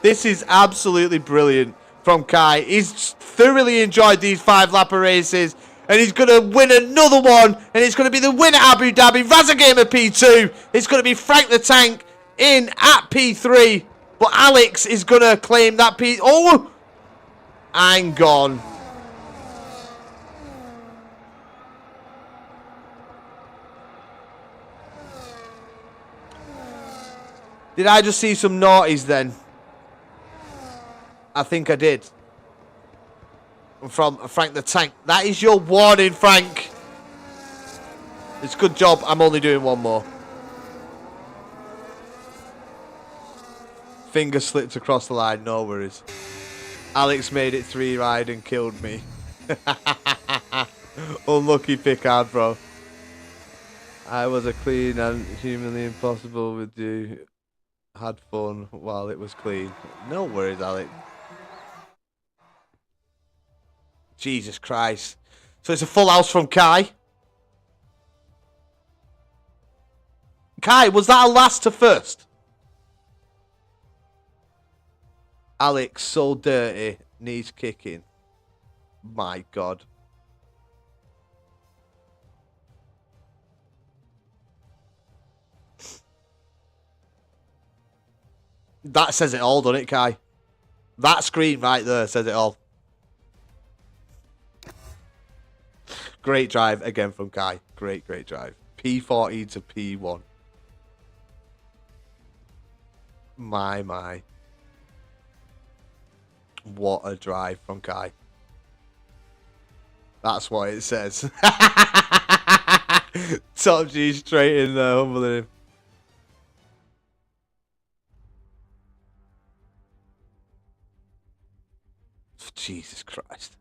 This is absolutely brilliant from Kai. He's thoroughly enjoyed these 5-lap races. And he's going to win another one. And it's going to be the winner at Abu Dhabi. Razor Gamer P2. It's going to be Frank the Tank in at P3. But Alex is going to claim that P... Oh! And gone. Did I just see some naughties then? I think I did. From Frank the Tank. That is your warning, Frank. It's a good job. I'm only doing one more. Finger slipped across the line. No worries. Alex made it 3 wide and killed me. Unlucky Picard, bro. I was a clean and humanly impossible with you. Had fun while it was clean. No worries, Alex. Jesus Christ. So it's a full house from Kai. Kai, was that a last to first? Alex, so dirty. Needs kicking. My God. That says it all, doesn't it, Kai? That screen right there says it all. Great drive again from Kai. Great drive. P40 to P1. My. What a drive from Kai. That's what it says. Top G straight in there, humbling him. Jesus Christ.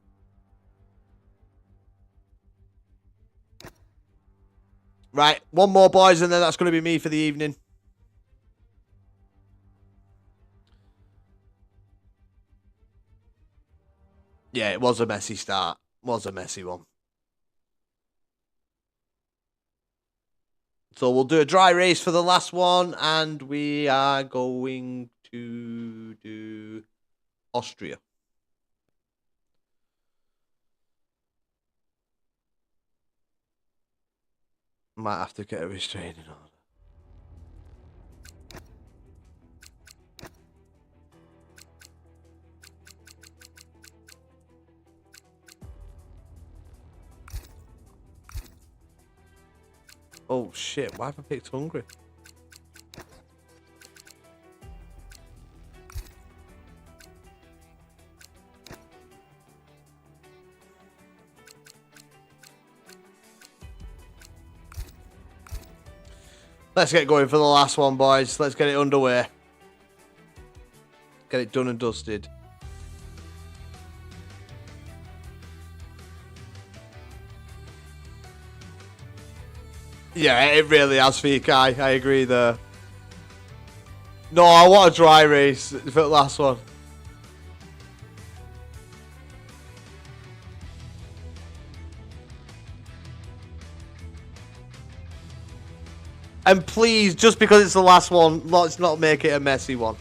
Right, one more, boys, and then that's going to be me for the evening. Yeah, it was a messy start. Was a messy one. So we'll do a dry race for the last one, and we are going to do Austria. Might have to get a restraining order. Oh shit, why have I picked Hungary? Let's get going for the last one, boys. Let's get it underway. Get it done and dusted. Yeah, it really has for you, Kai. I agree there. No, I want a dry race for the last one. And please, just because it's the last one, let's not make it a messy one.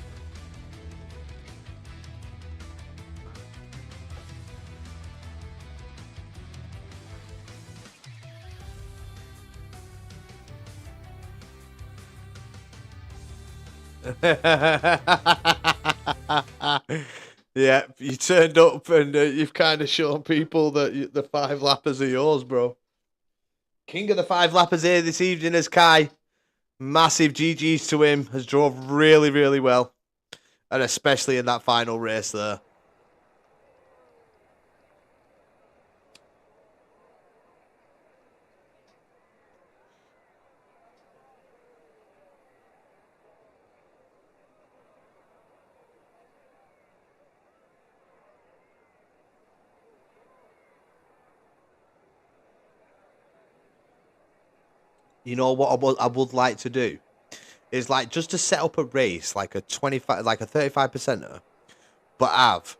Yeah, you turned up and you've kind of shown people that the 5 lappers are yours, bro. King of the 5 lappers here this evening is Kai. Massive GGs to him. Has drove really, really well. And especially in that final race there. You know what I would like to do is like just to set up a race like a 25, like a 35%er, but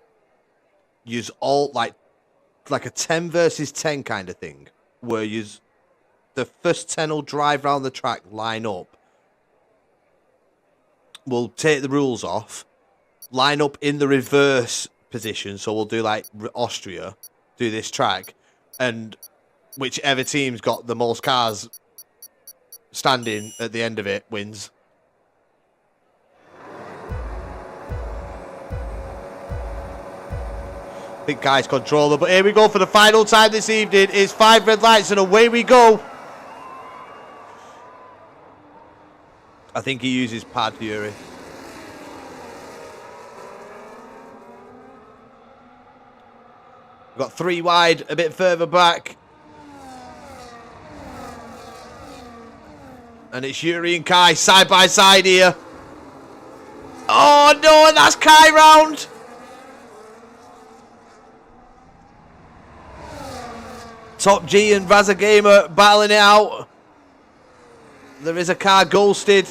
use all like a 10 versus 10 kind of thing, where use the first 10 will drive around the track, line up. We'll take the rules off, line up in the reverse position. So we'll do like Austria, do this track, and whichever team's got the most cars standing at the end of it wins. I think Guy's controller, but here we go for the final time this evening. It's 5 red lights and away we go. I think he uses pad Fury. We've got 3 wide, a bit further back. And it's Yuri and Kai side by side here. Oh no, and that's Kai round. Top G and Raza Gamer battling it out. There is a car ghosted.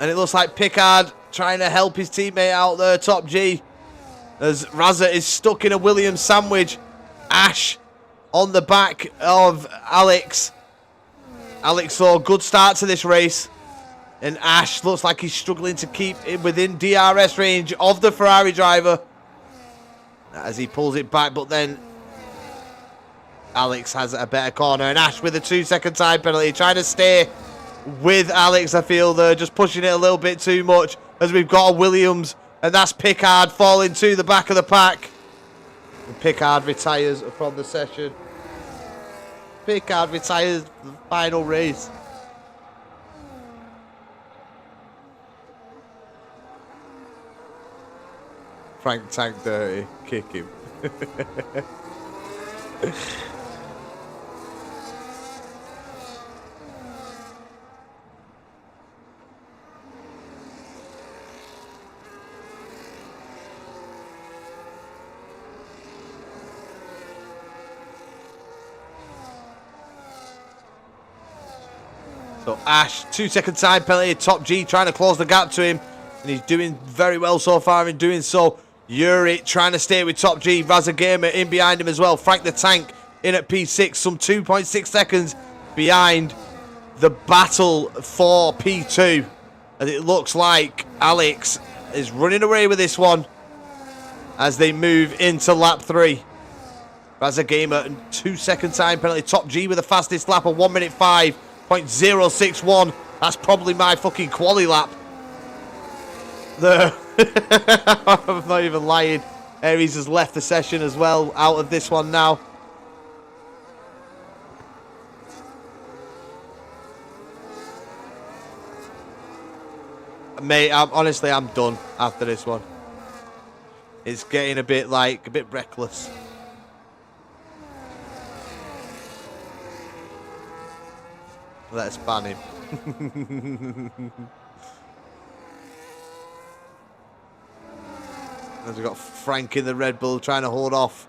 And it looks like Pickard trying to help his teammate out there, Top G. As Raza is stuck in a Williams sandwich. Ash on the back of Alex. Alex saw a good start to this race. And Ash looks like he's struggling to keep it within DRS range of the Ferrari driver. As he pulls it back, but then Alex has a better corner. And Ash with a 2-second time penalty. Trying to stay with Alex, I feel. They're just pushing it a little bit too much. As we've got a Williams. And that's Pickard falling to the back of the pack. And Pickard retires from the session. Pickard retires the final race. Frank Tank dirty. Kick him. So Ash, 2-second time penalty. Top G trying to close the gap to him. And he's doing very well so far in doing so. Yuri trying to stay with Top G. Razagamer in behind him as well. Frank the Tank in at P6. Some 2.6 seconds behind the battle for P2. And it looks like Alex is running away with this one as they move into lap 3. Razagamer, 2 second time penalty. Top G with the fastest lap of 1 minute 5.061. That's probably my fucking quali lap. I'm not even lying. Aries has left the session as well, out of this one now. Mate, honestly, I'm done after this one. It's getting a bit reckless. Let's ban him. As we've got Frank in the Red Bull trying to hold off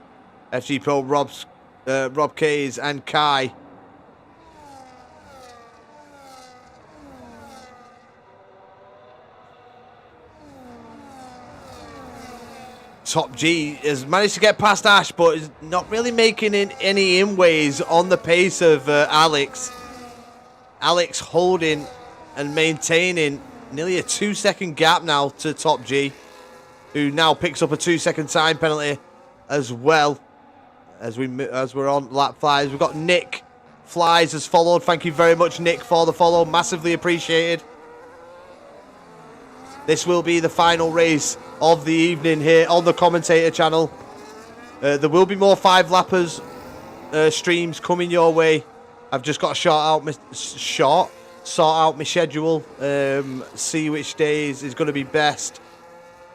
FG Pro Rob Kays and Kai. Top G has managed to get past Ash, but is not really making any inways on the pace of Alex. Alex holding and maintaining nearly a 2 second gap now to Top G, who now picks up a 2 second time penalty as well as we're on lap 5. We've got Nick Flies has followed. Thank you very much, Nick, for the follow. Massively appreciated. This will be the final race of the evening here on the commentator channel. There will be more 5-lappers streams coming your way. I've just got to sort out my schedule, see which days is going to be best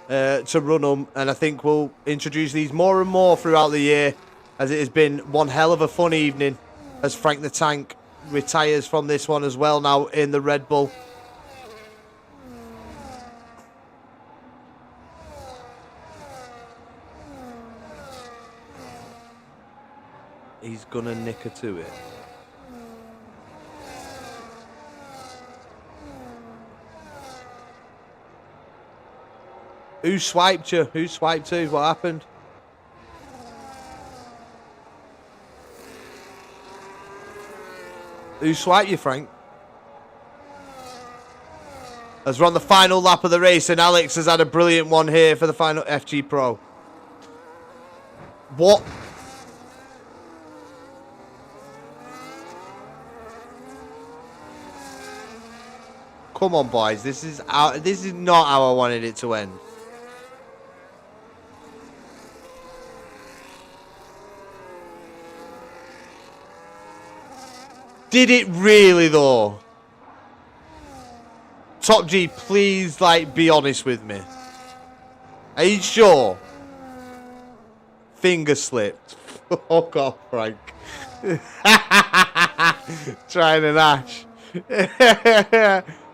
to run them, and I think we'll introduce these more and more throughout the year, as it has been one hell of a fun evening as Frank the Tank retires from this one as well now in the Red Bull. He's gonna nick her to it. Who swiped you? Who swiped you? What happened? Who swiped you, Frank? As we're on the final lap of the race, and Alex has had a brilliant one here for the final FG Pro. What? Come on, boys. This is not how I wanted it to end. Did it really, though? Top G, please, be honest with me. Are you sure? Finger slipped. Fuck off, Frank. Trying an Ash.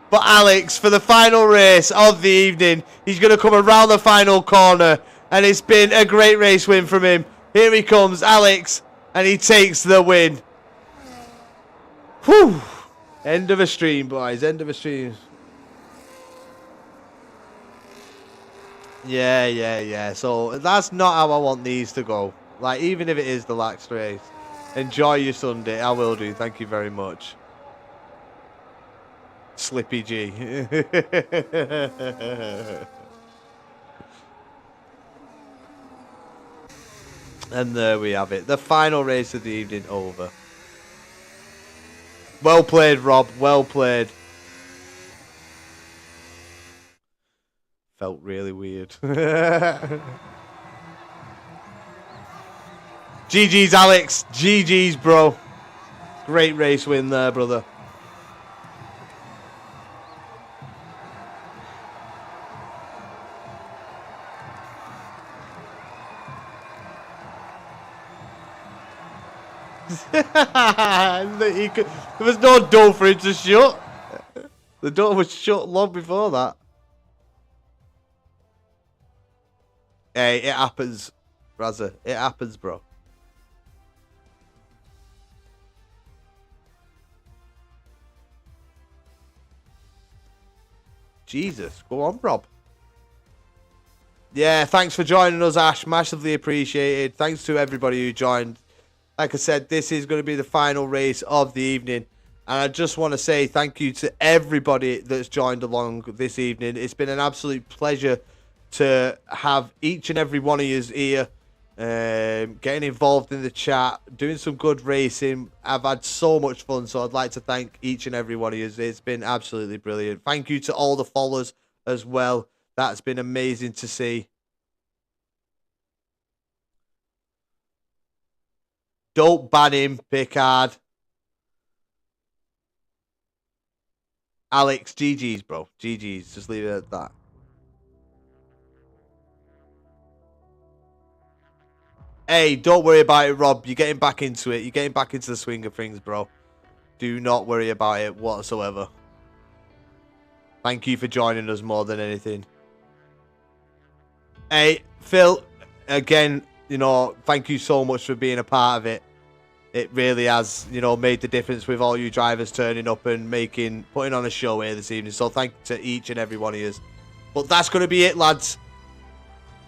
But Alex, for the final race of the evening, he's going to come around the final corner. And it's been a great race win from him. Here he comes, Alex. And he takes the win. Whew. End of a stream, boys. End of a stream. Yeah. So that's not how I want these to go. Even if it is the last race. Enjoy your Sunday. I will do. Thank you very much. Slippy G. And there we have it. The final race of the evening over. Well played, Rob. Well played. Felt really weird. GG's, Alex. GG's, bro. Great race win there, brother. There was no door for him to shut. The door was shut long before that. Hey, it happens, Razza. It happens, bro. Jesus, go on, Rob. Yeah, thanks for joining us, Ash. Massively appreciated. Thanks to everybody who joined. Like I said, this is going to be the final race of the evening. And I just want to say thank you to everybody that's joined along this evening. It's been an absolute pleasure to have each and every one of you here, getting involved in the chat, doing some good racing. I've had so much fun, so I'd like to thank each and every one of you. It's been absolutely brilliant. Thank you to all the followers as well. That's been amazing to see. Don't ban him, Pickard. Alex, GG's, bro. GG's. Just leave it at that. Hey, don't worry about it, Rob. You're getting back into it. You're getting back into the swing of things, bro. Do not worry about it whatsoever. Thank you for joining us more than anything. Hey, Phil, again, you know, thank you so much for being a part of it. It really has, you know, made the difference with all you drivers turning up and putting on a show here this evening. So thank you to each and every one of you. But that's going to be it, lads.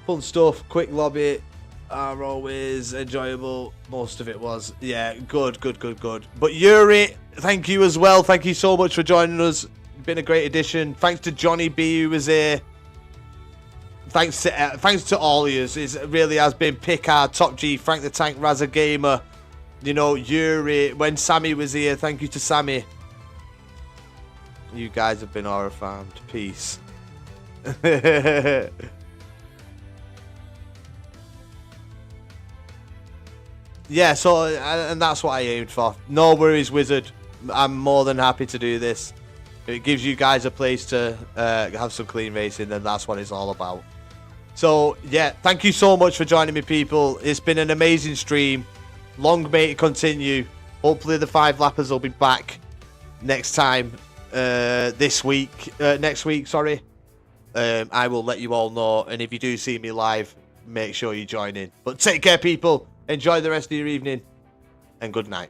Fun stuff. Quick lobby. Are always enjoyable. Most of it was. Yeah, good. But Yuri, thank you as well. Thank you so much for joining us. Been a great addition. Thanks to Johnny B who was here. Thanks to all of you. It really has been Pickard, Top G, Frank the Tank, Razza Gamer. You know, Yuri, when Sammy was here, thank you to Sammy. You guys have been horror farmed. Peace. Yeah, so, and that's what I aimed for. No worries, Wizard. I'm more than happy to do this. If it gives you guys a place to have some clean racing, then that's what it's all about. So, yeah, thank you so much for joining me, people. It's been an amazing stream. Long may it continue. Hopefully the 5-lappers will be back next time. Next week, sorry. I will let you all know. And if you do see me live, make sure you join in. But take care, people. Enjoy the rest of your evening. And good night.